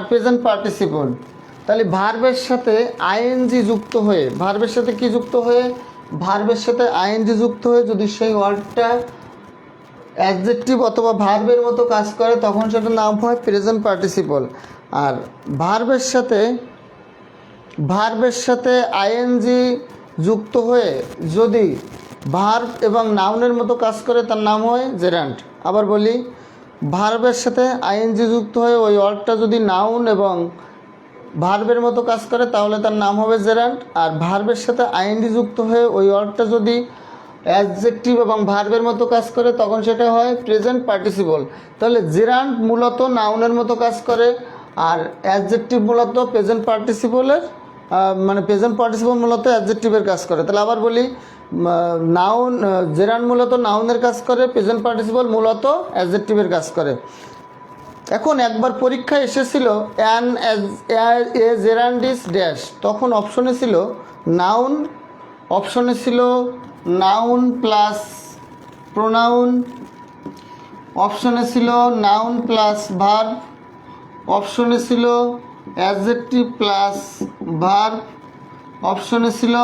Present participle. তাহলে ভার্বের সাথে আইএনজি যুক্ত হয়ে, ভার্বের সাথে কি যুক্ত হয়ে? ভার্বের সাথে আইএনজি যুক্ত হয়ে যদি সেই ওয়ার্ডটা অ্যাডজেক্টিভ অথবা ভার্বের মতো কাজ করে তখন সেটার নাম হয় প্রেজেন্ট পার্টিসিপল। আর ভার্বের সাথে আইএনজি যুক্ত হয়ে যদি ভার্ব এবং নাউনের মতো কাজ করে তার নাম হয় জেরান্ড। আবার বলি, ভার্বের সাথে আইএনজি যুক্ত হয়ে ওই ওয়ার্ডটা যদি নাউন এবং ভার্বের মতো কাজ করে তাহলে তার নাম হবে জেরান্ড। আর ভার্বের সাথে আইএনজি যুক্ত হয়ে ওই ওয়ার্ডটা যদি অ্যাডজেক্টিভ এবং ভার্বের মতো কাজ করে তখন সেটা হয় প্রেজেন্ট পার্টিসিপল। তাহলে জেরান্ড মূলত নাউনের মতো কাজ করে, আর অ্যাডজেক্টিভ মূলত প্রেজেন্ট পার্টিসিপলের প্রেজেন্ট পার্টিসিপল মূলত অ্যাডজেক্টিভের কাজ করে। তাহলে আবার বলি, জেরান্ড মূলত নাউনের কাজ করে, প্রেজেন্ট পার্টিসিপল মূলত অ্যাডজেক্টিভের কাজ করে। এখন একবার পরীক্ষায় এসেছিল এ জেরান্ড ইজ ড্যাশ, তখন অপশনে ছিল নাউন প্লাস প্রোনাউন, অপশনে ছিল নাউন প্লাস ভার্ব, অপশনে ছিল অ্যাডজেক্টিভ প্লাস ভার্ব, অপশনে ছিল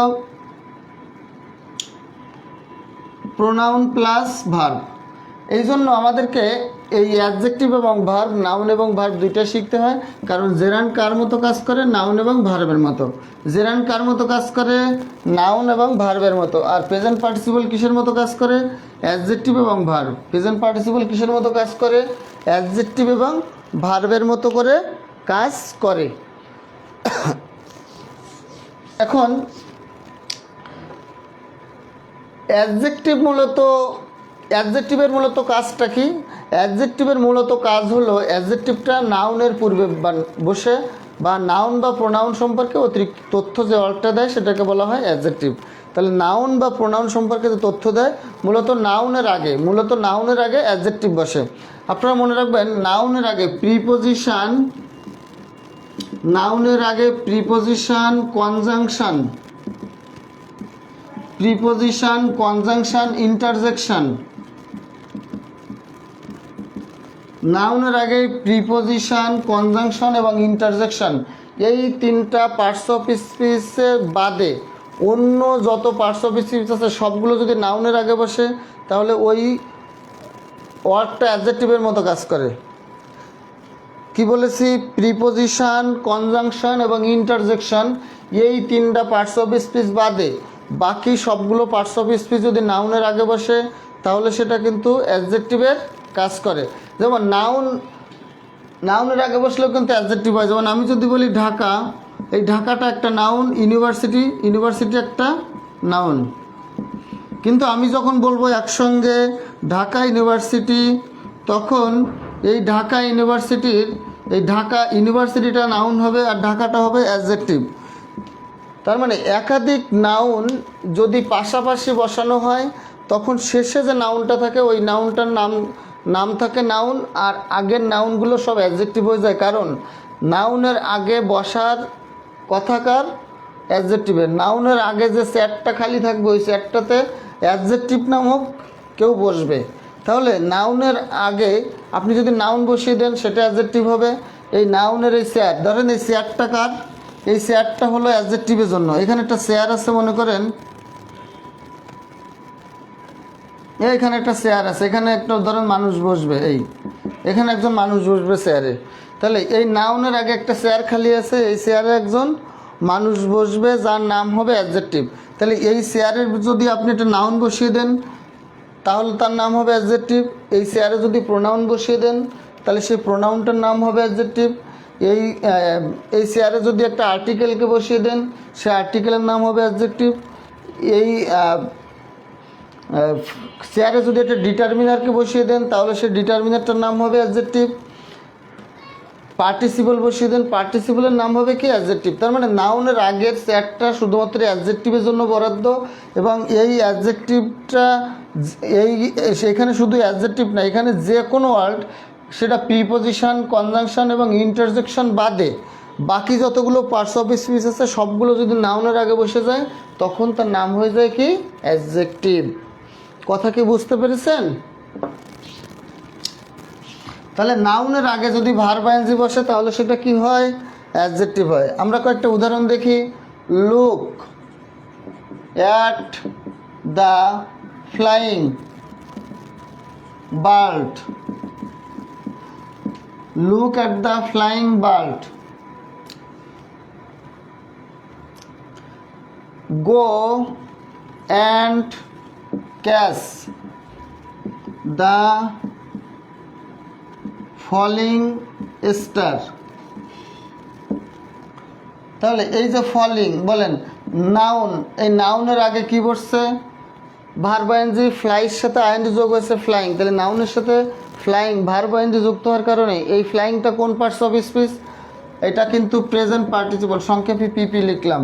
প্রোনাউন প্লাস ভার্ব। এই জন্য আমাদেরকে এই অ্যাডজেক্টিভ এবং ভার্ব, নাউন এবং ভার্ব দুইটা শিখতে হয়। কারণ জেরান্ড কার মতো কাজ করে? নাউন এবং ভার্বের মতো। জেরান্ড কার মতো কাজ করে? নাউন এবং ভার্বের মতো। আর প্রেজেন্ট পার্টিসিপল কিসের মতো কাজ করে? অ্যাডজেক্টিভ এবং ভার্ব। প্রেজেন্ট পার্টিসিপল কিসের মতো কাজ করে? অ্যাডজেক্টিভ এবং ভার্বের মতো করে কাজ করে। এখন অ্যাডজেক্টিভের মূলত কাজটা কি? অ্যাডজেক্টিভের মূলত কাজ হলো অ্যাডজেক্টিভটা নাউনের পূর্বে বসে বা নাউন বা প্রোনাউন সম্পর্কে অতিরিক্ত তথ্য যে ওয়ার্ডটা দেয় সেটাকে বলা হয় অ্যাডজেক্টিভ। তাহলে নাউন বা প্রোনাউন সম্পর্কে যে তথ্য দেয় মূলত নাউনের আগে অ্যাডজেক্টিভ বসে। আপনারা মনে রাখবেন নাউনের আগে প্রিপোজিশন কনজাংশন ইন্টারজেকশন। নাউনের আগে প্রিপোজিশন, কনজাংশন এবং ইন্টারজেকশন, এই তিনটা পার্টস অফ স্পিচের বাদে অন্য যত পার্টস অফ স্পিচ আছে সবগুলো যদি নাউনের আগে বসে তাহলে ওই ওয়ার্ডটা অ্যাডজেক্টিভের মতো কাজ করে। কি বলেছি? প্রিপোজিশন, কনজাংশন এবং ইন্টারজেকশন, এই তিনটা পার্টস অফ স্পিচ বাদে বাকি সবগুলো পার্টস অফ স্পিচ যদি নাউনের আগে বসে তাহলে সেটা কিন্তু অ্যাডজেক্টিভের কাজ করে। যেমন নাউনের আগে বসলেও কিন্তু অ্যাডজেক্টিভ হয়। যেমন আমি যদি বলি ঢাকা, এই ঢাকাটা একটা নাউন, ইউনিভার্সিটি একটা নাউন। কিন্তু আমি যখন বলবো একসঙ্গে ঢাকা ইউনিভার্সিটি, তখন এই ঢাকা ইউনিভার্সিটিটা নাউন হবে আর ঢাকাটা হবে অ্যাডজেক্টিভ। তার মানে একাধিক নাউন যদি পাশাপাশি বসানো হয় তখন শেষে যে নাউনটা থাকে ওই নাউনটার নাম থাকে নাউন, আর আগের নাউনগুলো সব অ্যাডজেক্টিভ হয়ে যায়। কারণ নাউনের আগে বসার কথাকার অ্যাডজেক্টিভের, নাউনের আগে যে চেয়ারটা খালি থাকবে ওই চেয়ারটাতে অ্যাডজেক্টিভ নামক কেউ বসবে। তাহলে নাউনের আগে আপনি যদি নাউন বসিয়ে দেন সেটা অ্যাডজেক্টিভ হবে। এই নাউনের এই চেয়ার, ধরেন এই চেয়ারটা কার? এই চেয়ারটা হলো অ্যাডজেক্টিভের জন্য। এখানে একটা চেয়ার আছে মনে করেন, এখানে একটা চেয়ার আছে, এখানে একটা ধরেন মানুষ বসবে, এখানে একজন মানুষ বসবে চেয়ারে। তাহলে এই নাউনের আগে একটা চেয়ার খালি আছে, এই চেয়ারে একজন মানুষ বসবে যার নাম হবে অ্যাডজেক্টিভ। তাহলে এই চেয়ারের যদি আপনি একটা নাউন বসিয়ে দেন তাহলে তার নাম হবে অ্যাডজেক্টিভ। এই চেয়ারে যদি প্রোনাউন বসিয়ে দেন তাহলে সেই প্রোনাউনটার নাম হবে অ্যাডজেক্টিভ। এই চেয়ারে যদি একটা আর্টিকেলকে বসিয়ে দেন সে আর্টিকেলের নাম হবে অ্যাডজেক্টিভ। এই চেয়ারে যদি একটা ডিটারমিনারকে বসিয়ে দেন তাহলে সেই ডিটারমিনারটার নাম হবে অ্যাডজেক্টিভ। পার্টিসিপল বসিয়ে দেন, পার্টিসিপলের নাম হবে কি? অ্যাডজেক্টিভ। তার মানে নাউনের আগের চেয়ারটা শুধুমাত্র অ্যাডজেক্টিভের জন্য বরাদ্দ, এবং এই অ্যাডজেক্টিভটা সেখানে শুধু অ্যাডজেক্টিভ না, এখানে যে কোনো ওয়ার্ড সেটা প্রিপোজিশন, কনজাংশন এবং ইন্টারজেকশন বাদে বাকি যতগুলো পার্টস অফ স্পিচ আছে সবগুলো যদি নাউনের আগে বসে যায় তখন তার নাম হয়ে যায় কি? অ্যাডজেক্টিভ। কথা কি বুঝতে পেরেছেন? তাহলে নাউনের আগে যদি ভার্ব আইএনজি বসে তাহলে সেটা কি হয়? অ্যাডজেক্টিভ হয়। আমরা কয়েকটা উদাহরণ দেখি। Look at the flying bird. Look at the flying bird. Go and catch the falling star. তাহলে এই যে ফলিং বলেন নাউন, এই নাউনের আগে কি বসছে? ভার্ব আইএনজি, ফ্লাইয়ের সাথে আইএনজি যোগ হয়েছে ফ্লাইং। তাহলে নাউনের সাথে ফ্লাইং ভার্ব আইএনজি যুক্ত হওয়ার কারণে এই ফ্লাইংটা কোন পার্টস অফ স্পিচ? এটা কিন্তু প্রেজেন্ট পার্টিসিপল, সংক্ষেপে পিপি লিখলাম।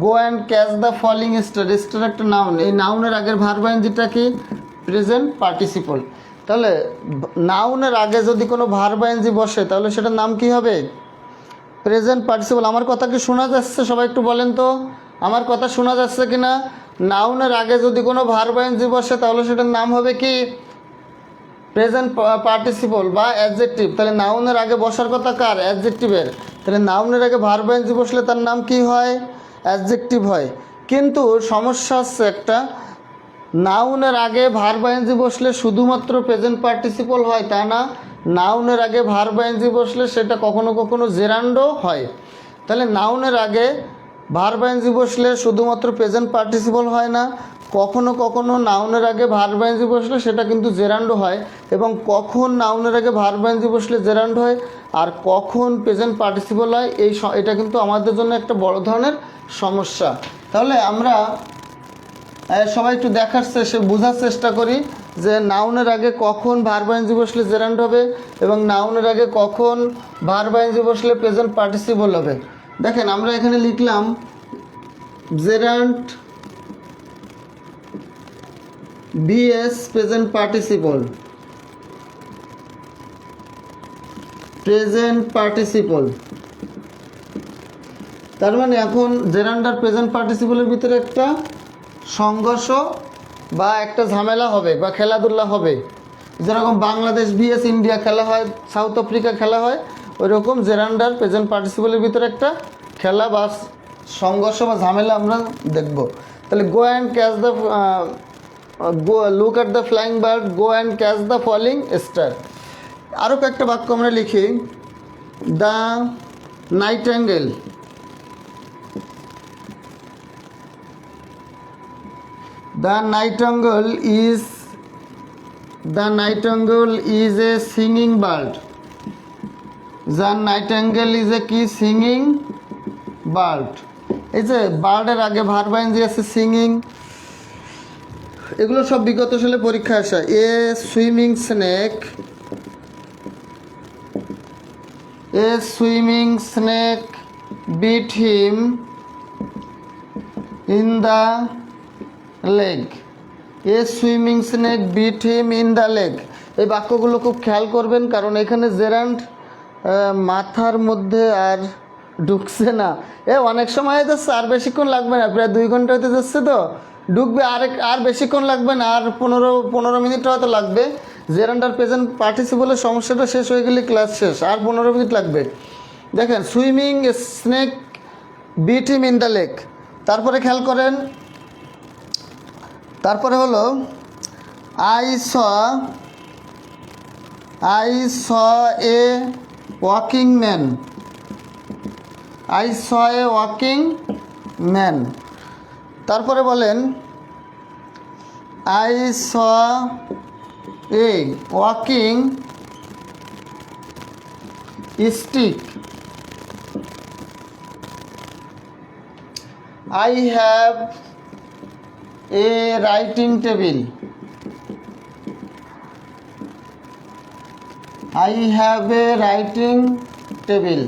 Go and catch the falling star, star একটা নাউন, এই নাউনের আগের ভার্ব আইএনজিটা কি? Present participle. তাহলে নাউনের আগে যদি কোনো ভার্ব আইএনজি বসে তাহলে সেটার নাম কি হবে? Present participle. আমার কথা কি শোনা যাচ্ছে? সবাই একটু বলেন তো আমার কথা শোনা যাচ্ছে কিনা? নাউনের আগে যদি কোনো ভার্ব আইএনজি বসে তাহলে সেটার নাম হবে কি? প্রেজেন্ট পার্টিসিপল বা অ্যাডজেক্টিভ। তাহলে নাউনের আগে বসার কথা কার? অ্যাডজেক্টিভের। তাহলে নাউনের আগে ভার্ব আইএনজি বসলে তার নাম কি হয়? অ্যাডজেক্টিভ হয়। কিন্তু সমস্যা হচ্ছে একটা, নাউনের আগে ভার্ব আইএনজি বসলে শুধুমাত্র প্রেজেন্ট পার্টিসিপল হয় তা না, নাউনের আগে ভার্ব আইএনজি বসলে সেটা কখনো কখনো জেরান্ডও হয়। তাহলে নাউনের আগে ভার্ব আইএনজি বসলে শুধুমাত্র প্রেজেন্ট পার্টিসিপল হয় না, কখনো কখনো নাউনের আগে ভার্ব আইএনজি বসলে সেটা কিন্তু জেরান্ডো হয়, এবং কখন নাউনের আগে ভার্ব আইএনজি বসলে জেরান্ড হয় আর কখন প্রেজেন্ট পার্টিসিপল হয় এটা কিন্তু আমাদের জন্য একটা বড় ধরনের সমস্যা। তাহলে আমরা সবাই একটু বোঝার চেষ্টা করি যে নাউনের আগে কখন ভার্ব আইএনজি বসলে জেরান্ড হবে এবং নাউনের আগে কখন ভার্ব আইএনজি বসলে প্রেজেন্ট পার্টিসিপল হবে। দেখেন আমরা এখানে লিখলাম জেরান্ড বিএস প্রেজেন্ট পার্টিসিপল, তার মানে এখন জেরান্ড আর প্রেজেন্ট পার্টিসিপলের ভিতরে একটা সংঘর্ষ বা একটা ঝামেলা হবে বা খেলাধুলা হবে। যেরকম বাংলাদেশ বিএস ইন্ডিয়া খেলা হয়, সাউথ আফ্রিকা খেলা হয়, ওই রকম জেরান্ড আর প্রেজেন্ট পার্টিসিপলের ভিতরে একটা খেলা বা সংঘর্ষ বা ঝামেলা আমরা দেখব। তাহলে go and catch the look at the flying bird, go and catch the falling star. আরও কয়েকটা বাক্য আমরা লিখি। The nightingale, The nightingale is a singing bird. The nightingale is a কি singing bird. এই যে বার্ডের আগে ভার্ব আইএনজি আছে সিঙ্গিং, এগুলো সব বিগত সালে পরীক্ষায় আসা। A swimming snake beat him in the leg. A swimming snake bit him in the leg. এই বাক্যগুলো খুব খেয়াল করবেন, কারণ এখানে জেরান্ড মাথার মধ্যে আর ঢুকছে না। অনেক সময় যাচ্ছে, আর বেশিক্ষণ লাগবে না, প্রায় 2 ঘন্টা হতে যাচ্ছে, তো ঢুকবে আর বেশিক্ষণ লাগবে না, আর 15 মিনিট হয়তো লাগবে। জেরান্ড আর প্রেজেন্ট পার্টিসিপলের সমস্যাটা শেষ হয়ে গেলে ক্লাস শেষ, আর 15 মিনিট লাগবে। দেখেন swimming snake bit him in the leg. তারপরে খেয়াল করেন, তারপরে হলো I saw a walking man. তারপরে বলেন I saw a walking stick. I have a writing table. I have a writing table.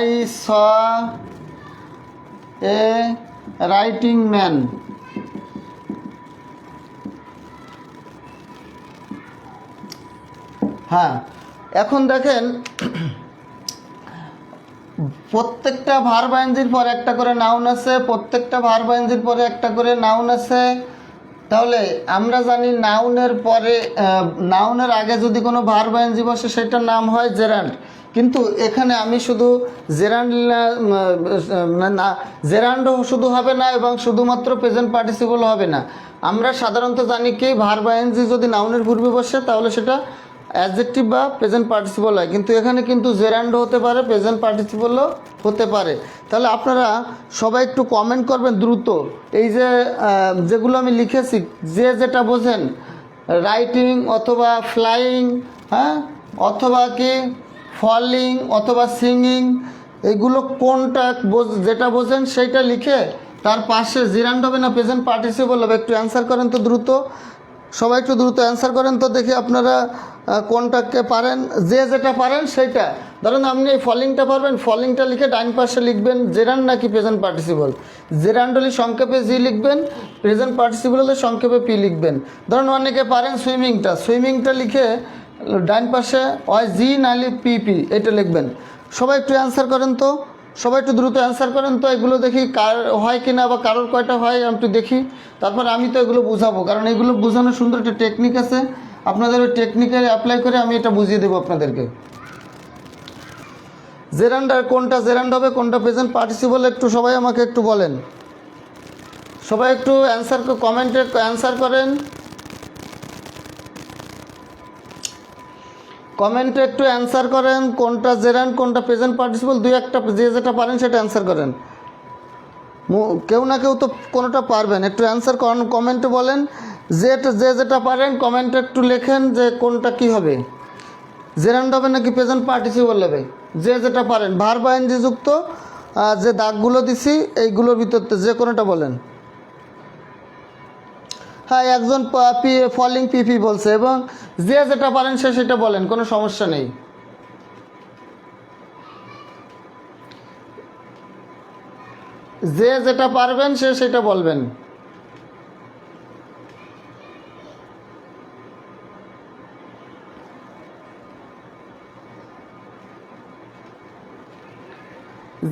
I saw a writing man. হ্যাঁ, এখন দেখেন প্রত্যেকটা ভার্ব আইএনজির পরে একটা করে নাউন আছে, প্রত্যেকটা ভার্ব আইএনজির পরে একটা করে নাউন আছে। তাহলে আমরা জানি নাউনের আগে যদি কোনো ভার্ব আইএনজি বসে সেটার নাম হয় জেরান্ড। কিন্তু এখানে আমি শুধু জেরান্ডও শুধু হবে না এবং শুধুমাত্র প্রেজেন্ট পার্টিসিপল হবে না। আমরা সাধারণত জানি কি ভার্ব আইএনজি যদি নাউনের পূর্বে বসে তাহলে সেটা অ্যাডজেক্টিভ বা প্রেজেন্ট পার্টিসিপল হয়, কিন্তু এখানে কিন্তু জেরান্ডও হতে পারে, প্রেজেন্ট পার্টিসিপলও হতে পারে। তাহলে আপনারা সবাই একটু কমেন্ট করবেন দ্রুত, এই যেগুলো আমি লিখেছি যেটা বোঝেন, রাইটিং অথবা ফ্লাইং, হ্যাঁ, অথবা কি ফলিং অথবা সিঙ্গিং, এগুলো কোনটা যেটা বোঝেন সেইটা লিখে তার পাশে জেরান্ড হবে না প্রেজেন্ট পার্টিসিপল হবে একটু অ্যান্সার করেন তো দ্রুত। সবাই একটু দ্রুত অ্যান্সার করেন তো দেখি আপনারা কোনটাকে পারেন, যেটা পারেন সেইটা। ধরুন আপনি এই ফলিংটা পারবেন, ফলিংটা লিখে ডাইন পাশে লিখবেন জেরান্ড নাকি প্রেজেন্ট পার্টিসিপল। জেরান্ড হলে সংক্ষেপে জি লিখবেন, প্রেজেন্ট পার্টিসিপল হলে সংক্ষেপে পি লিখবেন। ধরুন অনেকে পারেন সুইমিংটা লিখে ডাইন পাশে হয় জি নাহলে পি এটা লিখবেন। সবাই একটু অ্যান্সার করেন তো, সবাই একটু দ্রুত অ্যান্সার করেন তো, এগুলো দেখি কার হয় কিনা বা কারোর কয়টা হয় আমি একটু দেখি। তারপর আমি তো এগুলো বুঝাবো, কারণ এগুলো বোঝানোর সুন্দর একটা টেকনিক আছে, আপনাদের ওই টেকনিকে অ্যাপ্লাই করে আমি এটা বুঝিয়ে দেবো আপনাদেরকে। জেরান্ড আর কোনটা জেরান্ড হবে কোনটা প্রেজেন্ট পার্টিসিপল একটু সবাই আমাকে একটু বলেন। সবাই একটু কমেন্টে অ্যান্সার করেন, কমেন্টে একটু অ্যান্সার করেন কোনটা জেরান্ড কোনটা প্রেজেন্ট পার্টিসিপল, দুই একটা যেটা পারেন সেটা অ্যান্সার করেন। কেউ না কেউ তো কোনোটা পারবেন, একটু অ্যান্সার কমেন্টে বলেন। যে যেটা পারেন কমেন্টে একটু লেখেন যে কোনটা কি হবে, জেরান্ড হবে নাকি প্রেজেন্ট পার্টিসিপল হবে। যে যেটা পারেন ভার্ব আইএনজি যুক্ত যে দাগগুলো দিছি এইগুলোর ভিতরতে যে কোনোটা বলেন। হ্যাঁ, একজন ফলিং পিপি বলছে, এবং যে যেটা পারেন সে সেটা বলেন, কোনো সমস্যা নেই। যে যেটা পারবেন সে সেটা বলবেন।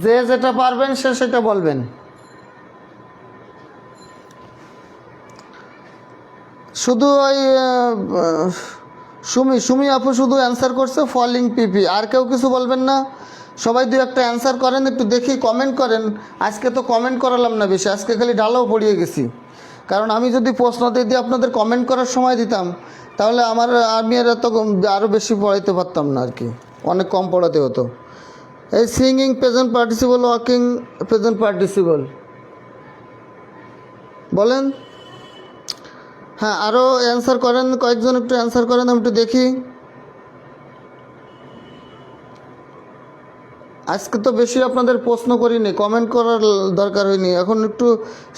যে যেটা পারবেন সে সেটা বলবেন। শুধু ওই সুমি আপু শুধু অ্যান্সার করছে ফলিং পিপি, আর কেউ কিছু বলবেন না? সবাই দু একটা অ্যান্সার করেন, একটু দেখি কমেন্ট করেন। আজকে তো কমেন্ট করালাম না বেশি, আজকে খালি ডালাও পড়িয়ে গেছি। কারণ আমি যদি প্রশ্ন দিয়ে আপনাদের কমেন্ট করার সময় দিতাম তাহলে আমি আর এত আরও বেশি পড়াইতে পারতাম না আর কি, অনেক কম পড়াতে হতো। এই singing present participle, walking present participle বলেন। হ্যাঁ, আরও অ্যান্সার করেন, কয়েকজন একটু অ্যান্সার করেন, আমি একটু দেখি। আজকে তো বেশি আপনাদের প্রশ্ন করিনি, কমেন্ট করার দরকার হয়নি, এখন একটু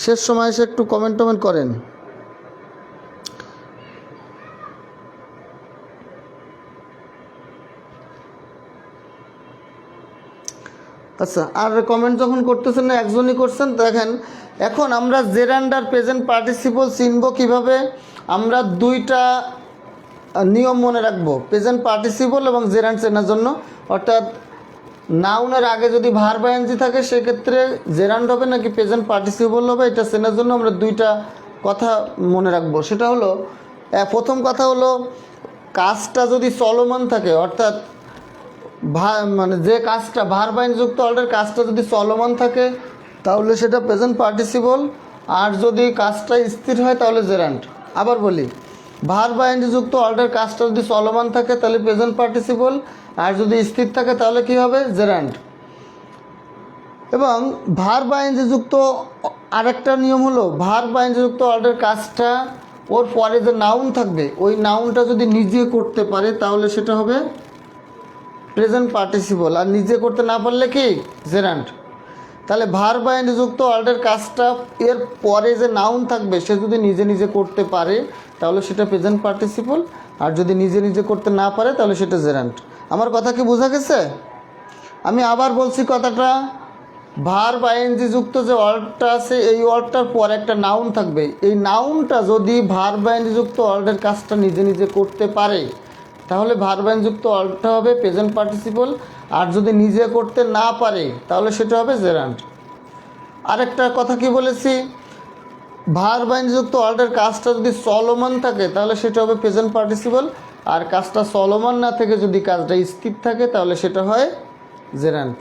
শেষ সময় এসে একটু কমেন্ট করেন। আচ্ছা, আর কমেন্ট যখন করতেছেন না, একজনই করছেন, দেখেন এখন আমরা জেরান্ড আর প্রেজেন্ট পার্টিসিপল চিনব কিভাবে। আমরা দুইটা নিয়ম মনে রাখবো প্রেজেন্ট পার্টিসিপল এবং জেরান্ড চেনার জন্য। অর্থাৎ নাউনের আগে যদি ভার্ব আইএনজি থাকে সেক্ষেত্রে জেরান্ড হবে নাকি প্রেজেন্ট পার্টিসিপল হবে, এটা চেনার জন্য আমরা দুইটা কথা মনে রাখবো। সেটা হলো, প্রথম কথা হলো কাজটা যদি চলমান থাকে, অর্থাৎ মানে যে কাজটা ভার্ব আইএনজি যুক্ত অর্ডার কাজটা যদি চলমান থাকে তাহলে সেটা প্রেজেন্ট পার্টিসিপল, আর যদি কাজটা স্থির হয় তাহলে জেরান্ড। আবার বলি, ভার্ব আইএনজি যুক্ত অর্ডার কাজটা যদি চলমান থাকে তাহলে প্রেজেন্ট পার্টিসিপল, আর যদি স্থির থাকে তাহলে কি হবে, জেরান্ড। এবং ভার্ব আইএনজি যুক্ত আরেকটা নিয়ম হলো, ভার্ব আইএনজি যুক্ত অর্ডার কাজটা ওর পরে যে নাউন থাকবে ওই নাউনটা যদি নিজে করতে পারে তাহলে সেটা হবে প্রেজেন্ট পার্টিসিপল, আর নিজে করতে না পারলে কি, জেরান্ড। তাহলে ভার্ব আইএনজি যুক্ত অর্ডার কাজটা এর পরে যে নাউন থাকবে সে যদি নিজে নিজে করতে পারে তাহলে সেটা প্রেজেন্ট পার্টিসিপল, আর যদি নিজে নিজে করতে না পারে তাহলে সেটা জেরান্ড। আমার কথা কি বোঝা গেছে? আমি আবার বলছি কথাটা, ভার্ব আইএনজি যুক্ত যে ওয়ার্ডটা আছে এই ওয়ার্ডটার পর একটা নাউন থাকবে, এই নাউনটা যদি ভার্ব আইএনজি যুক্ত ওয়ার্ডের কাজটা নিজে নিজে করতে পারে তাহলে ভার্ব আইএনজি যুক্ত ওয়ার্ডটা হবে প্রেজেন্ট পার্টিসিপল, আর যদি নিজে করতে না পারে তাহলে সেটা হবে জেরান্ড। আরেকটা কথা কি বলেছি, ভার্ব আইএনজি যুক্ত ওয়ার্ডের কাজটা যদি চলমান থাকে তাহলে সেটা হবে প্রেজেন্ট পার্টিসিপল, আর কাজটা চলমান না থেকে যদি কাজটা স্থির থাকে তাহলে সেটা হয় জেরান্ড।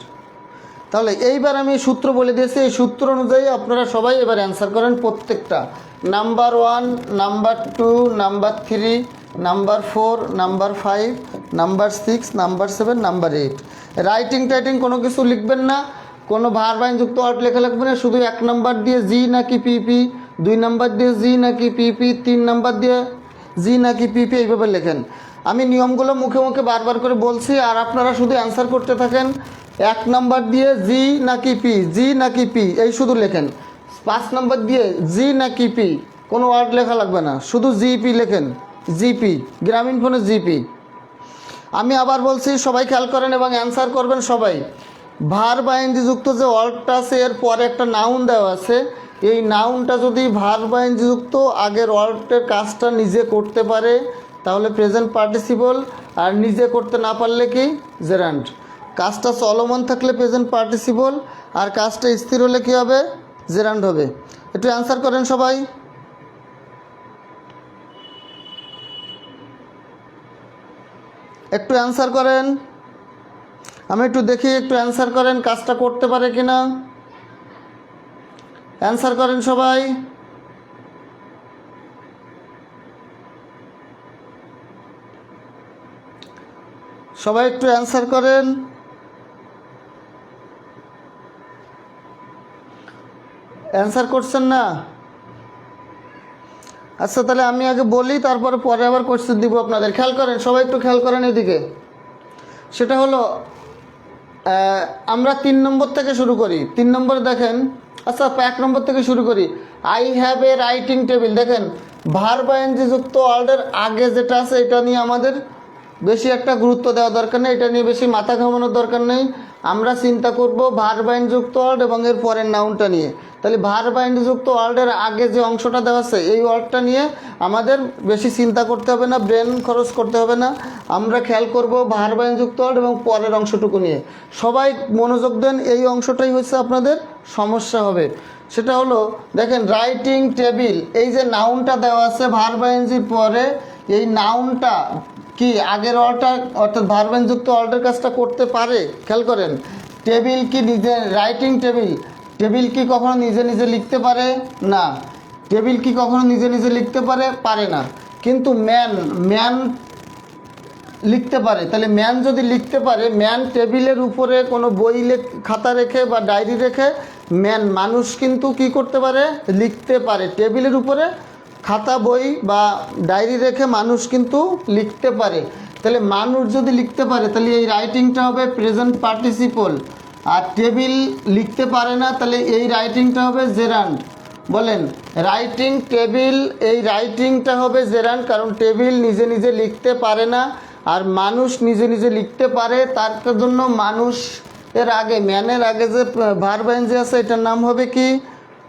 তাহলে এইবার আমি সূত্র বলে দিয়েছি, এই সূত্র অনুযায়ী আপনারা সবাই এবার অ্যান্সার করেন প্রত্যেকটা। Number 1, number 2, number 3, number 4, number 5, number 6, number 7, number 8। Writing টাইটিং কোনো কিছু লিখবেন না, কোনো ভার্ব আইএনজি যুক্ত ওয়ার্ড লেখা লাগবে না, শুধু 1 নাম্বার দিয়ে জি নাকি পিপি, 2 নাম্বার দিয়ে জি নাকি পিপি, 3 নাম্বার দিয়ে জি নাকি পিপি, এইভাবে লেখেন। আমি নিয়মগুলো মুখে মুখে বারবার করে বলছি, আর আপনারা শুধু অ্যান্সার করতে থাকেন। 1 নাম্বার দিয়ে জি নাকি পি, জি নাকি পি এই শুধু লেখেন। 5 নাম্বার দিয়ে জি নাকি পি, কোনো ওয়ার্ড লেখা লাগবে না, শুধু জিপি লেখেন, জিপি, গ্রামীণ ফোনে জিপি। আমি আবার বলছি, সবাই খেয়াল করেন এবং অ্যান্সার করবেন সবাই। ভার্ব আইএনজি যুক্ত যে ওয়ার্ডটা আছে এর পরে একটা নাউন দেওয়া আছে, এই নাউনটা যদি ভার্ব আইএনজি যুক্ত আগের ওয়ার্ডের কাজটা নিজে করতে পারে তাহলে প্রেজেন্ট পার্টিসিপল, আর নিজে করতে না পারলে কি, জেরান্ড। কাজটা চলমান থাকলে প্রেজেন্ট পার্টিসিপল, আর কাজটা স্থির হলে কী হবে, জেরান্ড হবে। একটু অ্যান্সার করেন সবাই, একটু অ্যান্সার করেন, আমি একটু দেখি, একটু অ্যান্সার করেন কাজটা করতে পারে কিনা। অ্যান্সার করেন সবাই, সবাই একটু অ্যান্সার করেন। অ্যান্সার করছেন না? আচ্ছা তাহলে আমি আগে বলি, তারপরে পরে আবার কোশ্চেন দিব আপনাদের। খেয়াল করেন, সবাই একটু খেয়াল করেন এদিকে। সেটা হলো আমরা 3 নম্বর থেকে শুরু করি। 3 নম্বরে দেখেন, আচ্ছা 1 নম্বর থেকে শুরু করি। I have A writing table. দেখেন ভার্ব আইএনজি যুক্ত ওয়ার্ডের আগে যেটা আছে এটা নিয়ে আমাদের বেশি একটা গুরুত্ব দেওয়া দরকার নেই, এটা নিয়ে বেশি মাথা ঘামানোর দরকার নেই। আমরা চিন্তা করব ভার্ব আইএনজি যুক্ত ওয়ার্ড এবং এর পরের নাউনটা নিয়ে। তাহলে ভার্ব আইএনজি যুক্ত ওয়ার্ডের আগে যে অংশটা দেওয়া আছে এই ওয়ার্ডটা নিয়ে আমাদের বেশি চিন্তা করতে হবে না, ব্রেন খরচ করতে হবে না। আমরা খেয়াল করব ভার্ব আইএনজি যুক্ত ওয়ার্ড এবং পরের অংশটুকু নিয়ে। সবাই মনোযোগ দেন, এই অংশটাই হচ্ছে আপনাদের সমস্যা হবে। সেটা হলো দেখেন রাইটিং টেবিল, এই যে নাউনটা দেওয়া আছে ভার্ব আইএনজির পরে, এই নাউনটা কি আগের ওয়ার্ডটা অর্থাৎ ভার্ব আইএনজি যুক্ত ওয়ার্ডের কাজটা করতে পারে? খেয়াল করেন, টেবিল কি নিজে, রাইটিং টেবিল, টেবিল কি কখনো নিজে নিজে লিখতে পারে? না। টেবিল কি কখনো নিজে নিজে লিখতে পারে? পারে না। কিন্তু ম্যান, ম্যান লিখতে পারে। তাহলে ম্যান যদি লিখতে পারে, ম্যান টেবিলের উপরে কোনো বই খাতা রেখে বা ডায়েরি রেখে ম্যান মানুষ কিন্তু কি করতে পারে? লিখতে পারে। টেবিলের উপরে খাতা বই বা ডায়েরি রেখে মানুষ কিন্তু লিখতে পারে। তাহলে মানুষ যদি লিখতে পারে তাহলে এই রাইটিংটা হবে প্রেজেন্ট পার্টিসিপল। আর টেবিল লিখতে পারে না, তাহলে এই রাইটিংটা হবে জেরান্ড। বলেন রাইটিং টেবিল, এই রাইটিংটা হবে জেরান্ড, কারণ টেবিল নিজে নিজে লিখতে পারে না আর মানুষ নিজে নিজে লিখতে পারে। তার জন্য মানুষ এর আগে, ম্যানের আগে যে ভার্ব আইএনজি আছে এটার নাম হবে কি?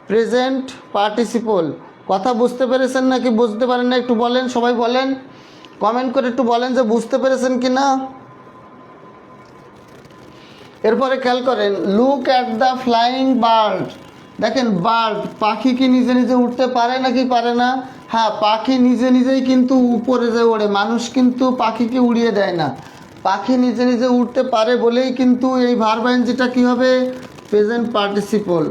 Present participle. কথা বুঝতে পেরেছেন নাকি বুঝতে পারেন না? একটু বলেন, সবাই বলেন, কমেন্ট করে একটু বলেন যে বুঝতে পেরেছেন কি না। এরপরে খেয়াল করেন look at the flying bird. দেখেন বার্ড, পাখি কি নিজে নিজে উঠতে পারে নাকি পারে না? হ্যাঁ, পাখি নিজে নিজেই কিন্তু উপরে যে ওড়ে, মানুষ কিন্তু পাখিকে উড়িয়ে দেয় না। পাখি নিজে নিজে উঠতে পারে বলেই কিন্তু এই ভার্ব আইএনজিটা কী হবে? Present participle.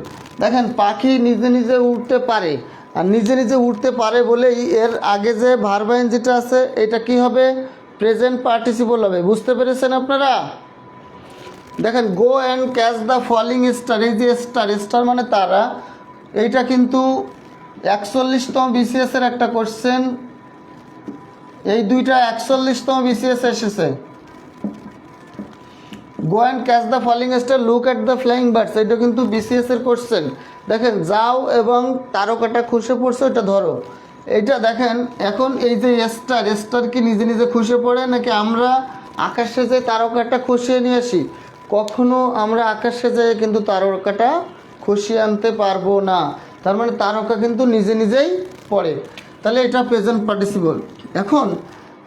দেখেন পাখি নিজে নিজে উঠতে পারে, আর নিজে নিজে উঠতে পারে বলেই এর আগে যে ভার্ব আইএনজিটা আছে এটা কি হবে? প্রেজেন্ট পার্টিসিপল হবে। বুঝতে পেরেছেন আপনারা? দেখেন go and catch the falling star, এই যে স্টার, স্টার মানে তারা, এইটা কিন্তু 41তম বিসিএসের একটা কোশ্চেন। এই দুইটা 41তম বিসিএস এসেছে। Go and catch the falling star, look at the flying birds, এটা কিন্তু বিসিএসের কোশ্চেন। দেখেন যাও এবং তারকাটা খসে পড়ছে ওটা ধরো। এইটা দেখেন এখন এই যে স্টার, স্টার কি নিজে নিজে খসে পড়ে নাকি আমরা আকাশে যে তারকাটা খসিয়ে নিয়ে আসি? কখনো আমরা আকাশে যেয়ে কিন্তু তারকাটা খসিয়ে আনতে পারবো না। তার মানে তারকা কিন্তু নিজে নিজেই পড়ে। তাহলে এটা প্রেজেন্ট পার্টিসিপল। এখন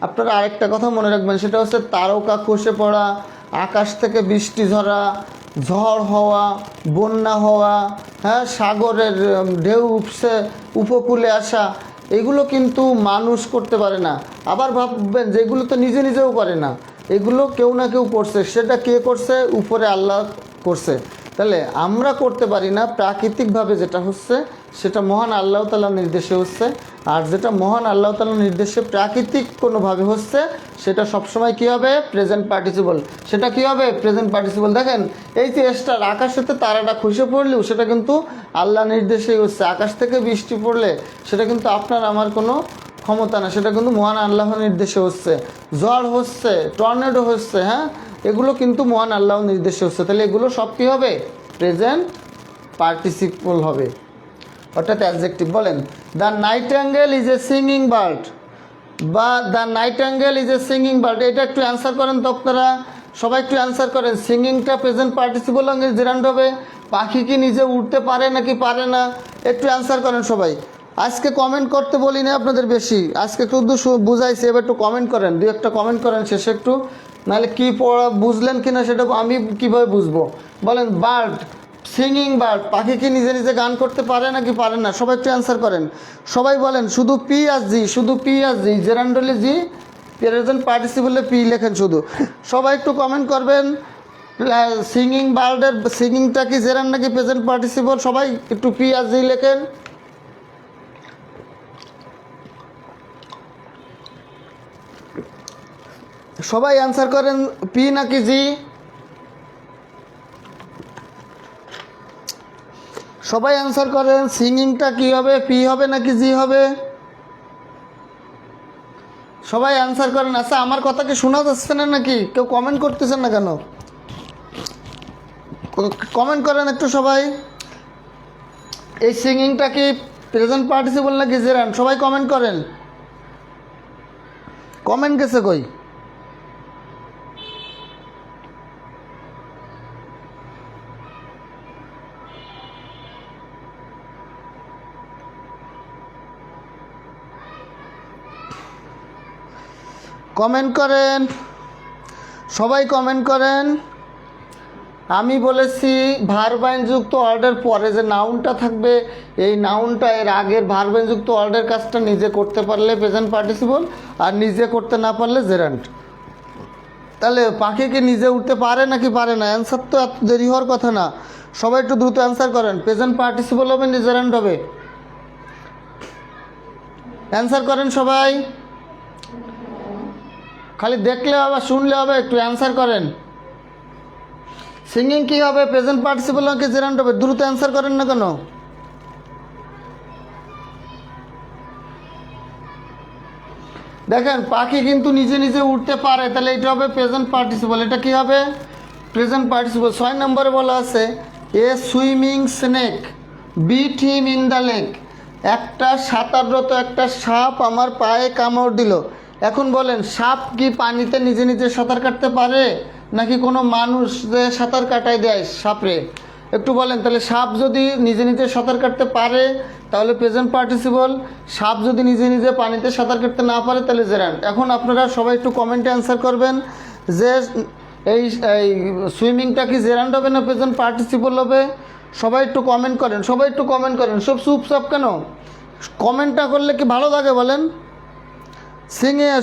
আপনারা আরেকটা কথা মনে রাখবেন, সেটা হচ্ছে তারকা খসে পড়া, আকাশ থেকে বৃষ্টি ঝরা, ঝড় হওয়া, বন্যা হওয়া, হ্যাঁ, সাগরের ঢেউ উপসে উপকূলে আসা, এগুলো কিন্তু মানুষ করতে পারে না। আবার ভাববেন যে এগুলো তো নিজে নিজেও করে না, এগুলো কেউ না কেউ করছে। সেটা কে করছে? উপরে আল্লাহ করছে। তাহলে আমরা করতে পারি না, প্রাকৃতিকভাবে যেটা হচ্ছে সেটা মহান আল্লাহ তাআলার নির্দেশে হচ্ছে। আর যেটা মহান আল্লাহ তাআলার নির্দেশে প্রাকৃতিক কোনোভাবে হচ্ছে সেটা সবসময় কী হবে? Present participle. সেটা কী হবে? Present participle. দেখেন এই যে স্টার, আকাশেতে তারাটা খসে পড়লেও সেটা কিন্তু আল্লাহ নির্দেশেই হচ্ছে। আকাশ থেকে বৃষ্টি পড়লে সেটা কিন্তু আপনার আমার কোনো ক্ষমতা না, সেটা কিন্তু মহান আল্লাহর নির্দেশে হচ্ছে। ঝড় হচ্ছে, টর্নেডো হচ্ছে, হ্যাঁ, এগুলো কিন্তু মহান আল্লাহর নির্দেশে হচ্ছে। তাহলে এগুলো সব কী হবে? প্রেজেন্ট পার্টিসিপল হবে, অর্থাৎ অ্যাডজেক্টিভ। বলেন the nightingale is a singing bird, বা the nightingale is a singing bird, এটা একটু অ্যান্সার করেন তো আপনারা, সবাই একটু অ্যান্সার করেন। সিঙ্গিংটা প্রেজেন্ট পার্টিসিপল সঙ্গে জেরান্ড হবে। পাখি কি নিজে উঠতে পারে নাকি পারে না? একটু অ্যান্সার করেন সবাই। আজকে কমেন্ট করতে বলি না আপনাদের বেশি, আজকে শুধু বুঝাইছি, এবার একটু কমেন্ট করেন, দুই একটা কমেন্ট করেন শেষে একটু, নাহলে কী পড়া বুঝলেন কি না সেটা আমি কীভাবে বুঝবো? বলেন বার্ড, সিঙ্গিং বার্ড, পাখি কি নিজে নিজে গান করতে পারে নাকি পারে না? সবাই একটু অ্যান্সার করেন। সবাই বলেন শুধু পি আর জি, শুধু পি আর জি, জেরান্ডলে জি, প্রেজেন্ট পার্টিসিপলে পি লেখেন শুধু। সবাই একটু কমেন্ট করবেন সিঙ্গিং বার্ডের সিঙ্গিংটা কি জেরান্ড নাকি প্রেজেন্ট পার্টিসিপল? সবাই একটু পি আর জি লেখেন। সবাই অ্যান্সার করেন, পি নাকি জি? সবাই অ্যান্সার করেন। সিঙ্গিংটা কি হবে, পি হবে নাকি জি হবে? সবাই অ্যান্সার করেন। আচ্ছা, আমার কথা কি শোনা যাচ্ছে না নাকি? কেউ কমেন্ট করতেছেন না কেন? কমেন্ট করেন একটু সবাই। এই সিঙ্গিংটা কি প্রেজেন্ট পার্টিসিপল নাকি জেরান্ড? সবাই কমেন্ট করেন। কমেন্ট গেছে কই? কমেন্ট করেন, সবাই কমেন্ট করেন। আমি বলেছি ভার্বাইনযুক্ত ওয়ার্ডের পরে যে নাউনটা থাকবে, এই নাউনটা এর আগের ভার্বাইনযুক্ত ওয়ার্ডের কাজটা নিজে করতে পারলে প্রেজেন্ট পার্টিসিপল, আর নিজে করতে না পারলে জেরান্ড। তাহলে পাখি কি নিজে উঠতে পারে নাকি পারে না? অ্যান্সার তো এত দেরি হওয়ার কথা না। সবাই একটু দ্রুত অ্যান্সার করেন। প্রেজেন্ট পার্টিসিপল হবে না জেরান্ড হবে? অ্যান্সার করেন সবাই। খালি দেখলে হবে, শুনলে হবে, একটু অ্যান্সার করেন। সিঙ্গিং কি হবে, প্রেজেন্ট পার্টিসিপল নাকি জেরান্ড হবে? দ্রুত অ্যান্সার করেন না কেন? দেখেন, পাখি কিন্তু নিজে নিজে উঠতে পারে, তাহলে এটা হবে প্রেজেন্ট পার্টিসিপল। এটা কি হবে? Present participle. 6 নম্বরে বলা আছে a swimming snake bit him in the lake. একটা সাঁতাররত একটা সাপ আমার পায়ে কামড় দিল। এখন বলেন, সাপ কি পানিতে নিজে নিজে সাঁতার কাটতে পারে নাকি কোনো মানুষ যে সাঁতার কাটায় দেয় সাপরে? একটু বলেন। তাহলে সাপ যদি নিজে নিজে সাঁতার কাটতে পারে তাহলে প্রেজেন্ট পার্টিসিপল, সাপ যদি নিজে নিজে পানিতে সাঁতার কাটতে না পারে তাহলে জেরান্ড। এখন আপনারা সবাই একটু কমেন্টে অ্যান্সার করবেন যে এই সুইমিংটা কি জেরান্ড হবে না প্রেজেন্ট পার্টিসিপল হবে? সবাই একটু কমেন্ট করেন, সবাই একটু কমেন্ট করেন। সব চুপচাপ কেন? কমেন্টটা করলে কি ভালো লাগে বলেন?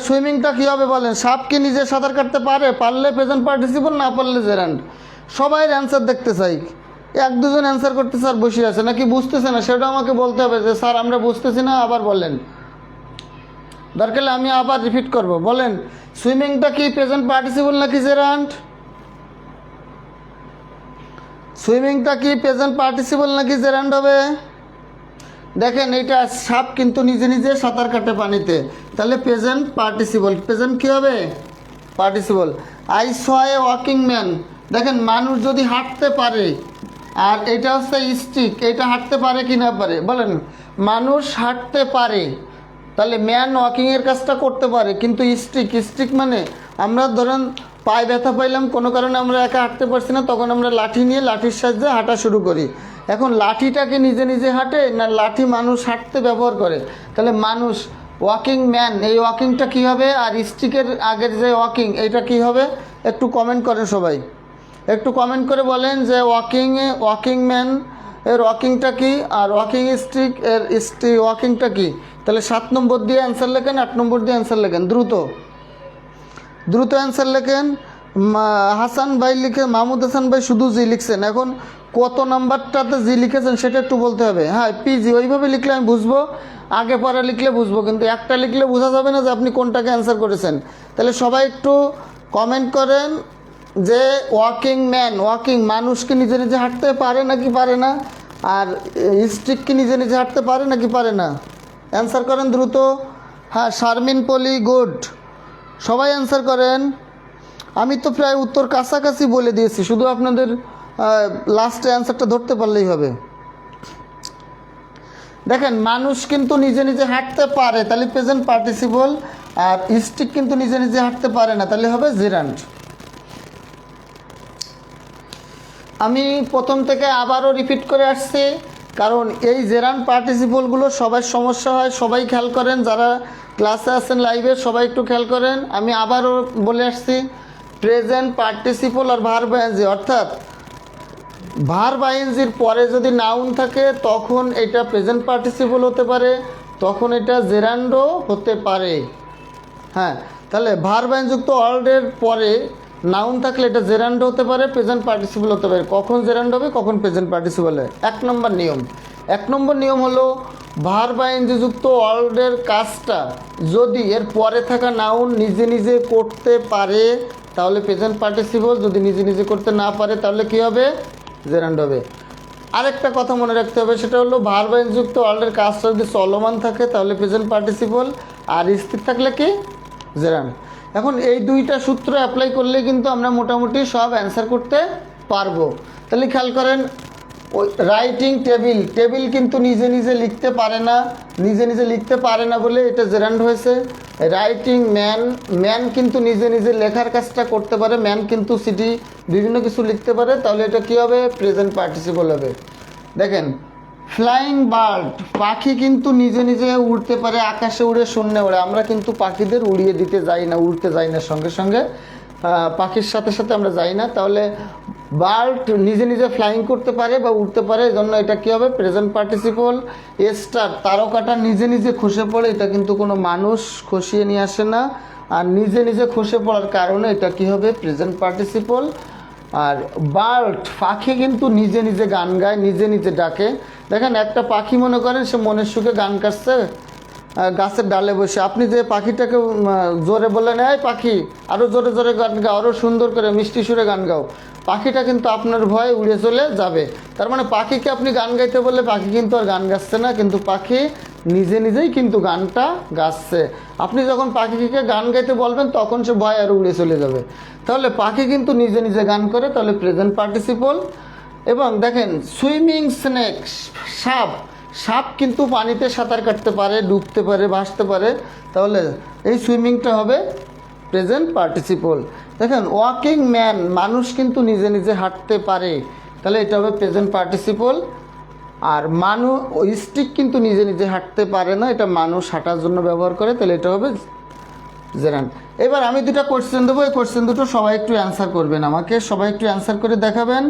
সুইমিংটা কী হবে বলেন? সাপ কি নিজে সাঁতার কাটতে পারে? পারলে প্রেজেন্ট পার্টিসিপল, না পারলে জেরান্ড। সবাই অ্যান্সার দেখতে চাই। এক দুজন অ্যান্সার করতে স্যার বসে আছে নাকি বুঝতেছে না, সেটা আমাকে বলতে হবে যে স্যার আমরা বুঝতেছি না, আবার বলেন। দরকার হলে আমি আবার রিপিট করব। বলেন, সুইমিংটা কি প্রেজেন্ট পার্টিসিপল নাকি জেরান্ড? সুইমিংটা কি প্রেজেন্ট পার্টিসিপল নাকি জেরান্ড হবে? দেখেন, এইটা সাপ কিন্তু নিজে নিজে সাঁতার কাটে পানিতে, তাহলে প্রেজেন্ট পার্টিসিপল। প্রেজেন্ট কী হবে? Participle. I saw a walking man. দেখেন, মানুষ যদি হাঁটতে পারে, আর এটা হচ্ছে স্টিক, এটা হাঁটতে পারে কি না পারে বলেন? মানুষ হাঁটতে পারে, তাহলে ম্যান ওয়াকিংয়ের কাজটা করতে পারে, কিন্তু স্টিক মানে আমরা ধরেন পায়ে ব্যথা পাইলাম, কোনো কারণে আমরা একা হাঁটতে পারছি না, তখন আমরা লাঠি নিয়ে লাঠির সাহায্যে হাঁটা শুরু করি। এখন লাঠিটাকে নিজে নিজে হাঁটে না লাঠি মানুষ হাঁটতে ব্যবহার করে? তাহলে মানুষ ওয়াকিং ম্যান, এই ওয়াকিংটা কী হবে? আর স্টিকের আগের যে ওয়াকিং, এইটা কী হবে? একটু কমেন্ট করেন সবাই, একটু কমেন্ট করে বলেন যে ওয়াকিং ম্যান এর ওয়াকিংটা কি, আর ওয়াকিং স্টিক এর ওয়াকিংটা কি। তাহলে 7 নম্বর দিয়ে অ্যান্সার লেখেন, 8 নম্বর দিয়ে অ্যান্সার লেখেন, দ্রুত দ্রুত অ্যান্সার লেখেন। হাসান ভাই লিখে, মাহমুদ হাসান ভাই শুধু জি লিখছেন। এখন কত নাম্বারটাতে জি লিখেছেন সেটা একটু বলতে হবে। হ্যাঁ, পিজি ওইভাবে লিখলে আমি বুঝবো, আগে পরে লিখলে বুঝবো, কিন্তু একটা লিখলে বোঝা যাবে না যে আপনি কোনটাকে অ্যান্সার করেছেন। তাহলে সবাই একটু কমেন্ট করেন যে ওয়াকিং ম্যান, ওয়াকিং মানুষ কি নিজে নিজে হাঁটতে পারে নাকি পারে না, আর স্টিক কি নিজে নিজে হাঁটতে পারে নাকি পারে না? অ্যান্সার করেন দ্রুত। হ্যাঁ, শারমিন পলি, গুড। সবাই অ্যান্সার করেন। আমি তো প্রায় উত্তর কাছাকাছি বলে দিয়েছি, শুধু আপনাদের লাস্টে অ্যান্সারটা ধরতে পারলেই হবে। দেখেন, মানুষ কিন্তু নিজে নিজে হাঁটতে পারে, তাহলে প্রেজেন্ট পার্টিসিপল, আর স্টিক কিন্তু নিজে নিজে হাঁটতে পারে না, তাহলে হবে জেরান্ড। আমি প্রথম থেকে আবারও রিপিট করে আসছি, কারণ এই জেরান্ড পার্টিসিপলগুলো সবার সমস্যা হয়। সবাই খেয়াল করেন, যারা ক্লাসে আছেন লাইভে সবাই একটু খেয়াল করেন। আমি আবারও বলে আসছি, প্রেজেন্ট পার্টিসিপল আর ভার্ব আইএনজি, অর্থাৎ ভার্ব আইএনজির পরে যদি নাউন থাকে তখন এটা প্রেজেন্ট পার্টিসিপল হতে পারে, তখন এটা জেরান্ডও হতে পারে। হ্যাঁ, তাহলে ভার্ব আইনযুক্ত ওয়ার্ডের পরে নাউন থাকলে এটা জেরান্ড হতে পারে, প্রেজেন্ট পার্টিসিপল হতে পারে। কখন জেরান্ড হবে, কখন প্রেজেন্ট পার্টিসিপল হয়? 1 নম্বর নিয়ম। 1 নম্বর নিয়ম হলো, ভার্ব আইএনজি যুক্ত ওয়ার্ডের কাজটা যদি এর পরে থাকা নাউন নিজে নিজে করতে পারে তাহলে প্রেজেন্ট পার্টিসিপল, যদি নিজে নিজে করতে না পারে তাহলে কী হবে? জেরান্ড হবে। আরেকটা কথা মনে রাখতে হবে, সেটা হলো ভার্বাইনযুক্ত ওয়ার্ল্ডের কাজটা যদি চলমান থাকে তাহলে প্রেজেন্ট পার্টিসিপল, আর স্থির থাকলে কি জেরান্ড। এখন এই দুইটা সূত্র অ্যাপ্লাই করলে কিন্তু আমরা মোটামুটি সব অ্যান্সার করতে পারবো। তাহলে খেয়াল করেন, ওই রাইটিং টেবিল কিন্তু নিজে নিজে লিখতে পারে না, লিখতে পারে না বলে এটা জেরান্ড হয়েছে। রাইটিং ম্যান কিন্তু নিজে নিজে লেখার কাজটা করতে পারে, ম্যান কিন্তু সিটি বিভিন্ন কিছু লিখতে পারে, তাহলে এটা কী হবে প্রেজেন্ট পার্টিসিপল হবে। দেখেন ফ্লাইং বার্ড, পাখি কিন্তু নিজে নিজে উড়তে পারে, আকাশে উড়ে শূন্যে ওড়ে। আমরা কিন্তু পাখিদের উড়িয়ে দিতে যাই না, উড়তে যাই না, সঙ্গে সঙ্গে পাখির সাথে সাথে আমরা যাই না। তাহলে বার্ড নিজে নিজে ফ্লাইং করতে পারে বা উড়তে পারে, এই জন্য এটা কী হবে প্রেজেন্ট পার্টিসিপল। স্টার, তারকাটা নিজে নিজে খসে পড়ে, এটা কিন্তু কোনো মানুষ খসিয়ে নিয়ে আসে না, আর নিজে নিজে খসে পড়ার কারণে এটা কী হবে প্রেজেন্ট পার্টিসিপল। আর বার্ড, পাখি কিন্তু নিজে নিজে গান গায়, নিজে নিজে ডাকে। দেখেন একটা পাখি মনে করেন সে মনের সুখে গান কাটছে গাছের ডালে বসে, আপনি যে পাখিটাকে জোরে বললেন এই পাখি আরও জোরে জোরে গান গাও, আরও সুন্দর করে মিষ্টি সুরে গান গাও, পাখিটা কিন্তু আপনার ভয়ে উড়ে চলে যাবে। তার মানে পাখিকে আপনি গান গাইতে বললে পাখি কিন্তু আর গান গাচ্ছে না, কিন্তু পাখি নিজে নিজেই কিন্তু গানটা গাচ্ছে। আপনি যখন পাখিকে গান গাইতে বলবেন তখন সে ভয় আর উড়ে চলে যাবে। তাহলে পাখি কিন্তু নিজে নিজে গান করে, তাহলে প্রেজেন্ট পার্টিসিপল। এবং দেখেন সুইমিং স্নেক, সাপ কিন্তু পানিতে সাঁতার কাটতে পারে, ডুবতে পারে, ভাসতে পারে, তাহলে এই সুইমিংটা হবে প্রেজেন্ট পার্টিসিপল। দেখেন ওয়াকিং ম্যান, মানুষ কিন্তু নিজে নিজে হাঁটতে পারে, তাহলে এটা হবে প্রেজেন্ট পার্টিসিপল। আর স্টিক কিন্তু নিজে নিজে হাঁটতে পারে না, এটা মানুষ হাঁটার জন্য ব্যবহার করে, তাহলে এটা হবে জেরান্ড। এবার আমি দুটো কোশ্চেন দেবো, এই কোশ্চেন দুটো সবাই একটু অ্যান্সার করবেন, আমাকে সবাই একটু অ্যান্সার করে দেখাবেন,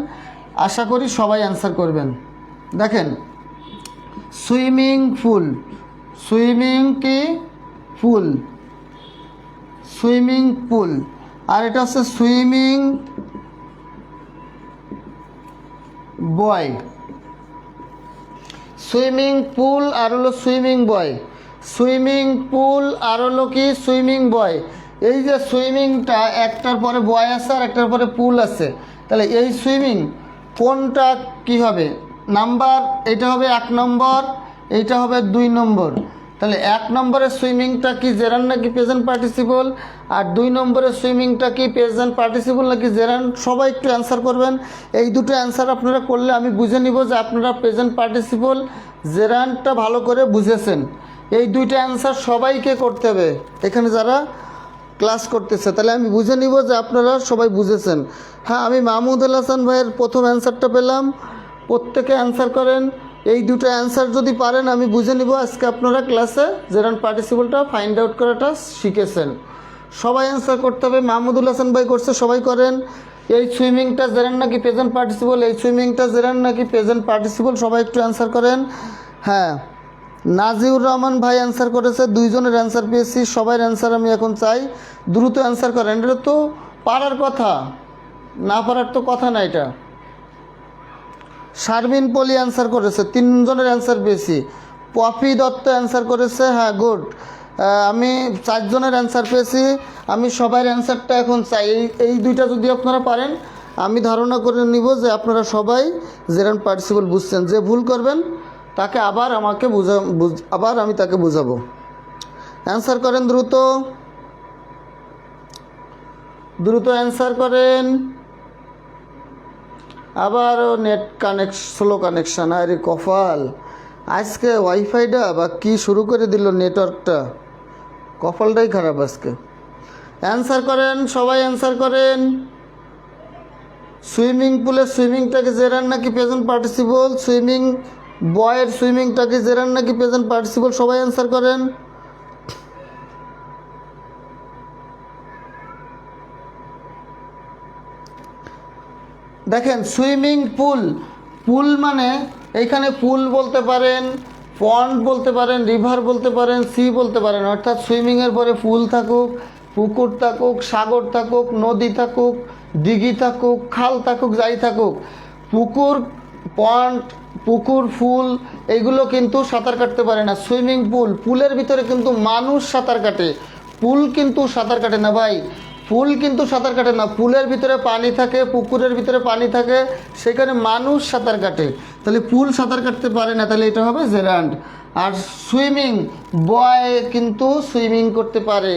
আশা করি সবাই অ্যান্সার করবেন। দেখেন সুইমিং পুল, সুইমিং কি পুল, সুইমিং পুল, আর এটা হচ্ছে সুইমিং বয়। সুইমিং পুল আর হলো সুইমিং বয়, সুইমিং পুল আর হলো কি সুইমিং বয়। এই যে সুইমিংটা একটার পরে বয় আছে আর একটার পরে পুল আছে, তাহলে এই সুইমিং কোনটা কি হবে নাম্বার, এটা হবে 1 নম্বর, এইটা হবে 2 নম্বর। তাহলে 1 নম্বরের সুইমিংটা কি জেরান্ড নাকি প্রেজেন্ট পার্টিসিপল, আর 2 নম্বরের সুইমিংটা কি প্রেজেন্ট পার্টিসিপল নাকি জেরান্ড, সবাই একটু অ্যান্সার করবেন। এই দুটো অ্যান্সার আপনারা করলে আমি বুঝে নিব যে আপনারা প্রেজেন্ট পার্টিসিপল জেরান্ডটা ভালো করে বুঝেছেন। এই দুইটা অ্যান্সার সবাইকে করতে হবে, এখানে যারা ক্লাস করতেছে, তাহলে আমি বুঝে নিব যে আপনারা সবাই বুঝেছেন। হ্যাঁ, আমি মাহমুদুল হাসান ভাইয়ের প্রথম অ্যান্সারটা পেলাম, প্রত্যেকে অ্যান্সার করেন। এই দুটো অ্যান্সার যদি পারেন আমি বুঝে নিব আজকে আপনারা ক্লাসে জেরান্ড পার্টিসিপলটা ফাইন্ড আউট করাটা শিখেছেন। সবাই অ্যান্সার করতে হবে। মাহমুদুল হাসান ভাই করছে, সবাই করেন। এই সুইমিংটা জেরান্ড নাকি প্রেজেন্ট পার্টিসিপল, এই সুইমিংটা জেরান্ড নাকি প্রেজেন্ট পার্টিসিপল, সবাই একটু অ্যান্সার করেন। হ্যাঁ, নাজিউর রহমান ভাই অ্যান্সার করেছে, 2 জনের অ্যান্সার পেয়েছি, সবাই অ্যান্সার আমি এখন চাই, দ্রুত অ্যান্সার করেন। এটা তো পারার কথা, না পারার তো কথা না এটা। শারমিন পলি অ্যান্সার করেছে, 3 জনের অ্যান্সার পেয়েছি। পপি দত্ত অ্যান্সার করেছে, হ্যাঁ গুড। আমি 4 জনের অ্যান্সার পেয়েছি, আমি সবার অ্যান্সারটা এখন চাই। এই দুইটা যদি আপনারা পারেন আমি ধারণা করে নিব যে আপনারা সবাই জেরান্ড পার্টিসিপল বুঝছেন। যে ভুল করবেন তাকে আবার আমাকে আবার আমি তাকে বুঝাবো। অ্যান্সার করেন দ্রুত, দ্রুত অ্যান্সার করেন। আবারও নেট স্লো কানেকশান, আরে কপাল, আজকে ওয়াইফাইটা বা কি শুরু করে দিল নেটওয়ার্কটা, কপালটাই খারাপ আজকে। অ্যান্সার করেন, সবাই অ্যান্সার করেন। সুইমিং পুলের সুইমিংটাকে জেরান্ড নাকি প্রেজেন্ট পার্টিসিপল, সুইমিং বয়ের সুইমিংটাকে জেরান্ড নাকি প্রেজেন্ট পার্টিসিপল, সবাই অ্যান্সার করেন। দেখেন সুইমিং পুল, পুল মানে এইখানে পুল বলতে পারেন, পন্ড বলতে পারেন, রিভার বলতে পারেন, সি বলতে পারেন, অর্থাৎ সুইমিংয়ের পরে পুল থাকুক, পুকুর থাকুক, সাগর থাকুক, নদী থাকুক, দিঘি থাকুক, খাল থাকুক, যাই থাকুক, পুকুর, পন্ড, পুকুর, ফুল এইগুলো কিন্তু সাঁতার কাটতে পারে না। সুইমিং পুল, পুলের ভিতরে কিন্তু মানুষ সাঁতার কাটে, পুল কিন্তু সাঁতার কাটে না ভাই। ফুল কিন্তু সাঁতার কাটে না, ফুলের ভিতরে পানি থাকে, পুকুরের ভিতরে পানি থাকে, সেখানে মানুষ সাঁতার কাটে। তাহলে ফুল সাঁতার কাটতে পারে না, তাহলে এটা হবে জেরান্ড। আর সুইমিং, বয় কিন্তু সুইমিং করতে পারে,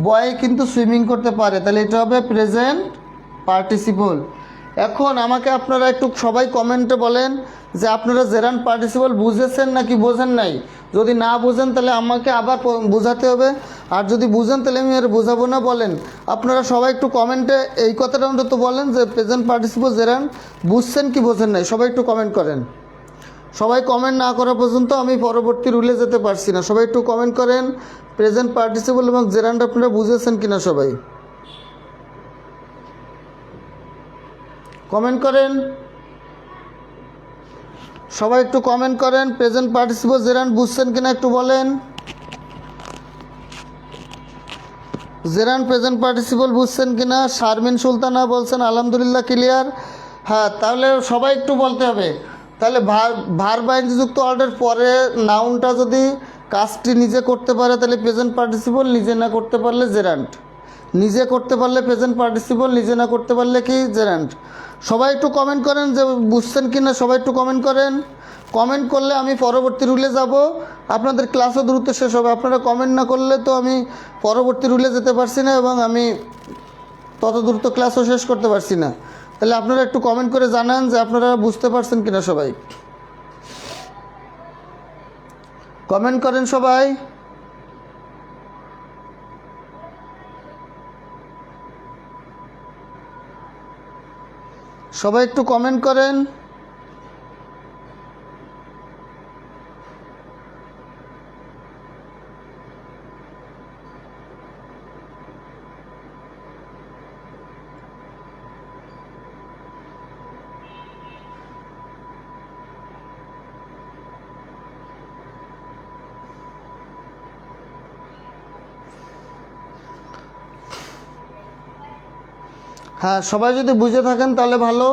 বয় কিন্তু সুইমিং করতে পারে, তাহলে এটা হবে প্রেজেন্ট পার্টিসিপল। এখন আমাকে আপনারা একটু সবাই কমেন্টে বলেন যে আপনারা জেরান্ড পার্টিসিপল বুঝেছেন নাকি বোঝেন নাই। যদি না বুঝেন তাহলে আমাকে আবার বোঝাতে হবে, আর যদি বুঝেন তাহলে আমি আর বোঝাবো না। বলেন আপনারা সবাই একটু কমেন্টে এই কথাটা অন্তত বলেন যে প্রেজেন্ট পার্টিসিপল জেরান্ড বুঝছেন কি বোঝেন নাই, সবাই একটু কমেন্ট করেন। সবাই কমেন্ট না করা পর্যন্ত আমি পরবর্তী রুলে যেতে পারছি না। সবাই একটু কমেন্ট করেন প্রেজেন্ট পার্টিসিপল এবং জেরান্ড আপনারা বুঝেছেন কিনা, সবাই কমেন্ট করেন। সবাই একটু কমেন্ট করেন প্রেজেন্ট পার্টিসিপল জেরান্ড বুঝছেন কিনা একটু বলেন। জেরান্ড প্রেজেন্ট পার্টিসিপল বুঝছেন কিনা। শারমিন সুলতানা বলছেন আলহামদুলিল্লাহ ক্লিয়ার। হ্যাঁ, তাহলে সবাই একটু বলতে হবে। তাহলে ভার্ব যুক্ত অর্ডার পরে নাউনটা যদি কাজটি নিজে করতে পারে তাহলে প্রেজেন্ট পার্টিসিপল, নিজে না করতে পারলে জেরান্ড। নিজে করতে পারলে প্রেজেন্ট পার্টিসিপল, নিজে না করতে পারলে কি জেরান্ড। সবাই একটু কমেন্ট করেন যে বুঝছেন কি না, সবাই একটু কমেন্ট করেন। কমেন্ট করলে আমি পরবর্তী রুলে যাব, আপনাদের ক্লাসও দ্রুত শেষ হবে। আপনারা কমেন্ট না করলে তো আমি পরবর্তী রুলে যেতে পারছি না এবং আমি তত দ্রুত ক্লাসও শেষ করতে পারছি না। তাহলে আপনারা একটু কমেন্ট করে জানান যে আপনারা বুঝতে পারছেন কিনা, সবাই কমেন্ট করেন সবাই। সবাই একটু কমেন্ট করেন। হ্যাঁ, সবাই যদি বুঝে থাকেন তাহলে ভালো।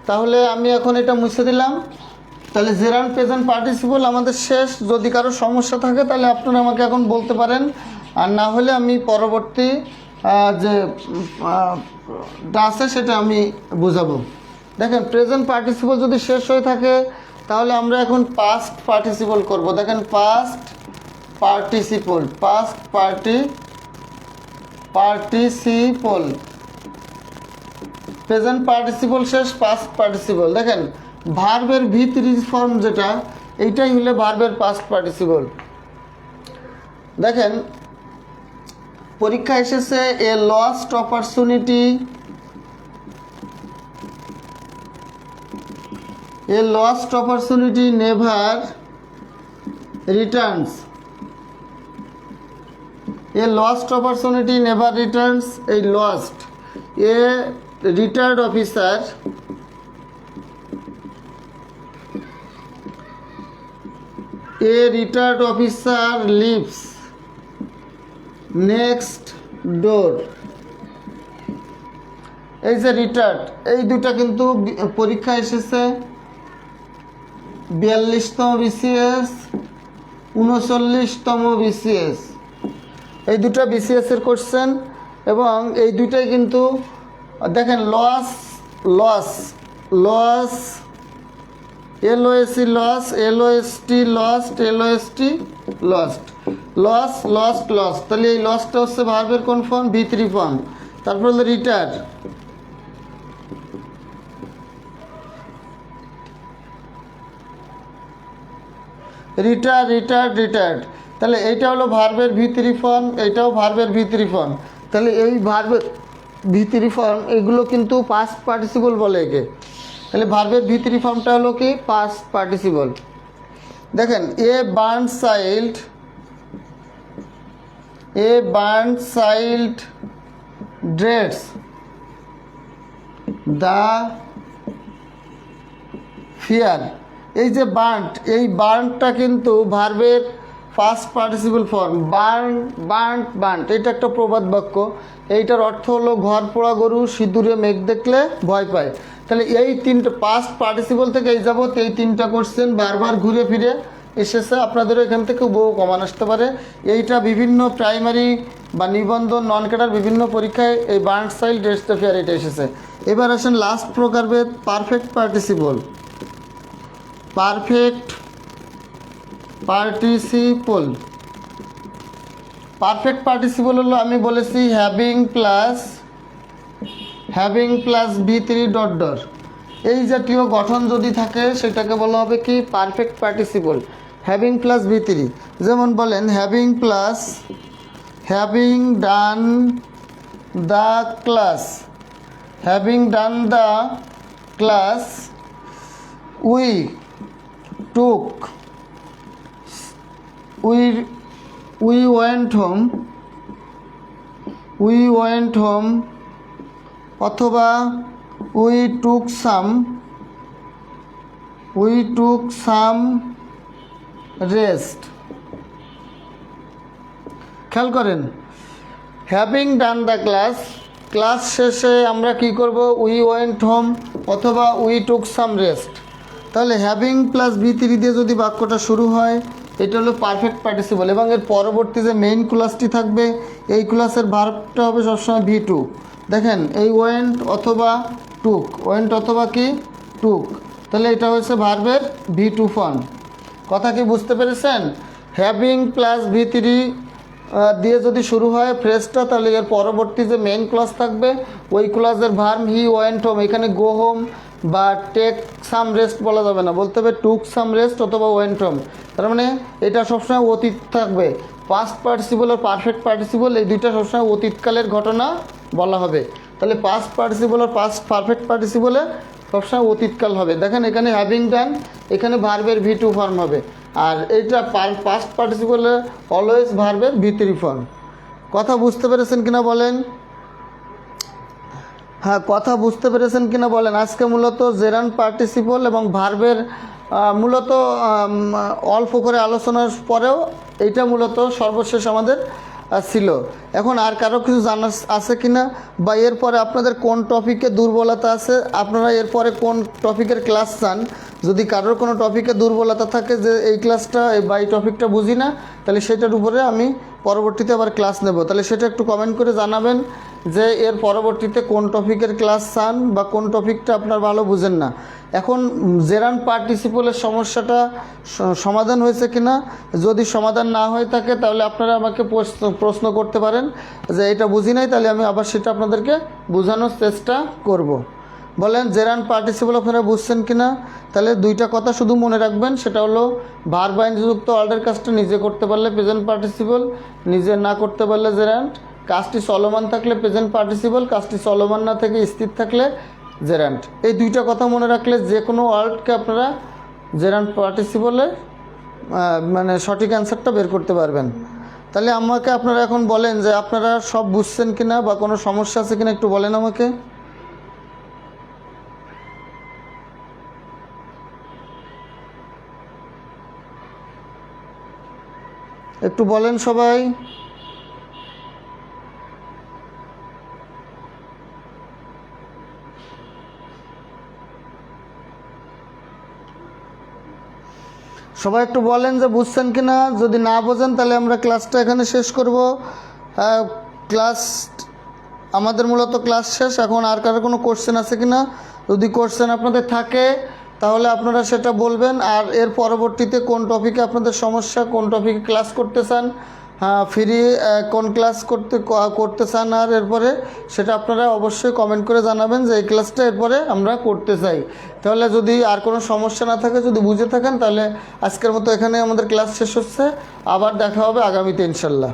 তাহলে আমি এখন এটা মুছে দিলাম। তাহলে জেরান্ড প্রেজেন্ট পার্টিসিপল আমাদের শেষ। যদি কারো সমস্যা থাকে তাহলে আপনারা আমাকে এখন বলতে পারেন, আর না হলে আমি পরবর্তী যে আছে সেটা আমি বুঝাবো। দেখেন প্রেজেন্ট পার্টিসিপল যদি শেষ হয়ে থাকে তাহলে আমরা এখন পাস্ট পার্টিসিপল করব। দেখেন past participle, past participle, present participle শেষ, পাস্ট পার্টিসিপল। দেখেন ভার্বের V3 ফর্ম যেটা, এইটাই হলে ভার্বের পাস্ট পার্টিসিপল। দেখেন পরীক্ষা এসেছে a lost opportunity, a lost opportunity never returns, a lost opportunity never returns. এই lost, a retired officer, a retired officer lives next door. এই যে রিটায়ার্ড, এই দুটা কিন্তু পরীক্ষা এসেছে 42তম BCS, 39তম BCS, এই দুটা BCS এর কোশ্চেন। এবং এই দুটাই কিন্তু দেখেন loss, loss, loss, LOSC loss, LOST lost, LOST lost, loss, lost, loss. তাহলে এই লসটা হচ্ছে ভার্বের কোন ফর্ম? V3 form. তারপর হলো রিটায়ার, রিটায়ার, রিটায়ার্ড, রিটায়ার্ড। তাহলে এইটা হলো ভার্বের V3 ফর্ম, এইটাও ভার্বের V3 ফর্ম। তাহলে এই ভার্বের V3 ফর্ম এগুলো কিন্তু পাস্ট পার্টিসিপল বলে একে। তাহলে ভার্বের V3 ফর্মটা হলো কি? Past participle. দেখেন a burn child, a burn child dreads the fear. এই যে বার্নড, এই বার্নটা কিন্তু ভার্বের past participle form. Burn, burn, burn, এটা একটা প্রবাদ বাক্য। এইটার অর্থ হলো ঘর পোড়া গরু সিঁদুরে মেঘ দেখলে ভয় পায়। তাহলে এই তিনটা পাস্ট পার্টিসিপল থেকে এই যাবত এই তিনটা কোশ্চেন বারবার ঘুরে ফিরে এসেছে। আপনাদেরও এখান থেকে বহু কমান আসতে পারে। এইটা বিভিন্ন প্রাইমারি বা নিবন্ধন, নন ক্যাডার বিভিন্ন পরীক্ষায় এই বার্ন স্টাইল টেস্ট ফেয়ার এটা এসেছে। এবার আসেন লাস্ট প্রকারভেদ perfect participle. Perfect participle, perfect participle হলো আমি বলেছি having plus V3 dot dot এই জাতীয় গঠন যদি থাকে সেটাকে বলা হবে কি perfect participle, having plus V3। যেমন বলেন having done the class, having done the class we went home অথবা উই টুক সাম রেস্ট। খেয়াল করেন হ্যাভিং ডান দ্য ক্লাস শেষে আমরা কি করব উই ওয়েন্ট হোম অথবা উই টুক সাম রেস্ট। তাহলে হ্যাভিং প্লাস V3 দিয়ে যদি বাক্যটা শুরু হয় এটা হলো পারফেক্ট পার্টিসিপল, এবং এর পরবর্তী যে মেইন ক্লাসটি থাকবে এই ক্লাসের ভার্বটা হবে সবসময় V2। দেখেন এই ওয়েন্ট অথবা কি টুক, তাহলে এটা হচ্ছে ভার্বের V2 ফর্ম। কথা কি বুঝতে পেরেছেন? হ্যাভিং প্লাস V3 দিয়ে যদি শুরু হয় ফ্রেজটা, তাহলে এর পরবর্তী যে মেইন ক্লাস থাকবে ওই ক্লাসের ভার্ব হি ওয়েন্ট হোম, এখানে গো হোম বা টেক সাম রেস্ট বলা যাবে না, বলতে হবে টুক সাম রেস্ট অথবা ওয়েন্ট হোম। তার মানে এটা সবসময় অতীত থাকবে। পাস্ট পার্টিসিপল আর পারফেক্ট পার্টিসিপল এই দুইটা সবসময় অতীতকালের ঘটনা বলা হবে। তাহলে পাস্ট পার্টিসিপল আর পারফেক্ট পার্টিসিপলে সবসময় অতীতকাল হবে। দেখেন এখানে হ্যাভিং ডান, এখানে ভার্বের V2 ফর্ম হবে, আর এইটা পাস্ট পার্টিসিপলে অলওয়েজ ভার্বের V3 ফর্ম। কথা বুঝতে পেরেছেন কিনা বলেন? হ্যাঁ, কথা বুঝতে পেরেছেন কিনা বলেন? আজকে মূলত জেরান্ড পার্টিসিপল এবং ভার্বের মূলত অল্প করে আলোচনার পরেও এইটা মূলত সর্বশেষ আমাদের ছিল। এখন আর কারো কিছু জানার আছে কিনা, বা এরপরে আপনাদের কোন টপিকে দুর্বলতা আছে, আপনারা এরপরে কোন টপিকের ক্লাস চান? যদি কারোর কোনো টপিকে দুর্বলতা থাকে যে এই ক্লাসটা বা এই টপিকটা বুঝি না, তাহলে সেটার উপরে আমি পরবর্তীতে আবার ক্লাস নেব। তাহলে সেটা একটু কমেন্ট করে জানাবেন যে এর পরবর্তীতে কোন টপিকের ক্লাস চান বা কোন টপিকটা আপনার ভালো বুঝেন না। এখন জেরান্ড পার্টিসিপলের সমস্যাটা সমাধান হয়েছে কিনা, যদি সমাধান না হয়ে থাকে তাহলে আপনারা আমাকে প্রশ্ন করতে পারেন যে এটা বুঝি নাই, তাহলে আমি আবার সেটা আপনাদেরকে বোঝানোর চেষ্টা করব। বলেন জেরান্ড পার্টিসিপল আপনারা বুঝছেন কিনা? তাহলে দুইটা কথা শুধু মনে রাখবেন, সেটা হলো ভার্ব যুক্ত অর্ডার কাজটা নিজে করতে পারলে প্রেজেন্ট পার্টিসিপল, নিজে না করতে পারলে জেরান্ড। কাজটি চলমান থাকলে প্রেজেন্ট পার্টিসিপল, কাজটি চলমান না থেকে স্থির থাকলে জেরান্ড। এই দুইটা কথা মনে রাখলে যে কোনো ওয়ার্ডকে আপনারা জেরান্ড পার্টিসিপলে মানে সঠিক অ্যান্সারটা বের করতে পারবেন। তাহলে আমাকে আপনারা এখন বলেন যে আপনারা সব বুঝছেন কিনা বা কোনো সমস্যা আছে কিনা একটু বলেন আমাকে। একটু বলেন সবাই। সবাই একটু বলেন যে বুঝছেন কিনা। যদি না বোঝেন তাহলে আমরা ক্লাসটা এখানে শেষ করব। ক্লাস আমাদের মূলত ক্লাস শেষ। এখন আর কারো কোনো কোশ্চেন আছে কিনা? যদি কোশ্চেন আপনাদের থাকে তাহলে আপনারা সেটা বলবেন। আর এর পরবর্তীতে কোন টপিকে আপনাদের সমস্যা, কোন টপিকে ক্লাস করতে চান, ফ্রি কোন ক্লাস করতে চান, আর এরপরে সেটা আপনারা অবশ্যই কমেন্ট করে জানাবেন যে এই ক্লাসটা এরপরে আমরা করতে চাই। তাহলে যদি আর কোনো সমস্যা না থাকে, যদি বুঝে থাকেন, তাহলে আজকের মতো এখানে আমাদের ক্লাস শেষ হচ্ছে। আবার দেখা হবে আগামীতে ইনশাল্লাহ।